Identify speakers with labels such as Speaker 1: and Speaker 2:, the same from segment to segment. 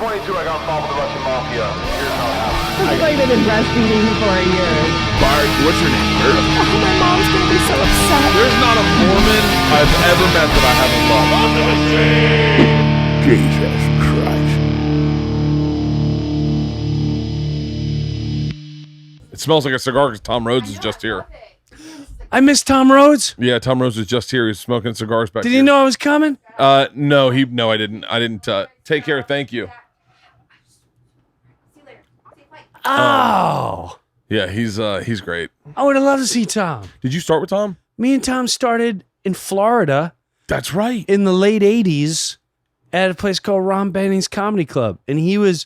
Speaker 1: 22, I got involved with the Russian mafia. Here's how it happened.
Speaker 2: Looks like they've been breastfeeding for a year.
Speaker 3: Bart, what's your name? Bert?
Speaker 2: Oh, my mom's gonna be so upset.
Speaker 3: There's not a Mormon I've ever met that I haven't loved. Jesus Christ. It smells like a cigar because Tom Rhodes is just here.
Speaker 4: I miss Tom Rhodes.
Speaker 3: Yeah, Tom Rhodes is just here. He's smoking cigars back
Speaker 4: Did
Speaker 3: here.
Speaker 4: he know I was coming?
Speaker 3: No, I didn't. Take care. Thank you.
Speaker 4: Oh.
Speaker 3: Yeah, he's great.
Speaker 4: I would have loved to see Tom.
Speaker 3: Did you start with Tom?
Speaker 4: Me and Tom started in Florida
Speaker 3: That's right.
Speaker 4: in the late 80s at a place called Ron Benning's Comedy Club. And he was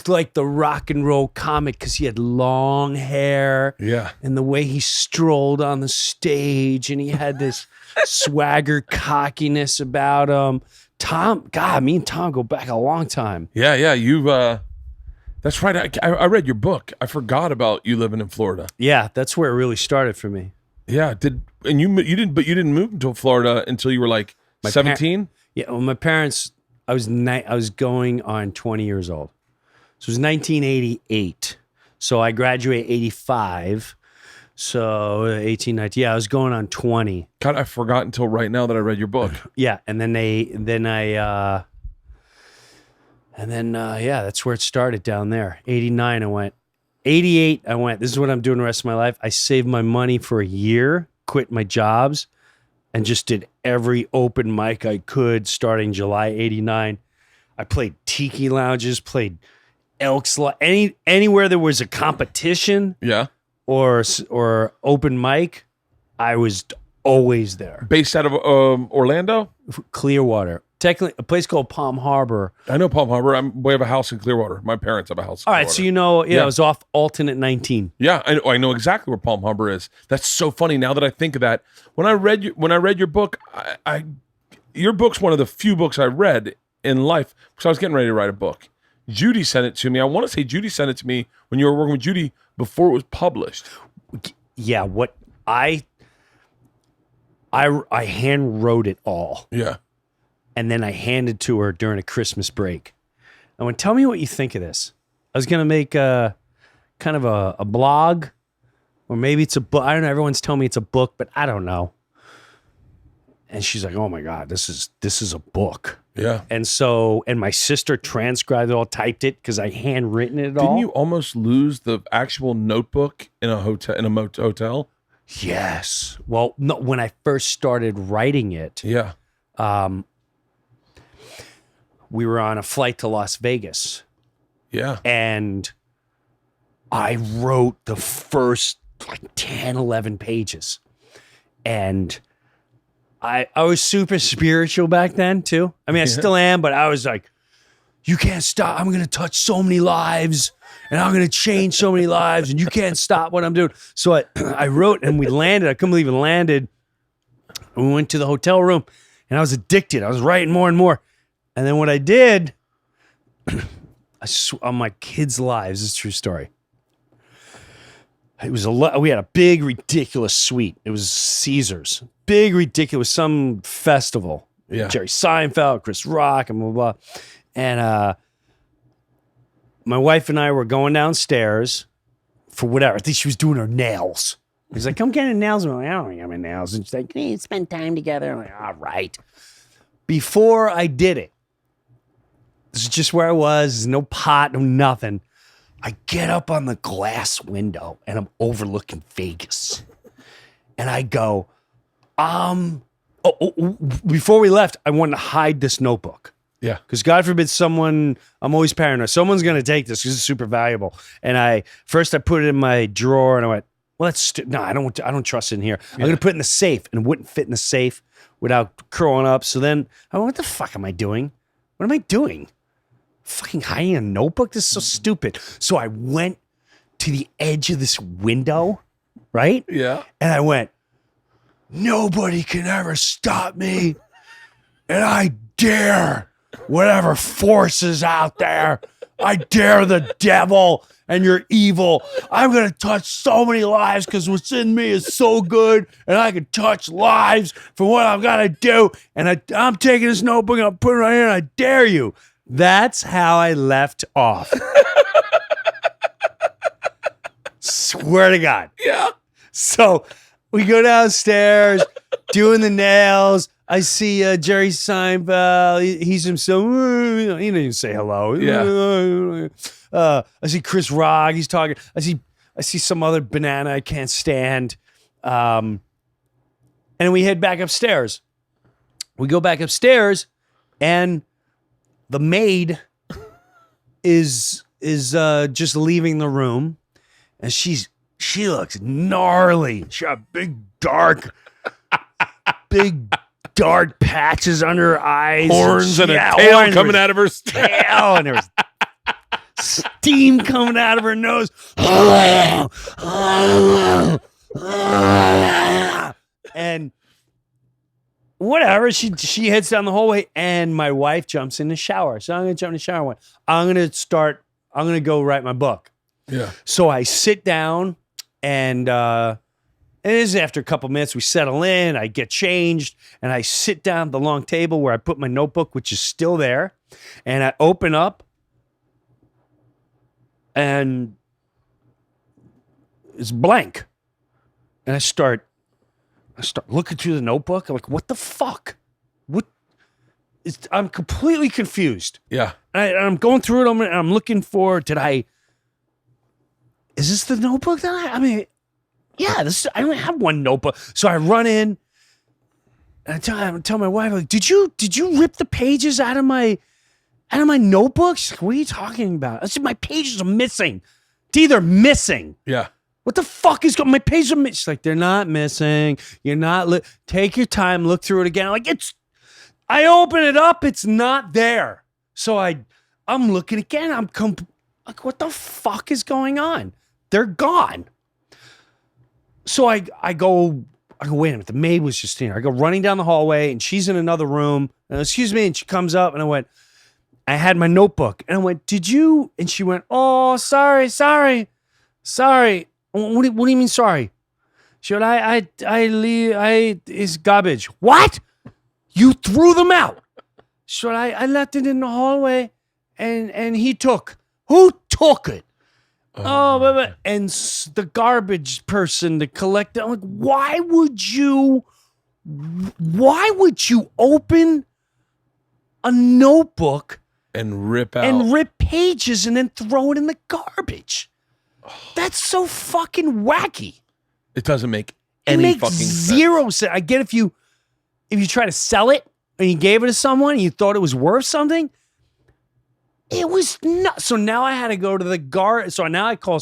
Speaker 4: like the rock and roll comic because he had long hair.
Speaker 3: Yeah.
Speaker 4: And the way he strolled on the stage and he had this swagger cockiness about him. Tom, God, me and Tom go back a long time.
Speaker 3: Yeah. You've that's right. I read your book. I forgot about you living in Florida.
Speaker 4: Yeah, that's where it really started for me.
Speaker 3: Yeah. You didn't move into Florida until you were like 17?
Speaker 4: Yeah, well, my parents, I was going on 20 years old. So it was 1988. So I graduated 85. So 18, 19. Yeah, I was going on 20.
Speaker 3: God, I forgot until right now that I read your book.
Speaker 4: Yeah, and then that's where it started down there. 89 I went. 88 I went, this is what I'm doing the rest of my life. I saved my money for a year, quit my jobs, and just did every open mic I could starting July 89. I played tiki lounges, played Elks, anywhere there was a competition,
Speaker 3: Yeah.
Speaker 4: or open mic, I was always there.
Speaker 3: Based out of Orlando?
Speaker 4: Clearwater, technically a place called Palm Harbor.
Speaker 3: I know Palm Harbor. We have a house in Clearwater. My parents have a house in
Speaker 4: All
Speaker 3: Clearwater.
Speaker 4: right, so you know,
Speaker 3: Yeah.
Speaker 4: I was off alternate 19.
Speaker 3: Yeah, I know exactly where Palm Harbor is. That's so funny now that I think of that. When I read your book, your book's one of the few books I read in life because I was getting ready to write a book. Judy sent it to me. I want to say Judy sent it to me when you were working with Judy before it was published.
Speaker 4: Yeah, what I hand wrote it all,
Speaker 3: Yeah.
Speaker 4: and then I handed to her during a Christmas break. I went, tell me what you think of this. I was gonna make a kind of a blog, or maybe it's a book. I don't know. Everyone's telling me it's a book, but I don't know. And she's like, "Oh my God, this is a book."
Speaker 3: Yeah.
Speaker 4: And my sister transcribed it all, typed it because I handwritten it all.
Speaker 3: Didn't you almost lose the actual notebook in a hotel?
Speaker 4: Yes. Well, no, when I first started writing it,
Speaker 3: Yeah.
Speaker 4: we were on a flight to Las Vegas,
Speaker 3: Yeah.
Speaker 4: and I wrote the first like 10, 11 pages. And I was super spiritual back then too. I mean, I still am, but I was like, you can't stop. I'm going to touch so many lives, and I'm going to change so many lives, and you can't stop what I'm doing. So I wrote, and we landed. I couldn't believe it landed. And we went to the hotel room, and I was addicted. I was writing more and more. And then what I did, on my kids' lives, this is a true story. It was we had a big, ridiculous suite. It was Caesars. Big, ridiculous, some festival.
Speaker 3: Yeah.
Speaker 4: Jerry Seinfeld, Chris Rock, and blah, blah, blah. And my wife and I were going downstairs for whatever. I think she was doing her nails. He's like, come get her nails. I'm like, I don't get my nails. And she's like, hey, spend time together. I'm like, all right. Before I did it, this is just where I was. There's no pot, no nothing. I get up on the glass window and I'm overlooking Vegas. And I go, before we left, I wanted to hide this notebook.
Speaker 3: Yeah.
Speaker 4: Because God forbid I'm always paranoid. Someone's going to take this because it's super valuable. And I put it in my drawer and I went, well, I don't trust it in here. I'm going to put it in the safe, and it wouldn't fit in the safe without curling up. So then I went, what the fuck am I doing? What am I doing? Fucking hiding a notebook? This is so stupid. So I went to the edge of this window, right?
Speaker 3: Yeah.
Speaker 4: And I went, nobody can ever stop me. And I dare whatever force is out there. I dare the devil and your evil. I'm going to touch so many lives because what's in me is so good, and I can touch lives for what I've got to do. And I'm taking this notebook and I'm putting it right here, and I dare you. That's how I left off. Swear to God.
Speaker 3: Yeah.
Speaker 4: So we go downstairs doing the nails. I see Jerry Seinfeld. He's himself. He didn't even say hello.
Speaker 3: Yeah.
Speaker 4: I see Chris Rock. He's talking. I see some other banana I can't stand. And we head back upstairs. We go back upstairs, and the maid is just leaving the room, and she looks gnarly. She got big dark patches under her eyes,
Speaker 3: Horns and a tail coming out of her
Speaker 4: tail, and there was steam coming out of her nose. And whatever, she heads down the hallway, and my wife jumps in the shower. So I'm gonna jump in the shower. I'm gonna go write my book.
Speaker 3: Yeah.
Speaker 4: So I sit down, and it is after a couple minutes. We settle in. I get changed, and I sit down at the long table where I put my notebook, which is still there, and I open up, and it's blank. And I start looking through the notebook. I'm like, what the fuck? I'm completely confused.
Speaker 3: Yeah.
Speaker 4: And I'm going through it. I'm looking for, is this the notebook that I mean, yeah, I only have one notebook. So I run in and I tell my wife, like, did you rip the pages out of my notebook? She's like, what are you talking about? I said, my pages are missing. It's either missing.
Speaker 3: Yeah.
Speaker 4: What the fuck is going? My pages are missing. She's like, they're not missing. You're not. Take your time. Look through it again. I'm like, I open it up. It's not there. So I'm looking again. Like, what the fuck is going on? They're gone. So I go, wait a minute. The maid was just in here. I go running down the hallway, and she's in another room. Excuse me. And she comes up, and I went, I had my notebook. And I went, did you? And she went, oh, sorry. What do you mean, sorry? She went, it's garbage. What? You threw them out. She went, I left it in the hallway, and he took. Who took it? And the garbage person, the collector. I'm like, why would you open a notebook
Speaker 3: and rip
Speaker 4: pages and then throw it in the garbage? That's so fucking wacky.
Speaker 3: It doesn't make any fucking
Speaker 4: zero sense. I get if you try to sell it and you gave it to someone and you thought it was worth something. It was not. So now I had to go to the So now I call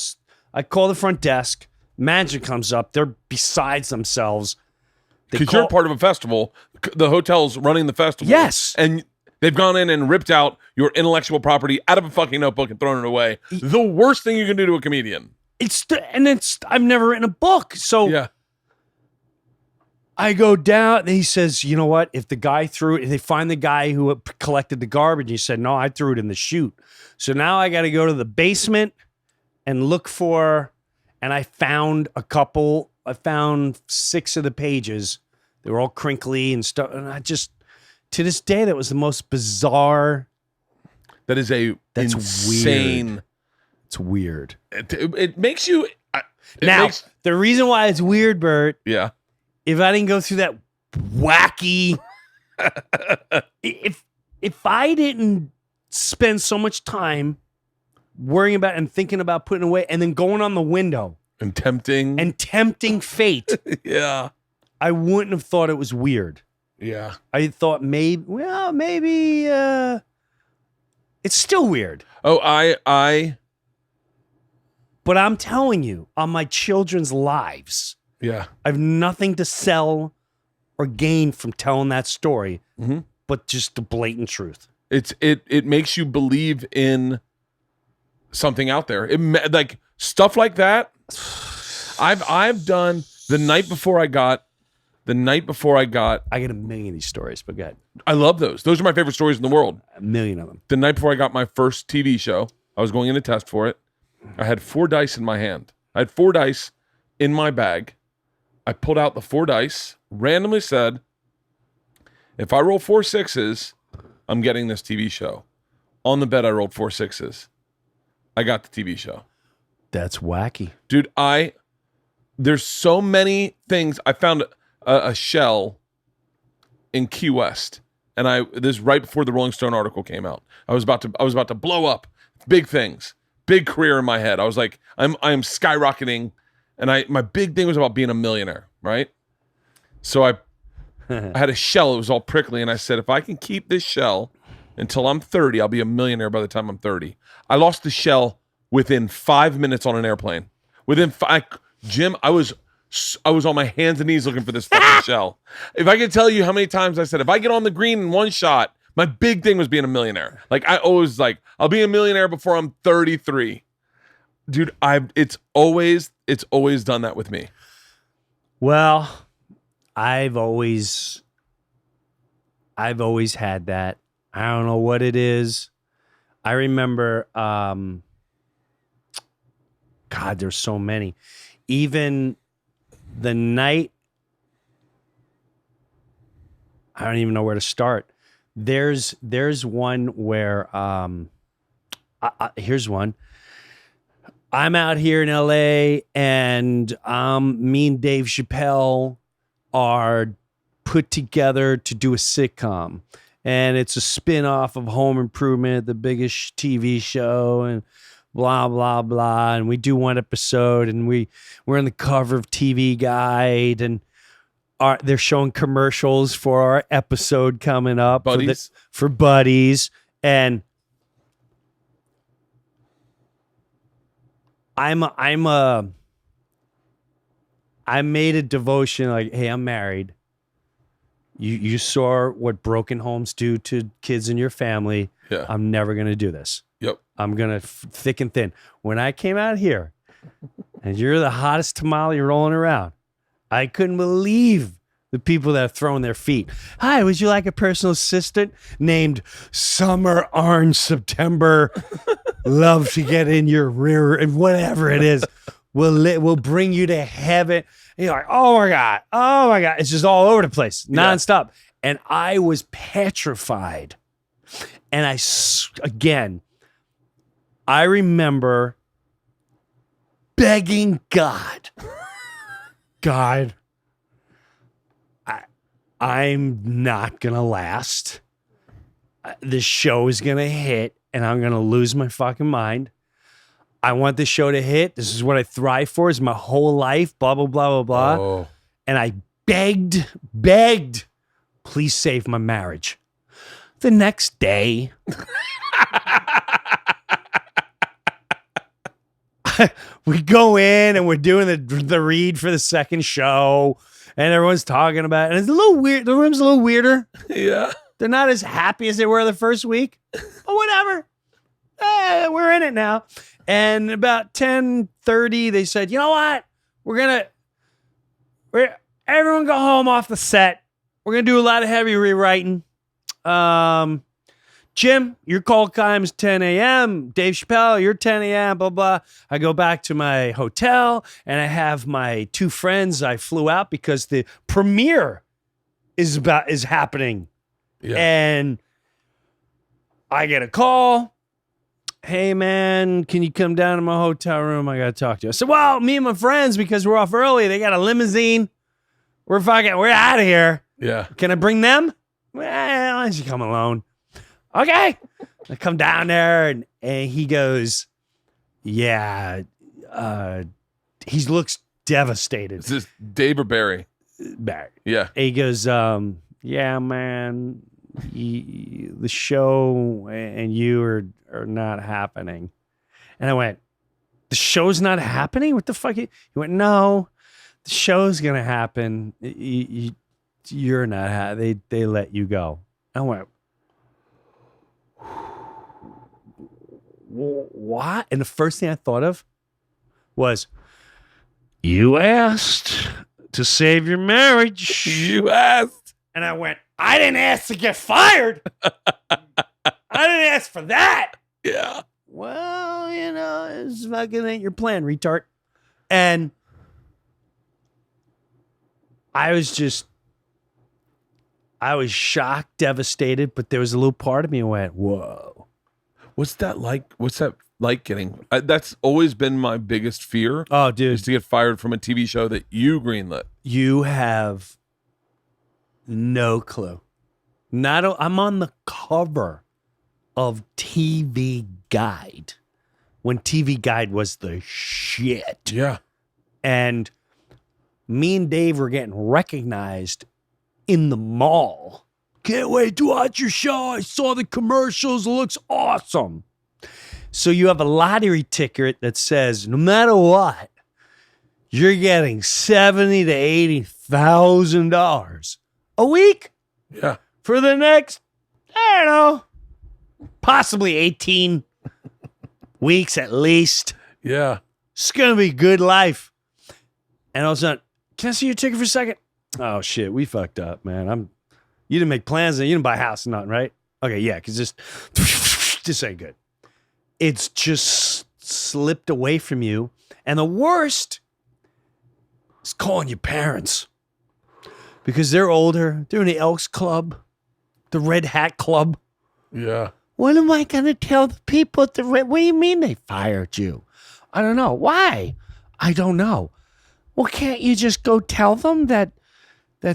Speaker 4: the front desk. Manager comes up. They're besides themselves.
Speaker 3: Because you're part of a festival. The hotel's running the festival.
Speaker 4: Yes.
Speaker 3: And they've gone in and ripped out your intellectual property out of a fucking notebook and thrown it away. The worst thing you can do to a comedian.
Speaker 4: I've never written a book. So
Speaker 3: yeah.
Speaker 4: I go down, and he says, you know what? If they find the guy who collected the garbage, he said, no, I threw it in the chute. So now I got to go to the basement and look and I found a couple. I found 6 of the pages. They were all crinkly and stuff. And to this day, that was the most bizarre.
Speaker 3: That's insane.
Speaker 4: Weird. It's weird.
Speaker 3: It makes you.
Speaker 4: The reason why it's weird, Bert.
Speaker 3: Yeah.
Speaker 4: If I didn't go through that wacky, if I didn't spend so much time worrying about and thinking about putting away and then going on the window
Speaker 3: and tempting
Speaker 4: fate,
Speaker 3: yeah,
Speaker 4: I wouldn't have thought it was weird.
Speaker 3: Yeah,
Speaker 4: I thought maybe it's still weird.
Speaker 3: Oh,
Speaker 4: but I'm telling you, on my children's lives.
Speaker 3: Yeah.
Speaker 4: I have nothing to sell or gain from telling that story, but just the blatant truth.
Speaker 3: It makes you believe in something out there. Like stuff like that. I've done the night before I got. I got
Speaker 4: a million of these stories, but go ahead.
Speaker 3: I love those. Those are my favorite stories in the world.
Speaker 4: A million of them.
Speaker 3: The night before I got my first TV show, I was going in to test for it. I had 4 dice in my hand. I had 4 dice in my bag. I pulled out the 4 dice, randomly said, if I roll 4 6s, I'm getting this TV show. On the bed, I rolled 4 6s. I got the TV show.
Speaker 4: That's wacky.
Speaker 3: Dude, there's so many things. I found a shell in Key West, and this is right before the Rolling Stone article came out. I was about to blow up. Big things. Big career in my head. I was like, I am skyrocketing, and my big thing was about being a millionaire, right? So I had a shell. It was all prickly, and I said, if I can keep this shell until I'm 30, I'll be a millionaire by the time I'm 30. I lost the shell within 5 minutes on an airplane. Jim, I was on my hands and knees looking for this fucking shell. If I could tell you how many times I said, if I get on the green in one shot, my big thing was being a millionaire. Like I always I'll be a millionaire before I'm 33. Dude, it's always done that with me.
Speaker 4: Well, I've always had that. I don't know what it is. I remember, God, there's so many. Even the night, I don't even know where to start. There's one where, here's one. I'm out here in LA, and me and Dave Chappelle are put together to do a sitcom. And it's a spin-off of Home Improvement, the biggest TV show, and blah, blah, blah. And we do one episode, and we're on the cover of TV Guide, and they're showing commercials for our episode coming up.
Speaker 3: Buddies.
Speaker 4: For Buddies. And I made a devotion like, hey, I'm married. You saw what broken homes do to kids in your family.
Speaker 3: Yeah.
Speaker 4: I'm never going to do this.
Speaker 3: Yep.
Speaker 4: I'm going to thick and thin. When I came out here and you're the hottest tamale rolling around, I couldn't believe the people that have thrown their feet. Hi, would you like a personal assistant named Summer Orange September? Love to get in your rear and whatever it is. We'll bring you to heaven. And you're like, oh my God. It's just all over the place, nonstop. Yeah. And I was petrified. And I remember begging God, I'm not going to last. This show is going to hit, and I'm going to lose my fucking mind. I want this show to hit. This is what I thrive for. It's my whole life, blah, blah, blah, blah, blah.
Speaker 3: Oh.
Speaker 4: And I begged, please save my marriage. The next day, we go in and we're doing the read for the second show, and everyone's talking about it. And it's a little weird. The room's a little weirder.
Speaker 3: Yeah.
Speaker 4: They're not as happy as they were the first week, but whatever. We're in it now. And about 10:30, they said, you know what? Everyone go home off the set. We're going to do a lot of heavy rewriting. Jim, your call time is 10 a.m. Dave Chappelle, you're 10 a.m., blah, blah. I go back to my hotel, and I have my two friends. I flew out because the premiere is happening. Yeah. And I get a call. Hey, man, can you come down to my hotel room? I got to talk to you. I said, well, me and my friends, because we're off early, they got a limousine. We're out of here.
Speaker 3: Yeah.
Speaker 4: Can I bring them? Well, why don't you come alone? Okay. I come down there, and he goes, yeah, he looks devastated.
Speaker 3: Is this Dave or Barry?
Speaker 4: Barry.
Speaker 3: Yeah.
Speaker 4: And he goes, yeah, man, the show and you are not happening. And I went, the show's not happening? What the fuck? He went, no, the show's going to happen. You're not, they let you go. I went, what? And the first thing I thought of was, you asked to save your marriage.
Speaker 3: You asked.
Speaker 4: And I went, I didn't ask to get fired. I didn't ask for that.
Speaker 3: Yeah.
Speaker 4: Well, it's fucking ain't your plan, retard. And I was shocked, devastated, but there was a little part of me that went, whoa.
Speaker 3: What's that like? What's that like getting? That's always been my biggest fear.
Speaker 4: Oh, dude.
Speaker 3: Is to get fired from a TV show that you greenlit.
Speaker 4: You have no clue. I'm on the cover of TV Guide when TV Guide was the shit.
Speaker 3: Yeah.
Speaker 4: And me and Dave were getting recognized in the mall. Can't wait to watch your show. I saw the commercials. It looks awesome. So you have a lottery ticket that says, no matter what, you're getting $70,000 to $80,000 a week.
Speaker 3: Yeah.
Speaker 4: For the next, I don't know, possibly 18 weeks at least.
Speaker 3: Yeah.
Speaker 4: It's gonna be good life. And all of a sudden, can I see your ticket for a second? Oh shit, we fucked up, man. You didn't make plans and you didn't buy a house or nothing, right? Okay, yeah, because this ain't good. It's just slipped away from you. And the worst is calling your parents. Because they're older, they're in the Elks Club, the Red Hat Club.
Speaker 3: Yeah.
Speaker 4: What am I gonna tell the people at the Red? What do you mean they fired you? I don't know. Why? I don't know. Well, can't you just go tell them that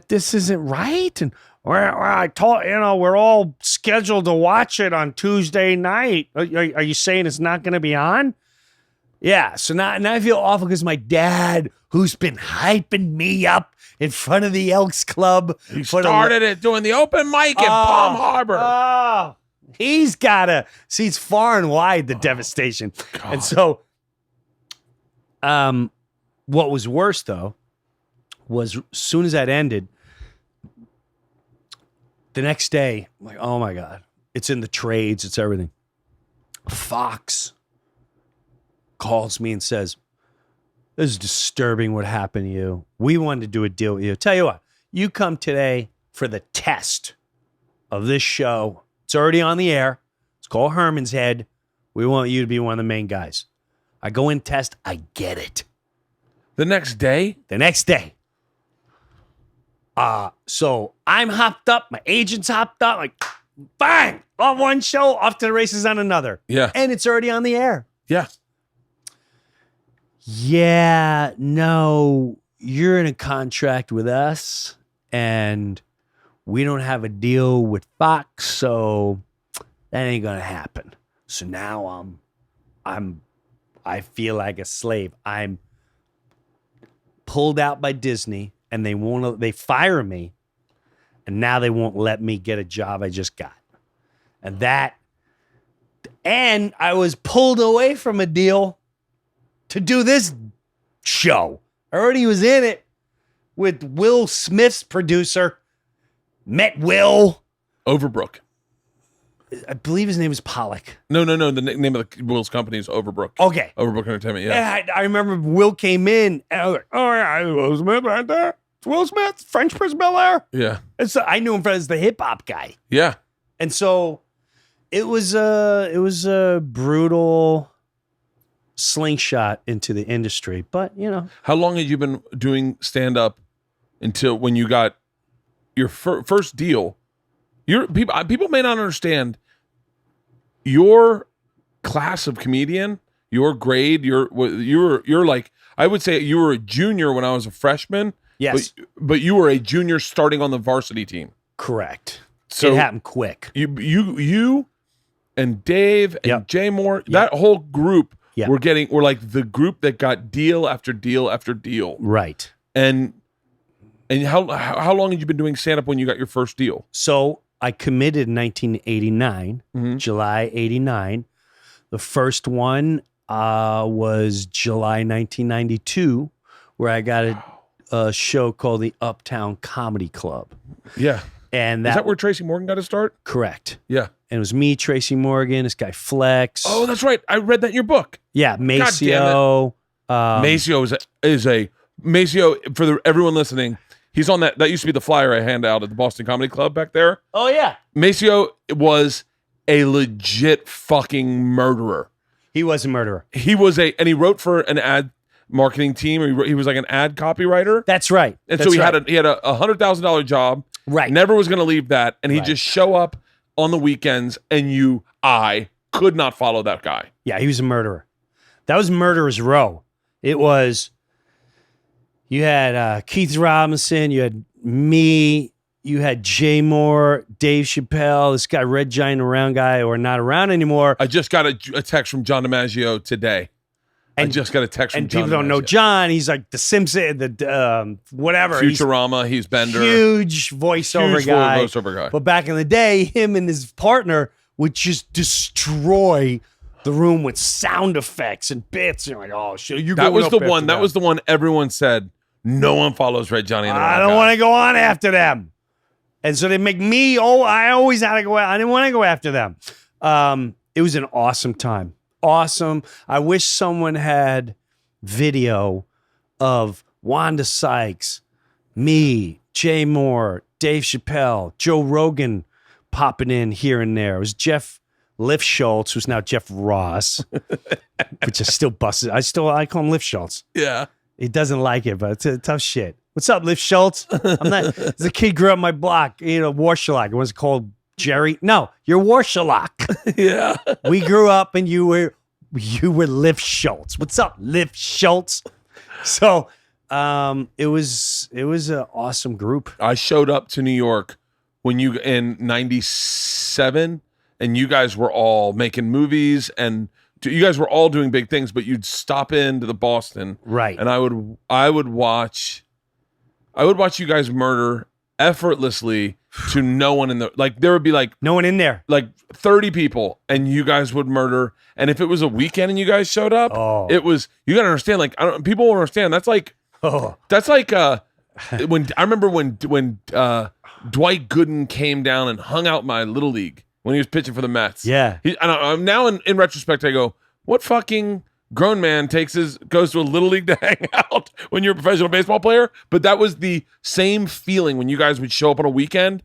Speaker 4: this isn't right? And I told we're all scheduled to watch it on Tuesday night. Are you saying it's not going to be on? Yeah. So now I feel awful because my dad, who's been hyping me up in front of the Elks Club,
Speaker 3: He started it doing the open mic in Palm Harbor.
Speaker 4: Oh, he's gotta see. It's far and wide the devastation,
Speaker 3: God.
Speaker 4: and so. What was worse though was as soon as that ended, the next day, I'm like, oh my God, it's in the trades, it's everything. Fox calls me and says, this is disturbing what happened to you. We wanted to do a deal with you. Tell you what, you come today for the test of this show. It's already on the air. It's called Herman's Head. We want you to be one of the main guys. I go in, test, I get it.
Speaker 3: The next day?
Speaker 4: The next day. So I'm hopped up, my agent's hopped up, like, bang, on one show, off to the races on another.
Speaker 3: Yeah.
Speaker 4: And it's already on the air.
Speaker 3: Yeah.
Speaker 4: Yeah, no, you're in a contract with us, and we don't have a deal with Fox, so that ain't gonna happen. So now I feel like a slave. I'm pulled out by Disney, and they fire me, and now they won't let me get a job I just got. And I was pulled away from a deal to do this show. I already was in it with Will Smith's producer. Met Will.
Speaker 3: Overbrook.
Speaker 4: I believe his name is Pollock.
Speaker 3: No. The name of Will's company is Overbrook.
Speaker 4: Okay.
Speaker 3: Overbrook Entertainment, yeah.
Speaker 4: And I remember Will came in, and I was like, oh, yeah, Will Smith right there. It's Will Smith, French Prince Bel-Air.
Speaker 3: Yeah.
Speaker 4: And so I knew him as the hip-hop guy.
Speaker 3: Yeah.
Speaker 4: And so it was a brutal slingshot into the industry. But,
Speaker 3: How long had you been doing stand-up until when you got your first deal? People may not understand your class of comedian, your grade. You're like, I would say you were a junior when I was a freshman.
Speaker 4: Yes,
Speaker 3: but you were a junior starting on the varsity team.
Speaker 4: Correct.
Speaker 3: So
Speaker 4: it happened quick.
Speaker 3: You and Dave and
Speaker 4: Yep.
Speaker 3: Jay Moore,
Speaker 4: Yep.
Speaker 3: that whole group
Speaker 4: Yep.
Speaker 3: were like the group that got deal after deal after deal.
Speaker 4: Right.
Speaker 3: And how long had you been doing stand up when you got your first deal?
Speaker 4: So I committed in 1989, July 89. The first one was July 1992, where I got a show called the Uptown Comedy Club.
Speaker 3: Yeah.
Speaker 4: And
Speaker 3: Is that where Tracy Morgan got to start?
Speaker 4: Correct.
Speaker 3: Yeah.
Speaker 4: And it was me, Tracy Morgan, this guy Flex.
Speaker 3: Oh, that's right. I read that in your book.
Speaker 4: Yeah, Maceo.
Speaker 3: Maceo is a Maceo for everyone listening. He's on that. That used to be the flyer I hand out at the Boston Comedy Club back there.
Speaker 4: Oh yeah,
Speaker 3: Maceo was a legit fucking murderer.
Speaker 4: he was a murderer.
Speaker 3: He wrote for an ad marketing team. He was like an ad copywriter.
Speaker 4: That's right.
Speaker 3: And
Speaker 4: That's
Speaker 3: so he
Speaker 4: right.
Speaker 3: had a $100,000 job.
Speaker 4: Right.
Speaker 3: Never was going to leave that, and he'd
Speaker 4: Right.
Speaker 3: just show up on the weekends, and I could not follow that guy.
Speaker 4: Yeah, he was a murderer. That was Murderer's Row. It was, you had Keith Robinson, you had me, you had Jay Moore, Dave Chappelle, this guy, Red Giant Around guy, or not around anymore.
Speaker 3: I just got a text from John DiMaggio today.
Speaker 4: And
Speaker 3: I just got a text from John
Speaker 4: people don't know
Speaker 3: DiMaggio.
Speaker 4: John. He's like the Simpson, the whatever.
Speaker 3: Futurama, he's Bender.
Speaker 4: Huge voiceover guy.
Speaker 3: Voiceover guy.
Speaker 4: But back in the day, him and his partner would just destroy the room with sound effects and bits. And you're like, oh shit, you're
Speaker 3: That
Speaker 4: going
Speaker 3: was
Speaker 4: up
Speaker 3: the
Speaker 4: after
Speaker 3: one. That
Speaker 4: them.
Speaker 3: was the one everyone said. No one follows Red Johnny and the
Speaker 4: I don't want to go on after them. And so they make me, I always had to go out. I didn't want to go after them. It was an awesome time. Awesome. I wish someone had video of Wanda Sykes, me, Jay Moore, Dave Chappelle, Joe Rogan popping in here and there. It was Jeff Lifschultz, who's now Jeff Ross, which is still busted. I call him Lifschultz.
Speaker 3: Yeah.
Speaker 4: He doesn't like it, but it's a tough shit. What's up, Liv Schultz? I'm not. There's a kid grew up on my block, Warschlag. It was called Jerry. No, you're Warschlag.
Speaker 3: Yeah.
Speaker 4: We grew up, and you were Liv Schultz. What's up, Liv Schultz? So, it was an awesome group.
Speaker 3: I showed up to New York when you in '97, and you guys were all making movies, and you guys were all doing big things. But you'd stop into the Boston,
Speaker 4: Right.
Speaker 3: And I would watch you guys murder effortlessly to no one in the there would be
Speaker 4: No one in there.
Speaker 3: 30 people, and you guys would murder. And if it was a weekend and you guys showed up, it was, you got to understand. People won't understand. That's like when I remember when Dwight Gooden came down and hung out my little league when he was pitching for the Mets.
Speaker 4: Yeah.
Speaker 3: I'm now in retrospect, I go, what fucking grown man goes to a little league to hang out when you're a professional baseball player? But that was the same feeling when you guys would show up on a weekend,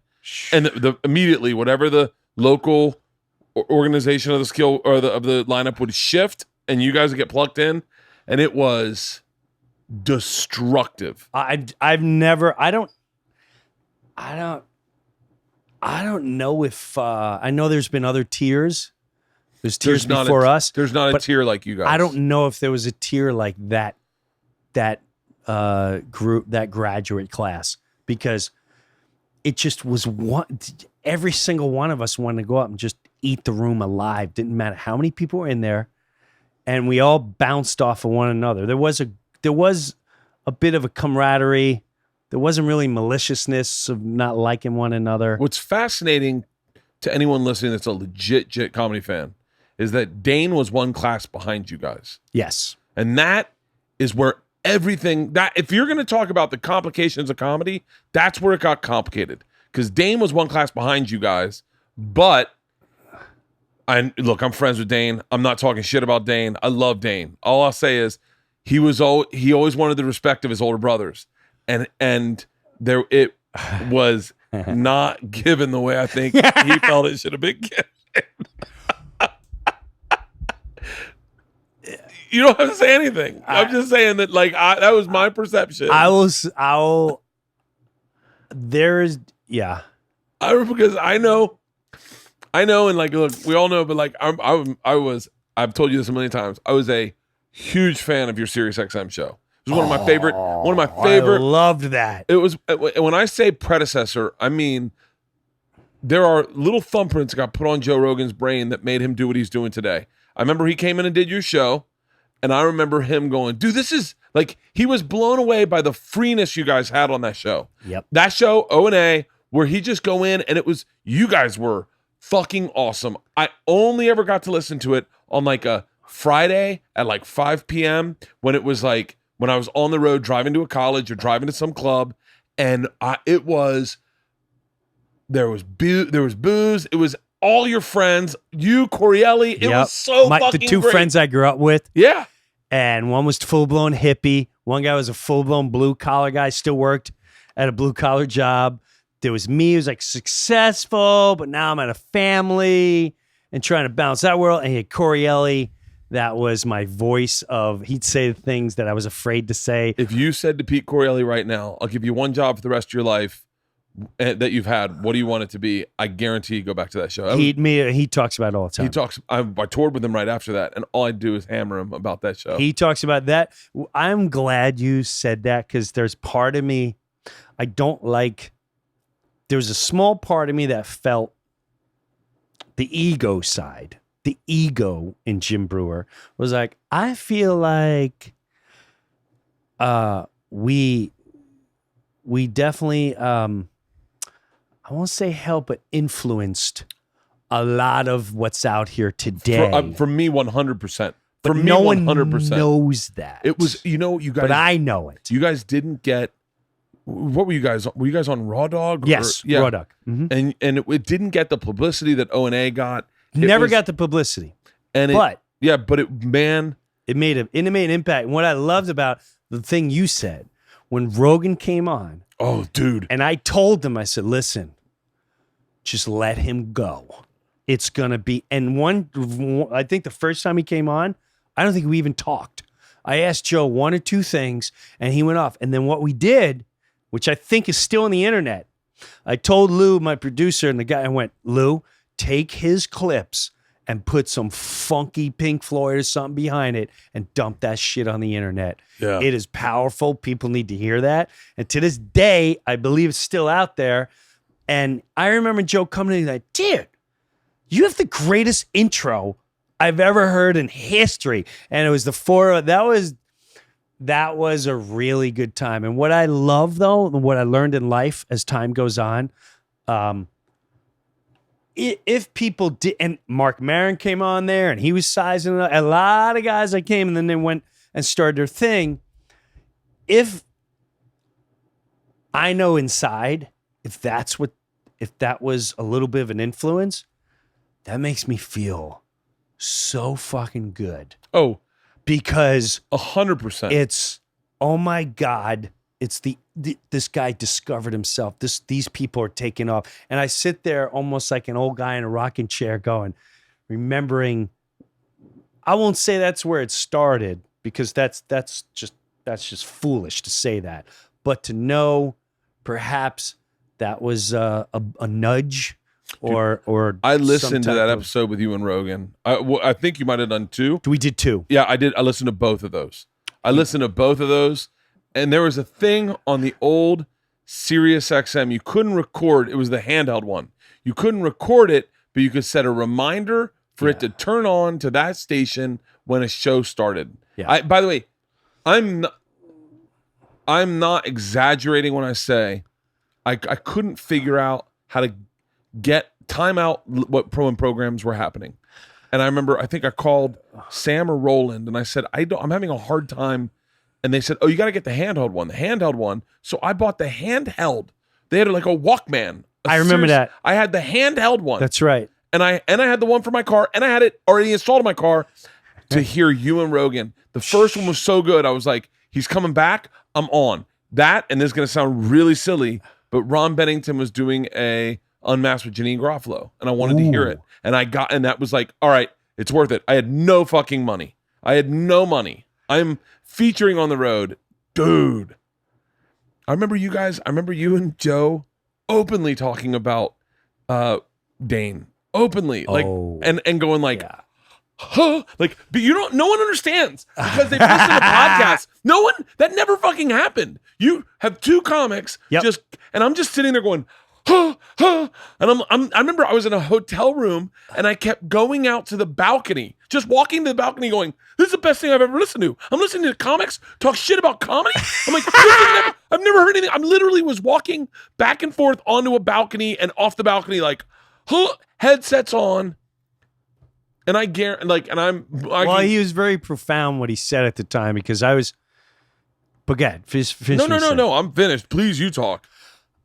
Speaker 3: and the immediately whatever the local organization of the skill or of the lineup would shift, and you guys would get plugged in, and it was destructive.
Speaker 4: I don't know if I know there's been other tiers. There's tiers before us.
Speaker 3: There's not a tier like you guys.
Speaker 4: I don't know if there was a tier like that group, that graduate class, because it just was one. Every single one of us wanted to go up and just eat the room alive. Didn't matter how many people were in there, and we all bounced off of one another. There was a bit of a camaraderie. There wasn't really maliciousness of not liking one another.
Speaker 3: What's fascinating to anyone listening that's a legit comedy fan is that Dane was one class behind you guys.
Speaker 4: Yes.
Speaker 3: And that is where everything, that if you're going to talk about the complications of comedy, that's where it got complicated. Because Dane was one class behind you guys, but I'm friends with Dane. I'm not talking shit about Dane. I love Dane. All I'll say is he always wanted the respect of his older brothers. And there it was not given the way I think he felt it should have been given. You don't have to say anything. I'm just saying that, that was my perception. Because I know, and look, we all know, but I've told you this a million times. I was a huge fan of your SiriusXM show. It was one of my favorite.
Speaker 4: I loved that.
Speaker 3: It was, when I say predecessor, I mean there are little thumbprints that got put on Joe Rogan's brain that made him do what he's doing today. I remember he came in and did your show, and I remember him going, dude, this is he was blown away by the freeness you guys had on that show.
Speaker 4: Yep.
Speaker 3: That show, O&A, where he just go in, and you guys were fucking awesome. I only ever got to listen to it on a Friday at 5 p.m. when it was when I was on the road driving to a college or driving to some club, and there was booze. It was all your friends, you, Corielli. It was so fucking
Speaker 4: the two
Speaker 3: great.
Speaker 4: friends I grew up with.
Speaker 3: Yeah.
Speaker 4: And one was full-blown hippie. One guy was a full-blown blue-collar guy, still worked at a blue-collar job. There was me, who was successful, but now I'm at a family and trying to balance that world. And he had Corielli. That was my voice he'd say the things that I was afraid to say.
Speaker 3: If you said to Pete Corielli right now, I'll give you one job for the rest of your life, that you've had, what do you want it to be? I guarantee you go back to that show.
Speaker 4: He talks about it all the time.
Speaker 3: He talks. I toured with him right after that, and all I do is hammer him about that show.
Speaker 4: He talks about that. I'm glad you said that because there's part of me I don't like. There's a small part of me that felt the ego side. The ego in Jim Breuer was like, I feel like we definitely I won't say help, but influenced a lot of what's out here today.
Speaker 3: For me, 100%.
Speaker 4: But no one knows that.
Speaker 3: It was, you guys.
Speaker 4: But I know it.
Speaker 3: You guys didn't get. What were you guys? Were you guys on Raw Dog?
Speaker 4: Yes,
Speaker 3: yeah.
Speaker 4: Raw Dog. Mm-hmm.
Speaker 3: And it didn't get the publicity that O&A got.
Speaker 4: Never got the publicity.
Speaker 3: But it
Speaker 4: made an impact. And what I loved about the thing you said when Rogan came on.
Speaker 3: Oh, dude.
Speaker 4: And I told them, I said, listen, just let him go. It's gonna be. And I think the first time he came on, I don't think we even talked. I asked Joe one or two things, and he went off. And then what we did, which I think is still on the internet, I told Lou, my producer, and the guy, I went, Lou, take his clips and put some funky Pink Floyd or something behind it and dump that shit on the internet.
Speaker 3: Yeah.
Speaker 4: It is powerful. People need to hear that. And to this day, I believe it's still out there. And I remember Joe coming in like, dude, you have the greatest intro I've ever heard in history. And it was that was a really good time. And what I love, though, and what I learned in life as time goes on, if people did, and Mark Maron came on there and he was sizing up, a lot of guys that came and then they went and started their thing. If I know inside, if that was a little bit of an influence, that makes me feel so fucking good.
Speaker 3: Oh,
Speaker 4: because
Speaker 3: 100%.
Speaker 4: It's, oh my God, it's this guy discovered himself. These people are taking off. And I sit there almost like an old guy in a rocking chair going, remembering, I won't say that's where it started because that's just foolish to say that. But to know perhaps that was a nudge or
Speaker 3: I listened to that episode with you and Rogan. I think you might have done 2.
Speaker 4: We did 2.
Speaker 3: Yeah, I did. I listened to both of those. And there was a thing on the old Sirius XM you couldn't record. It was the handheld one. You couldn't record it, but you could set a reminder for it to turn on to that station when a show started.
Speaker 4: Yeah.
Speaker 3: By the way, I'm not exaggerating when I say I couldn't figure out how to get time out what programs were happening. And I remember, I think I called Sam or Roland and I said, I'm having a hard time. And they said, oh, you got to get the handheld one. So I bought the handheld. They had like a Walkman.
Speaker 4: I remember that.
Speaker 3: I had the handheld one.
Speaker 4: That's right.
Speaker 3: And I had the one for my car, and I had it already installed in my car to hear you and Rogan. The first one was so good. I was like, he's coming back. I'm on that. And this is going to sound really silly, but Ron Bennington was doing a Unmasked with Janine Garofalo, and I wanted to hear it. And that was like, all right, it's worth it. I had no fucking money. I'm featuring on the road. Dude. I remember you and Joe openly talking about Dane. Openly. And going like, huh? Like, but no one understands because they've listened to podcasts. That never fucking happened. You have 2 comics and I'm just sitting there going, huh, huh. And I remember I was in a hotel room and I kept going out to the balcony, just walking to the balcony going, this is the best thing I've ever listened to. I'm listening to comics talk shit about comedy. I'm like, I've never heard anything. I literally was walking back and forth onto a balcony and off the balcony, like, huh, headsets on. And I guarantee, like,
Speaker 4: he was very profound what he said at the time because I was, but go ahead, finish
Speaker 3: No, I'm finished. Please, you talk.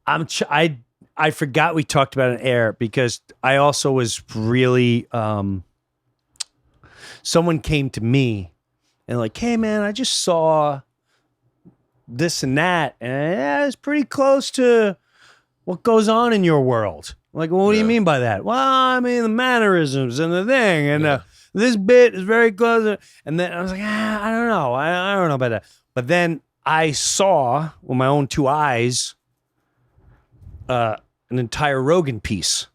Speaker 4: I forgot we talked about an air because I also was really, someone came to me and like, hey man, I just saw this and that. And it's pretty close to what goes on in your world. Like, well, what do you mean by that? Well, I mean, the mannerisms and the thing. And this bit is very close. And then I was like, I don't know. I don't know about that. But then I saw with my own 2 eyes an entire Rogan piece.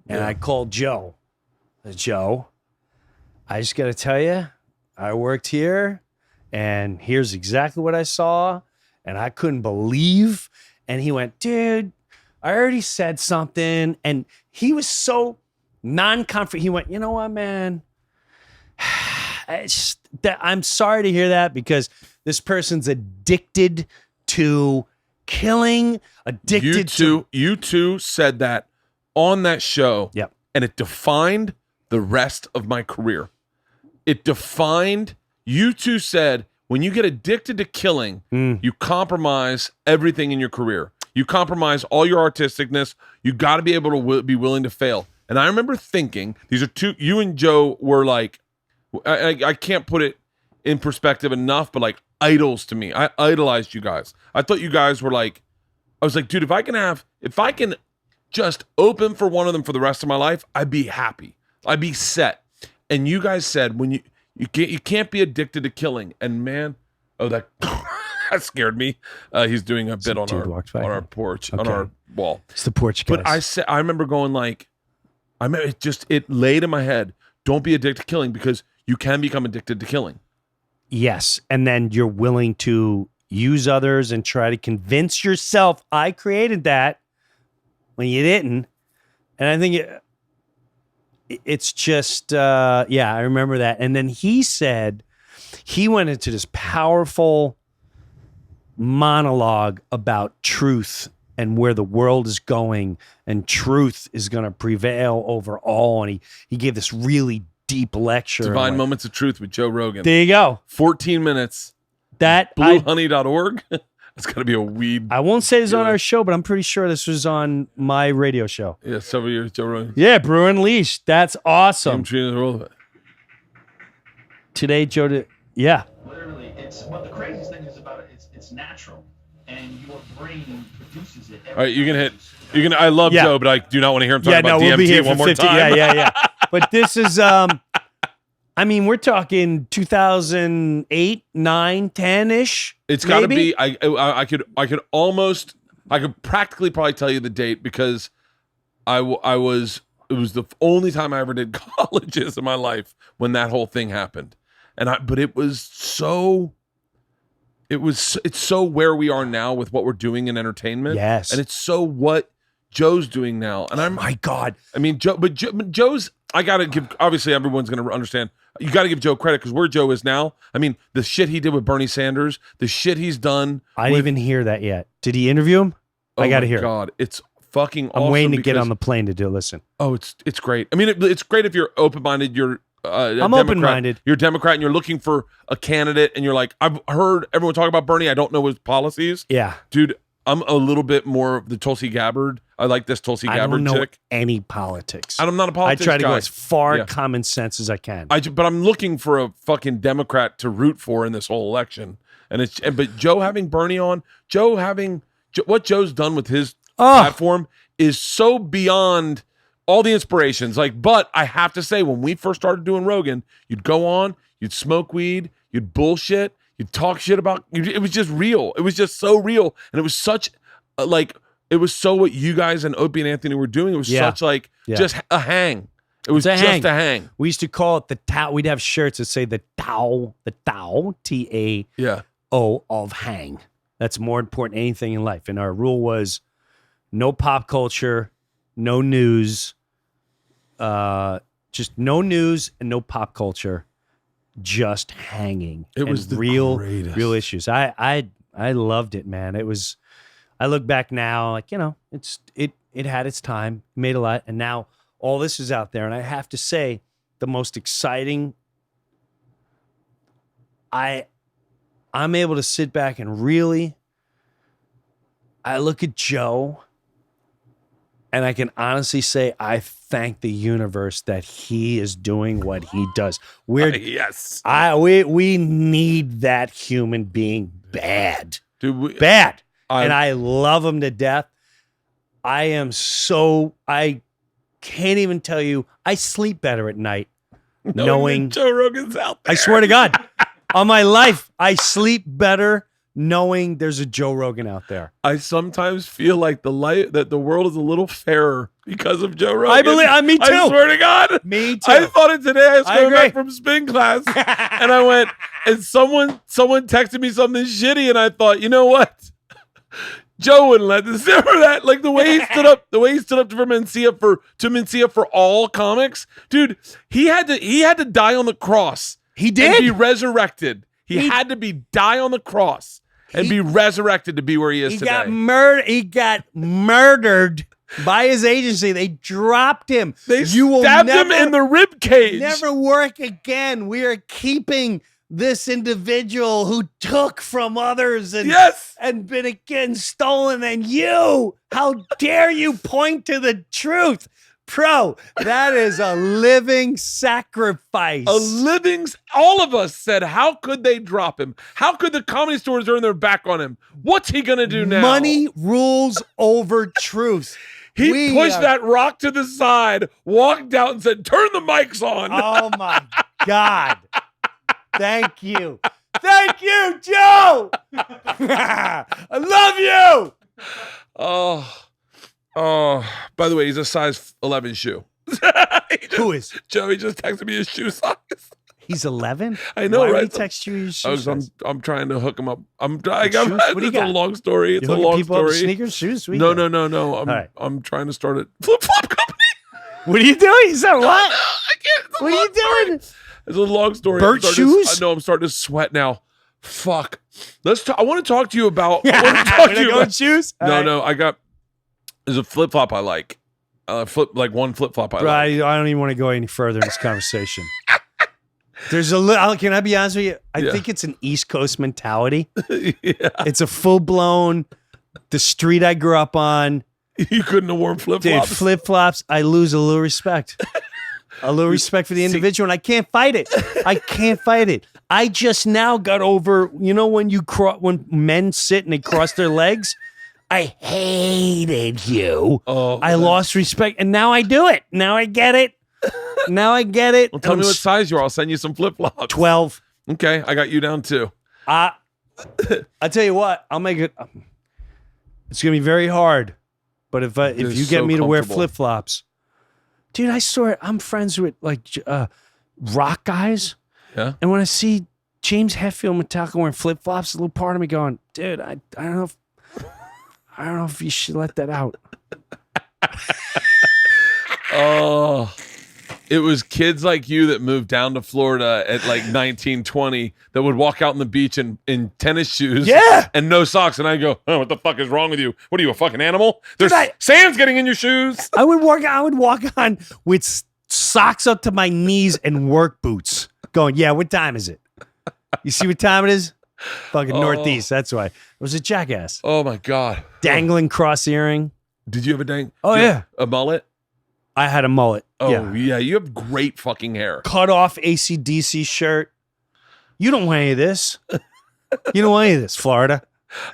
Speaker 4: And I called Joe. Joe, I just got to tell you, I worked here and here's exactly what I saw. And I couldn't believe. And he went, dude, I already said something. And he was so non-comfort. He went, you know what, man? I'm sorry to hear that because this person's addicted to killing, addicted to.
Speaker 3: You two said that on that show.
Speaker 4: Yep.
Speaker 3: And it defined the rest of my career. It defined, you two said, when you get addicted to killing, you compromise everything in your career. You compromise all your artisticness. You got to be able to be willing to fail. And I remember thinking, these are two, you and Joe were like, I can't put it in perspective enough, but like idols to me. I idolized you guys. I thought you guys were like, I was like, dude, if I can just open for one of them for the rest of my life, I'd be happy. I'd be set. And you guys said, when you can't be addicted to killing. And man, that that scared me. He's doing a bit on our porch, on our wall.
Speaker 4: It's the porch guys.
Speaker 3: But I remember going like, it laid in my head, don't be addicted to killing because you can become addicted to killing.
Speaker 4: Yes. And then you're willing to use others and try to convince yourself I created that when you didn't. And I think it's just, I remember that. And then he said, he went into this powerful monologue about truth and where the world is going, and truth is going to prevail over all. And he gave this really deep lecture.
Speaker 3: Divine Moments of Truth with Joe Rogan.
Speaker 4: There you go.
Speaker 3: 14 minutes.
Speaker 4: That
Speaker 3: Bluehoney.org. It's got to be a weed.
Speaker 4: I won't say this on our show, but I'm pretty sure this was on my radio show.
Speaker 3: Yeah, several years, Joe Rogan.
Speaker 4: Yeah, Breuer Unleashed. That's awesome. Today, Joe did. Yeah.
Speaker 5: Literally, but the craziest thing is about it, it's natural, and your brain produces it.
Speaker 3: All right, you can. I love Joe, but I do not want to hear him talk about
Speaker 4: we'll be here
Speaker 3: DMT one
Speaker 4: for
Speaker 3: more
Speaker 4: 50,
Speaker 3: time.
Speaker 4: Yeah. But this is, I mean, we're talking 2008, 9, 10-ish.
Speaker 3: It's got to be. I could practically probably tell you the date because it was the only time I ever did colleges in my life when that whole thing happened. But it's so where we are now with what we're doing in entertainment.
Speaker 4: Yes.
Speaker 3: And it's so what Joe's doing now. And
Speaker 4: my God.
Speaker 3: I mean, Joe's, I got to give, obviously everyone's going to understand. You got to give Joe credit because where Joe is now, I mean, the shit he did with Bernie Sanders, the shit he's done.
Speaker 4: I didn't even hear that yet. Did he interview him? I got to hear
Speaker 3: God, it's fucking awesome.
Speaker 4: I'm waiting to get on the plane to listen.
Speaker 3: Oh, it's great. I mean, it's great if you're open-minded, you're
Speaker 4: I'm open-minded.
Speaker 3: You're a Democrat and you're looking for a candidate and you're like, I've heard everyone talk about Bernie. I don't know his policies.
Speaker 4: Yeah.
Speaker 3: Dude, I'm a little bit more of the Tulsi Gabbard. I like this Tulsi Gabbard
Speaker 4: I don't know
Speaker 3: chick.
Speaker 4: any politics.
Speaker 3: I'm not a politics
Speaker 4: I try to
Speaker 3: guy.
Speaker 4: go as far common sense as I can.
Speaker 3: But I'm looking for a fucking Democrat to root for in this whole election. But Joe having Bernie on, what Joe's done with his platform is so beyond all the inspirations. But I have to say, when we first started doing Rogan, you'd go on, you'd smoke weed, you'd bullshit, you'd talk shit about. It was just real. It was just so real, and it was such it was so what you guys and Opie and Anthony were doing. It was such just a hang. It was just a hang.
Speaker 4: We used to call it the Tao. We'd have shirts that say the Tao, T-A-O of hang. That's more important than anything in life. And our rule was no pop culture, no news, just no news and no pop culture, just hanging.
Speaker 3: It was the
Speaker 4: real
Speaker 3: greatest.
Speaker 4: issues. I loved it, man. It was. I look back now, like, it had its time, made a lot, and now all this is out there. And I have to say, the most exciting. I'm able to sit back and really. I look at Joe. And I can honestly say I thank the universe that he is doing what he does.
Speaker 3: Yes.
Speaker 4: We need that human being bad.
Speaker 3: Dude,
Speaker 4: bad. And I love him to death. I can't even tell you, I sleep better at night knowing
Speaker 3: Joe Rogan's out there.
Speaker 4: I swear to God, on my life, I sleep better knowing there's a Joe Rogan out there.
Speaker 3: I sometimes feel like that the world is a little fairer because of Joe Rogan.
Speaker 4: I believe. Me too.
Speaker 3: I swear to God.
Speaker 4: Me too.
Speaker 3: I thought it today. I was
Speaker 4: I
Speaker 3: coming
Speaker 4: agree.
Speaker 3: back from spin class, and I went, and someone texted me something shitty, and I thought, you know what? Joe wouldn't let this. Remember that? Like the way he stood up for Mencia for all comics, dude. He had to die on the cross.
Speaker 4: He did.
Speaker 3: And be resurrected. He had to die on the cross and be resurrected to be where he is today.
Speaker 4: He got murdered by his agency. They dropped him.
Speaker 3: They stabbed him in the rib cage.
Speaker 4: Never work again. We are keeping this individual who took from others and been again stolen. And you, how dare you point to the truth? Pro, that is a living sacrifice.
Speaker 3: All of us said, how could they drop him? How could the comedy stores turn their back on him? What's he going to do now?
Speaker 4: Money rules over truth.
Speaker 3: He pushed that rock to the side, walked out and said, turn the mics on.
Speaker 4: Oh my God. Thank you. Thank you, Joe. I love you.
Speaker 3: Oh, by the way, he's a size 11 shoe.
Speaker 4: Who is?
Speaker 3: Joe, he just texted me his shoe size.
Speaker 4: He's 11?
Speaker 3: I know,
Speaker 4: Why
Speaker 3: right?
Speaker 4: Would he text you his shoe size?
Speaker 3: I'm trying to hook him up.
Speaker 4: What do you
Speaker 3: It's
Speaker 4: got?
Speaker 3: a long story. It's
Speaker 4: You
Speaker 3: a
Speaker 4: hooking
Speaker 3: long
Speaker 4: people up with
Speaker 3: story.
Speaker 4: sneakers, shoes?
Speaker 3: No. I'm trying to start a flip-flop company.
Speaker 4: What are you doing? You said what?
Speaker 3: I can't.
Speaker 4: What are you doing?
Speaker 3: It's a long story.
Speaker 4: Bert shoes?
Speaker 3: I'm starting to sweat now. Fuck. I want to talk to you about.
Speaker 4: We're not going shoes?
Speaker 3: No. There's a flip flop I like. One flip flop I
Speaker 4: Bro,
Speaker 3: like.
Speaker 4: I don't even want to go any further in this conversation. There's a can I be honest with you? I think it's an East Coast mentality.
Speaker 3: Yeah.
Speaker 4: It's a full blown. The street I grew up on.
Speaker 3: You couldn't have worn flip flops.
Speaker 4: Dude, flip flops. I lose a little respect. A little respect for the individual, and I can't fight it. I just now got over, when men sit and they cross their legs. I hated you. I lost respect, and now I do it. Now I get it.
Speaker 3: Well, tell me what size you are. I'll send you some flip flops.
Speaker 4: 12.
Speaker 3: Okay, I got you down too.
Speaker 4: I tell you what, I'll make it. It's gonna be very hard, but if you get me to wear flip flops, dude, I swear I'm friends with rock guys.
Speaker 3: Yeah.
Speaker 4: And when I see James Hetfield, Metallica wearing flip flops, a little part of me going, dude, I don't know if you should let that out.
Speaker 3: Oh, it was kids like you that moved down to Florida at 19, 20 that would walk out on the beach in tennis shoes and no socks. And I go, oh, what the fuck is wrong with you? What are you, a fucking animal? There's sand's getting in your shoes.
Speaker 4: I would walk on with socks up to my knees and work boots going, yeah, what time is it? You see what time it is? Fucking Northeast. That's why. It was a jackass.
Speaker 3: Oh my God.
Speaker 4: Dangling cross earring.
Speaker 3: Did you have a dang?
Speaker 4: Oh, yeah.
Speaker 3: A mullet?
Speaker 4: I had a mullet.
Speaker 3: Oh,
Speaker 4: yeah.
Speaker 3: You have great fucking hair.
Speaker 4: Cut off AC/DC shirt. You don't want any of this. Florida.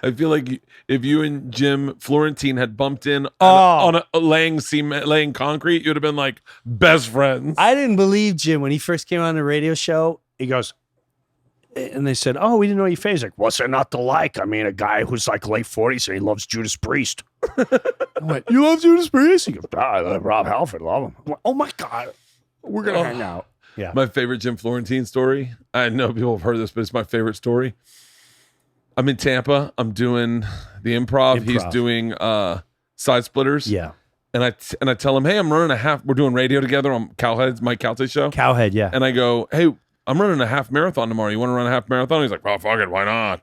Speaker 3: I feel like if you and Jim Florentine had bumped in on a laying concrete, you'd have been like best friends.
Speaker 4: I didn't believe Jim when he first came on the radio show. He goes, and they said, "Oh, we didn't know your face." Like, what's there not to like? I mean, a guy who's like late 40s and he loves Judas Priest. I went, you love Judas Priest? He goes, I love Rob Halford, love him. I went, oh my God, we're gonna hang out. Yeah.
Speaker 3: My favorite Jim Florentine story. I know people have heard this, but it's my favorite story. I'm in Tampa. I'm doing the improv. He's doing Side Splitters.
Speaker 4: Yeah.
Speaker 3: And I tell him, hey, I'm running a half. We're doing radio together on Cowhead's Mike Calta show.
Speaker 4: Cowhead, yeah.
Speaker 3: And I go, hey, I'm running a half marathon tomorrow. You want to run a half marathon? He's like, oh, fuck it. Why not?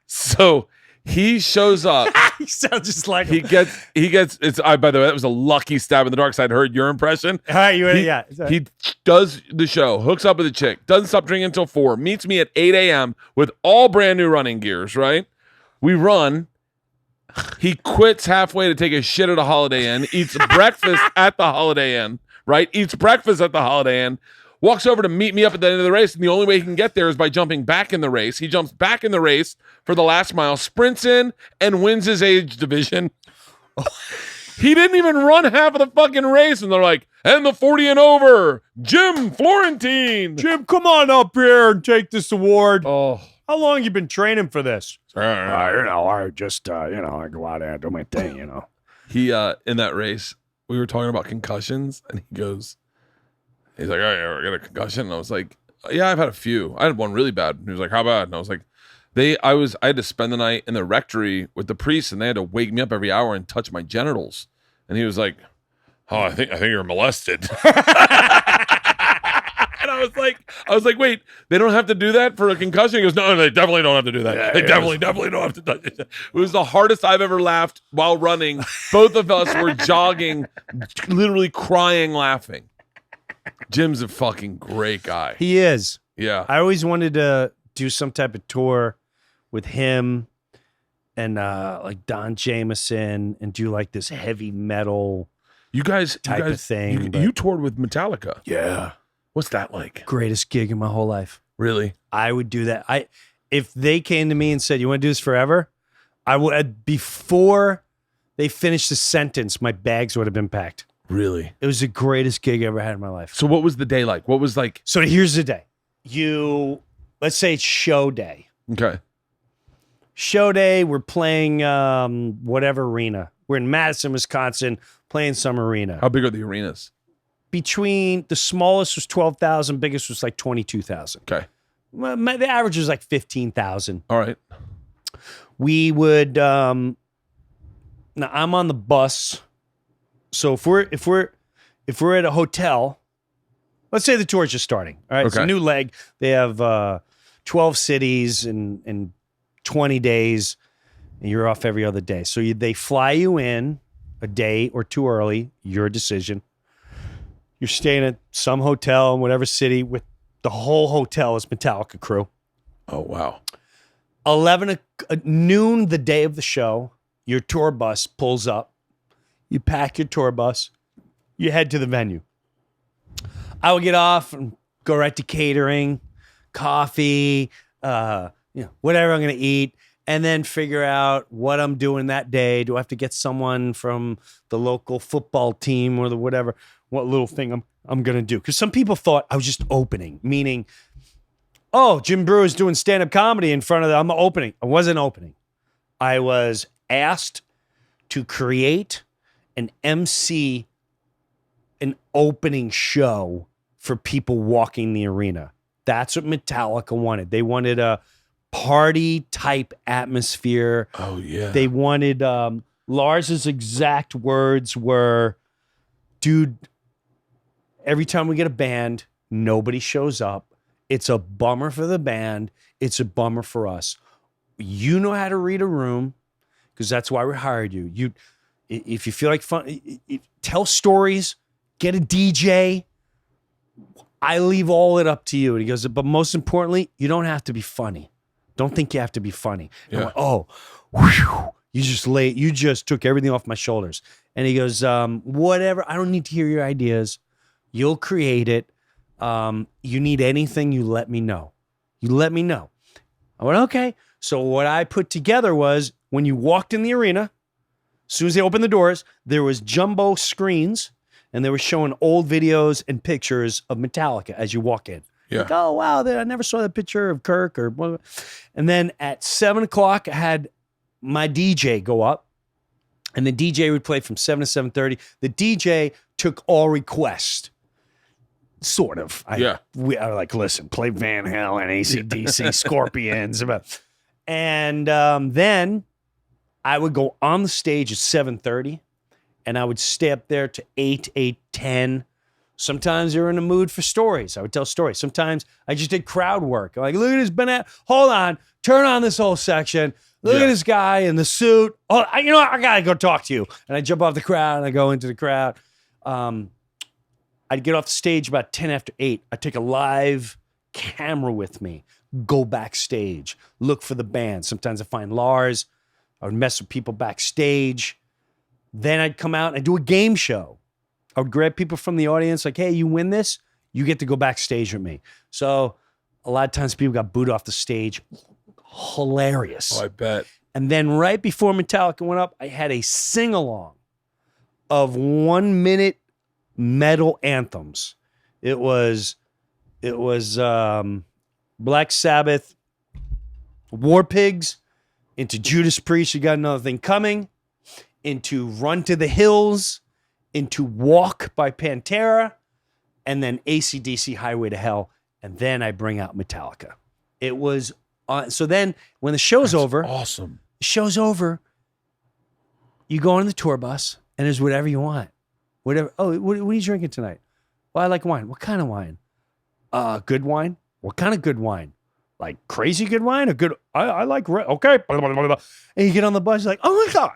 Speaker 3: So he shows up.
Speaker 4: He sounds just like
Speaker 3: he gets. It's. By the way, that was a lucky stab in the dark side. Heard your impression.
Speaker 4: All right,
Speaker 3: He does the show, hooks up with a chick, doesn't stop drinking until 4, meets me at 8 a.m. with all brand new running gears. Right, we run. He quits halfway to take a shit at a Holiday Inn. Eats breakfast at the Holiday Inn. Right, eats breakfast at the Holiday Inn. Walks over to meet me up at the end of the race, and the only way he can get there is by jumping back in the race. He jumps back in the race for the last mile, sprints in, and wins his age division. He didn't even run half of the fucking race, and they're like, and the 40 and over, Jim Florentine.
Speaker 4: Jim, come on up here and take this award.
Speaker 3: Oh,
Speaker 4: How long you been training for this?
Speaker 6: I just, I go out there and do my thing,
Speaker 3: He in that race, we were talking about concussions, and he's like, "Oh, you ever get a concussion?" And I was like, "Yeah, I've had a few. I had one really bad." And he was like, "How bad?" And I was like, I had to spend the night in the rectory with the priest, and they had to wake me up every hour and touch my genitals." And he was like, "Oh, I think you're molested." And I was like, "Wait, they don't have to do that for a concussion?" He goes, "No, they definitely don't have to do that.
Speaker 6: Yeah,
Speaker 3: they
Speaker 6: it
Speaker 3: definitely don't have to touch it." It was the hardest I've ever laughed while running. Both of us were jogging, literally crying, laughing. Jim's a fucking great guy.
Speaker 4: He is.
Speaker 3: Yeah.
Speaker 4: I always wanted to do some type of tour with him and like Don Jameson and do like this heavy metal
Speaker 3: You guys
Speaker 4: type of thing. but
Speaker 3: You toured with Metallica.
Speaker 6: Yeah.
Speaker 3: What's that like?
Speaker 4: greatest gig in my whole life.
Speaker 3: Really?
Speaker 4: I would do that. If they came to me and said, "You want to do this forever?" I would. Before they finished the sentence, my bags would have been packed.
Speaker 3: Really?
Speaker 4: It was the greatest gig I ever had in my life.
Speaker 3: So what was the day like? What was like?
Speaker 4: So here's the day. Let's say it's show day.
Speaker 3: Okay.
Speaker 4: Show day, we're playing whatever arena. We're in Madison, Wisconsin, playing some arena.
Speaker 3: How big are the arenas?
Speaker 4: Between the smallest was 12,000, biggest was like 22,000.
Speaker 3: Okay.
Speaker 4: Well, the average was like 15,000.
Speaker 3: All right.
Speaker 4: We would now I'm on the bus. So if we're at a hotel, let's say the tour's just starting. All right, it's a
Speaker 3: Okay.
Speaker 4: new leg. They have 12 cities in 20 days, and you're off every other day. So they fly you in a day or two early, your decision. You're staying at some hotel in whatever city with the whole hotel is Metallica crew.
Speaker 3: Oh wow.
Speaker 4: 11 noon the day of the show, your tour bus pulls up. You pack your tour bus. You head to the venue. I would get off and go right to catering, coffee, whatever I'm going to eat, and then figure out what I'm doing that day. Do I have to get someone from the local football team or the whatever, what little thing I'm going to do? Because some people thought I was just opening, meaning, oh, Jim Breuer is doing stand-up comedy in front of them. I'm opening. I wasn't opening. I was asked to create and MC an opening show for people walking the arena. That's what Metallica wanted. They wanted a party type atmosphere.
Speaker 3: Oh yeah.
Speaker 4: They wanted Lars's exact words were, "Dude, every time we get a band, nobody shows up. It's a bummer for the band. It's a bummer for us. You know how to read a room because that's why we hired you. If you feel like fun, tell stories, get a DJ. I leave all it up to you." And he goes, "But most importantly, you don't have to be funny. Don't think you have to be funny." And I went, "Oh, whew, you just took everything off my shoulders." And he goes, "Whatever. I don't need to hear your ideas. You'll create it. You need anything, you let me know. You let me know." I went, "Okay." So what I put together was when you walked in the arena, as soon as they opened the doors, there was jumbo screens and they were showing old videos and pictures of Metallica as you walk in.
Speaker 3: Yeah.
Speaker 4: Like, oh, wow, I never saw that picture of Kirk or blah, blah. And then at 7 o'clock, I had my DJ go up and the DJ would play from 7 to 7:30. The DJ took all requests. Sort of. I were like, "Listen, play Van Halen, AC/DC, Scorpions." And then I would go on the stage at 7:30 and I would stay up there to 8, 8:10. Sometimes they were in the mood for stories. I would tell stories. Sometimes I just did crowd work. I'm like, "Look at this banana. Hold on. Turn on this whole section. Look at this guy in the suit. Oh, you know what? I got to go talk to you." And I jump off the crowd and I go into the crowd. I'd get off the stage about 10 after 8. I'd take a live camera with me, go backstage, look for the band. Sometimes I find Lars. I would mess with people backstage. Then I'd come out and I'd do a game show. I would grab people from the audience like, "Hey, you win this, you get to go backstage with me." So a lot of times people got booed off the stage. Hilarious.
Speaker 3: Oh, I bet.
Speaker 4: And then right before Metallica went up, I had a sing-along of 1 minute metal anthems. It was Black Sabbath, War Pigs, into Judas Priest, You Got Another Thing Coming, into Run to the Hills, into Walk by Pantera, and then AC/DC Highway to Hell. And then I bring out Metallica. It was, so then when the show's over,
Speaker 3: Awesome.
Speaker 4: show's over, you go on the tour bus and there's whatever you want. Whatever. Oh, what are you drinking tonight? Well, I like wine. What kind of wine? Good wine. What kind of good wine? Like crazy good wine or good? I like red. Okay. And you get on the bus, you're like, oh my God,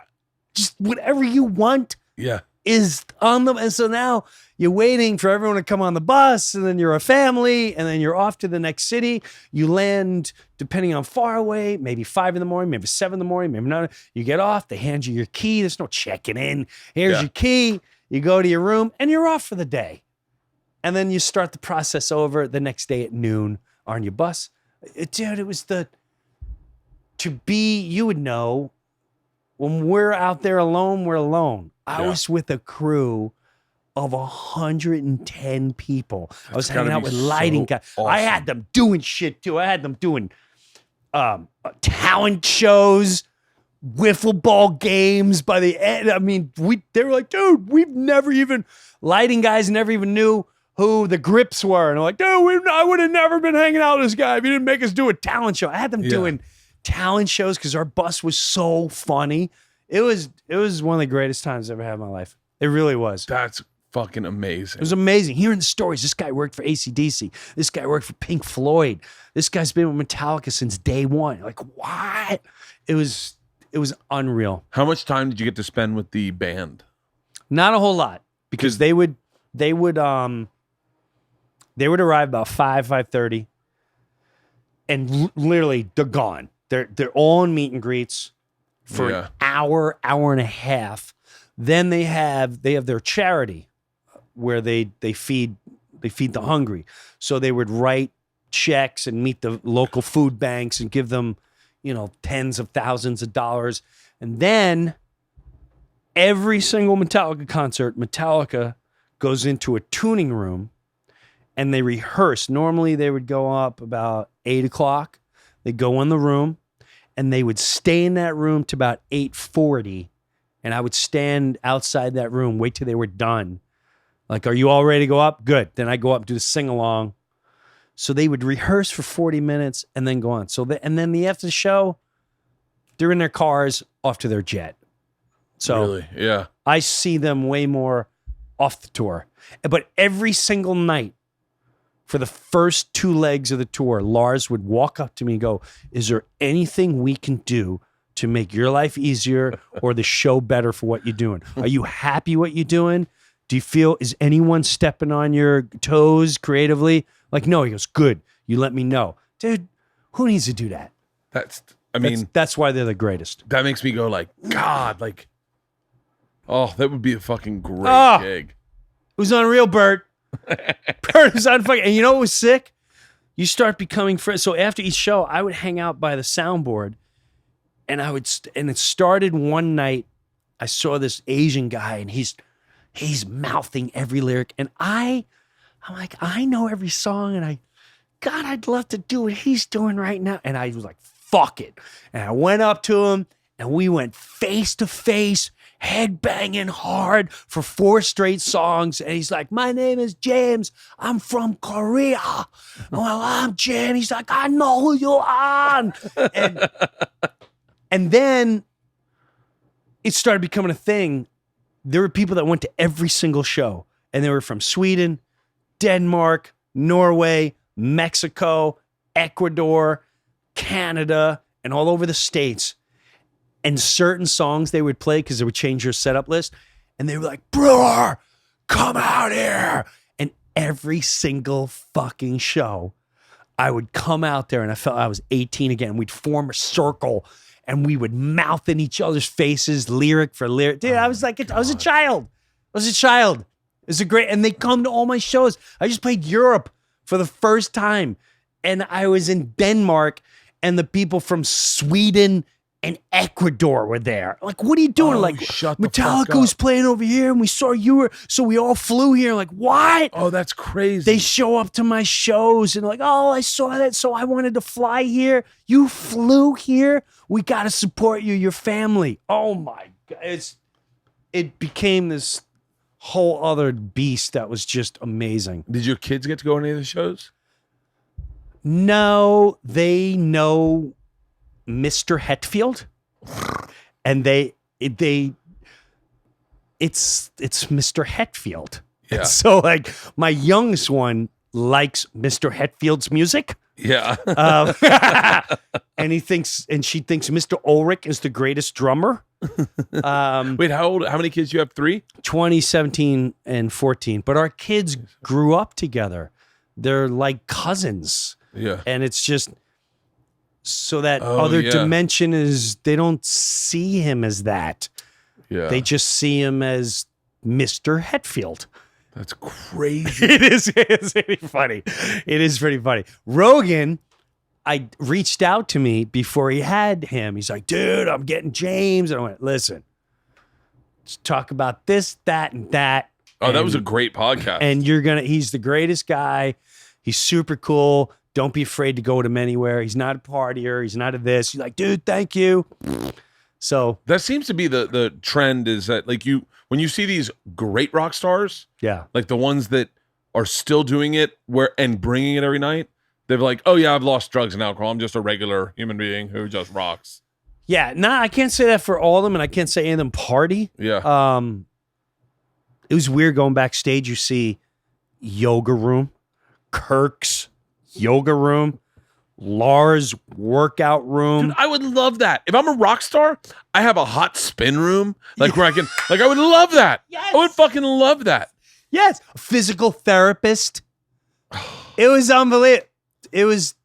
Speaker 4: just whatever you want
Speaker 3: Yeah.
Speaker 4: is on them. And so now you're waiting for everyone to come on the bus, and then you're a family, and then you're off to the next city. You land, depending on far away, maybe 5 in the morning, maybe 7 in the morning, maybe not. You get off, they hand you your key. There's no checking in. Here's your key. You go to your room and you're off for the day. And then you start the process over the next day at noon on your bus. Dude, it was you would know, when we're out there alone, we're alone. I was with a crew of 110 people. I was hanging out with lighting guys.
Speaker 3: Awesome.
Speaker 4: I had them doing shit too. I had them doing talent shows, wiffle ball games by the end. I mean, they were like, dude, we've never even, lighting guys never even knew who the Grips were. And I'm like, dude, I would have never been hanging out with this guy if he didn't make us do a talent show. I had them doing talent shows because our bus was so funny. It was one of the greatest times I've ever had in my life. It really was.
Speaker 3: That's fucking amazing.
Speaker 4: It was amazing. Hearing the stories. This guy worked for AC/DC. This guy worked for Pink Floyd. This guy's been with Metallica since day one. Like, what? It was unreal.
Speaker 3: How much time did you get to spend with the band?
Speaker 4: Not a whole lot, because they would arrive about 5:30, and literally they're gone. They're all in meet and greets for an hour and a half. Then they have their charity where they feed the hungry. So they would write checks and meet the local food banks and give them, tens of thousands of dollars. And then every single Metallica concert, Metallica goes into a tuning room and they rehearse. Normally they would go up about 8 o'clock. They go in the room and they would stay in that room to about 8:40. And I would stand outside that room, wait till they were done. Like, are you all ready to go up? Good. Then I go up and do the sing-along. So they would rehearse for 40 minutes and then go on. And then after the show, they're in their cars off to their jet. So
Speaker 3: Really? Yeah.
Speaker 4: I see them way more off the tour. But every single night for the first 2 legs of the tour, Lars would walk up to me and go, is there anything we can do to make your life easier or the show better for what you're doing? Are you happy what you're doing? Do you feel, is anyone stepping on your toes creatively? Like, no. He goes, good. You let me know. Dude, who needs to do that? That's why they're the greatest.
Speaker 3: That makes me go like, God, like, oh, that would be a fucking great gig.
Speaker 4: It was unreal, Bert. Bert was on fucking, and you know what was sick? You start becoming friends. So after each show, I would hang out by the soundboard. And and it started one night. I saw this Asian guy, and he's mouthing every lyric, and I'm like, I know every song, and I'd love to do what he's doing right now. And I was like, fuck it. And I went up to him, and we went face to face, head banging hard for 4 straight songs. And he's like, my name is James. I'm from Korea. Well, I'm Jim. He's like, I know who you are. And then it started becoming a thing. There were people that went to every single show, and they were from Sweden, Denmark, Norway, Mexico, Ecuador, Canada, and all over the States. And certain songs they would play because they would change your setup list. And they were like, Breuer, come out here. And every single fucking show, I would come out there and I felt I was 18 again. We'd form a circle and we would mouth in each other's faces, lyric for lyric. Dude, I was like, I was a child. It was a great, and they come to all my shows. I just played Europe for the first time. And I was in Denmark, and the people from Sweden and Ecuador were there. Like, what are you doing?
Speaker 3: Oh,
Speaker 4: Like,
Speaker 3: shut the fuck
Speaker 4: Metallica
Speaker 3: up.
Speaker 4: was playing over here, and we saw you were, so we all flew here. Like, what?
Speaker 3: Oh, that's crazy.
Speaker 4: They show up to my shows and like, oh, I saw that, so I wanted to fly here. You flew here. We got to support you, your family. Oh my God, it became this whole other beast that was just amazing.
Speaker 3: Did your kids get to go to any of the shows?
Speaker 4: No, they know Mr. Hetfield, and it's Mr. Hetfield.
Speaker 3: Yeah.
Speaker 4: And so like my youngest one likes Mr. Hetfield's music.
Speaker 3: Yeah.
Speaker 4: And she thinks Mr. Ulrich is the greatest drummer.
Speaker 3: Wait, how many kids do you have? 3?
Speaker 4: 20, 17, and 14. But our kids grew up together. They're like cousins.
Speaker 3: Yeah.
Speaker 4: And it's just so that
Speaker 3: Oh,
Speaker 4: other
Speaker 3: yeah.
Speaker 4: dimension is they don't see him as that.
Speaker 3: Yeah.
Speaker 4: They just see him as Mr. Hetfield.
Speaker 3: That's crazy.
Speaker 4: It's pretty funny. It is pretty funny. Rogan, I reached out to me before he had him. He's like, dude, I'm getting James. And I went, listen, let's talk about this, that, and that.
Speaker 3: Oh, that was a great podcast.
Speaker 4: And he's the greatest guy. He's super cool. Don't be afraid to go to him anywhere. He's not a partier. He's not a this. He's like, dude, thank you. So
Speaker 3: that seems to be the trend, is that like when you see these great rock stars,
Speaker 4: yeah.
Speaker 3: like the ones that are still doing it and bringing it every night, they're like, oh yeah, I've lost drugs and alcohol. I'm just a regular human being who just rocks.
Speaker 4: Yeah, I can't say that for all of them, and I can't say any of them party.
Speaker 3: Yeah.
Speaker 4: It was weird going backstage. You see yoga room, Kirk's yoga room, Lars workout room.
Speaker 3: Dude, I would love that. If I'm a rock star, I have a hot spin room, like where I can, like, I would love that.
Speaker 4: Yes.
Speaker 3: I would fucking love that.
Speaker 4: Yes, a physical therapist. It was unbelievable. It was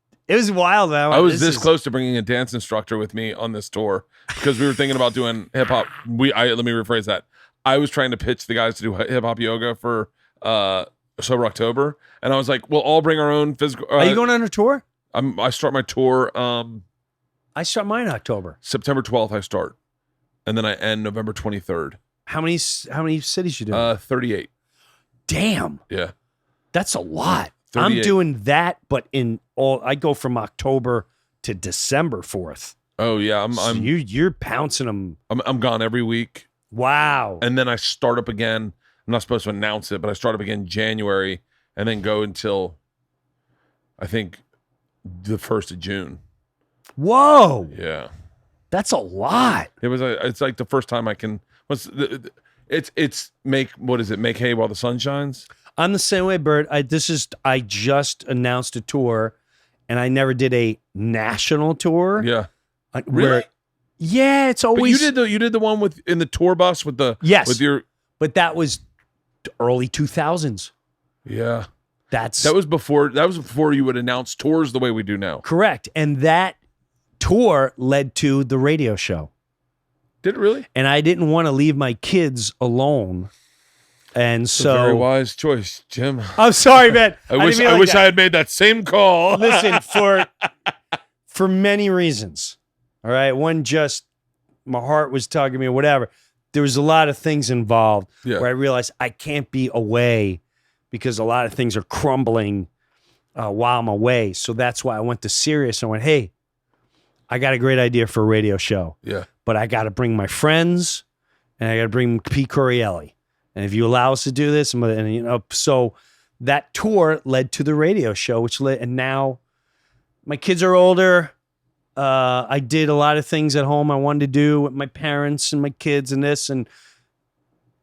Speaker 4: wild, man.
Speaker 3: I was this close to bringing a dance instructor with me on this tour because we were thinking about doing hip hop. Let me rephrase that. I was trying to pitch the guys to do hip hop yoga for Sober October, and I was like, "We'll all bring our own physical."
Speaker 4: Are you going on a tour?
Speaker 3: I start my tour.
Speaker 4: I start mine in October.
Speaker 3: September 12th. I start, and then I end November 23rd.
Speaker 4: How many cities you doing?
Speaker 3: 38.
Speaker 4: Damn,
Speaker 3: Yeah,
Speaker 4: that's a lot.
Speaker 3: 38.
Speaker 4: I'm doing that, but I go from October to December 4th.
Speaker 3: Oh yeah,
Speaker 4: You're pouncing them.
Speaker 3: I'm gone every week,
Speaker 4: Wow.
Speaker 3: and then I start up again. I'm not supposed to announce it, but I start up again January, and then go until I think the 1st of June.
Speaker 4: Whoa,
Speaker 3: Yeah,
Speaker 4: that's a lot.
Speaker 3: it's like the first time I can. It's make hay while the sun shines.
Speaker 4: I'm the same way, Bert. I just announced a tour, and I never did a national tour.
Speaker 3: Yeah,
Speaker 4: Really? Yeah, it's
Speaker 3: but
Speaker 4: always.
Speaker 3: you did the one in the tour bus with the
Speaker 4: Yes.
Speaker 3: with your
Speaker 4: but that was early 2000s.
Speaker 3: yeah.
Speaker 4: That
Speaker 3: was before you would announce tours the way we do now.
Speaker 4: correct, and that tour led to the radio show.
Speaker 3: Did it really?
Speaker 4: And I didn't want to leave my kids alone, and
Speaker 3: It's a very
Speaker 4: so
Speaker 3: wise choice, Jim.
Speaker 4: I'm sorry, man.
Speaker 3: I wish I had made that same call.
Speaker 4: Listen, for many reasons. All right. One, just my heart was tugging me or whatever. There was a lot of things involved where I realized I can't be away because a lot of things are crumbling while I'm away. So that's why I went to Sirius and went, hey, I got a great idea for a radio show.
Speaker 3: Yeah.
Speaker 4: But I got to bring my friends and I got to bring Pete Corielli. And if you allow us to do this, so that tour led to the radio show, and now my kids are older. I did a lot of things at home I wanted to do with my parents and my kids and this, and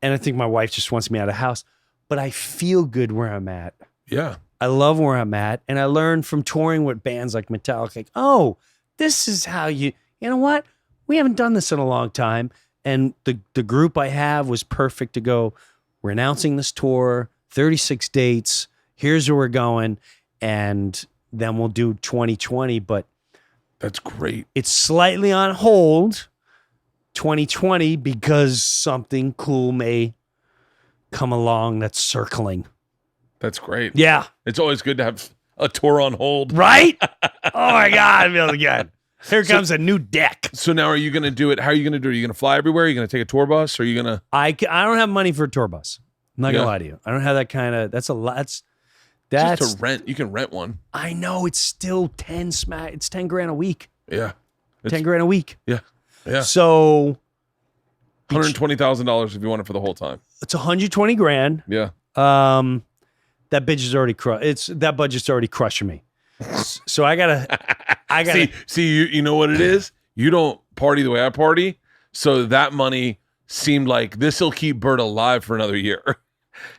Speaker 4: I think my wife just wants me out of the house, but I feel good where I'm at.
Speaker 3: Yeah.
Speaker 4: I love where I'm at. And I learned from touring with bands like Metallica, like, oh, this is how you know what? We haven't done this in a long time. And the group I have was perfect to go, we're announcing this tour, 36 dates, here's where we're going, and then we'll do 2020. But
Speaker 3: That's great.
Speaker 4: it's slightly on hold, 2020, because something cool may come along that's circling.
Speaker 3: That's great.
Speaker 4: Yeah.
Speaker 3: It's always good to have a tour on hold.
Speaker 4: Right? Oh my God, it feels good. Here comes a new deck.
Speaker 3: So now, are you going to do it? How are you going to do it? Are you going to fly everywhere? Are you going to take a tour bus? Or are you going to?
Speaker 4: I don't have money for a tour bus. I'm not gonna lie to you. I don't have that kind of. That's a lot. That's
Speaker 3: just to rent. You can rent one.
Speaker 4: I know it's still 10 smack. It's 10 grand a week.
Speaker 3: Yeah,
Speaker 4: 10 grand a week.
Speaker 3: Yeah, yeah.
Speaker 4: So
Speaker 3: $120,000 if you want it for the whole time.
Speaker 4: it's 120 grand.
Speaker 3: Yeah.
Speaker 4: That bitch is already that budget's already crushing me. So I gotta
Speaker 3: see. You know what it is? You don't party the way I party, so that money seemed like this will keep Bert alive for another year.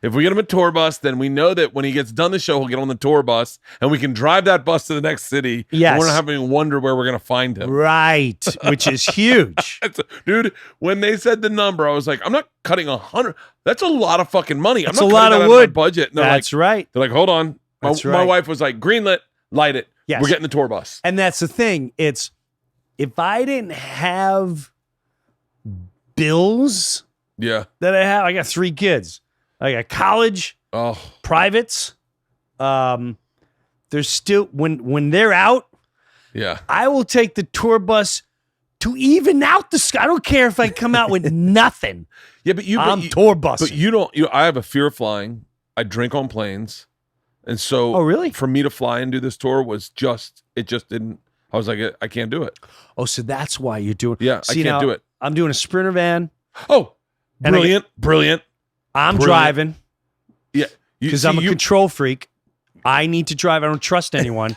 Speaker 3: If we get him a tour bus, then we know that when he gets done the show, he'll get on the tour bus, and we can drive that bus to the next city.
Speaker 4: Yes.
Speaker 3: And we're not having to wonder where we're going to find him.
Speaker 4: right, which is huge.
Speaker 3: Dude, when they said the number, I was like, I'm not cutting 100. That's a lot of fucking money.
Speaker 4: That's
Speaker 3: I'm not
Speaker 4: a lot
Speaker 3: cutting
Speaker 4: of
Speaker 3: that out
Speaker 4: wood.
Speaker 3: my budget. And
Speaker 4: That's right.
Speaker 3: They're like, hold on.
Speaker 4: That's
Speaker 3: My
Speaker 4: right.
Speaker 3: wife was like, greenlit, light it.
Speaker 4: Yes.
Speaker 3: We're getting the tour bus.
Speaker 4: And that's the thing. It's if I didn't have bills
Speaker 3: Yeah.
Speaker 4: that I have, I got 3 kids. I got college,
Speaker 3: Oh,
Speaker 4: privates. There's still when they're out,
Speaker 3: yeah.
Speaker 4: I will take the tour bus to even out the sky. I don't care if I come out with nothing.
Speaker 3: Yeah, but
Speaker 4: I'm tour busing.
Speaker 3: But you don't. I have a fear of flying. I drink on planes, and so.
Speaker 4: Oh, really?
Speaker 3: For me to fly and do this tour was just. It just didn't. I was like, I can't do it.
Speaker 4: Oh, so that's why you're doing.
Speaker 3: Yeah, I can't do it.
Speaker 4: I'm doing a Sprinter van.
Speaker 3: Oh,
Speaker 4: And
Speaker 3: brilliant.
Speaker 4: I'm
Speaker 3: Brilliant.
Speaker 4: driving
Speaker 3: Yeah,
Speaker 4: because I'm a control freak. I need to drive. I don't trust anyone.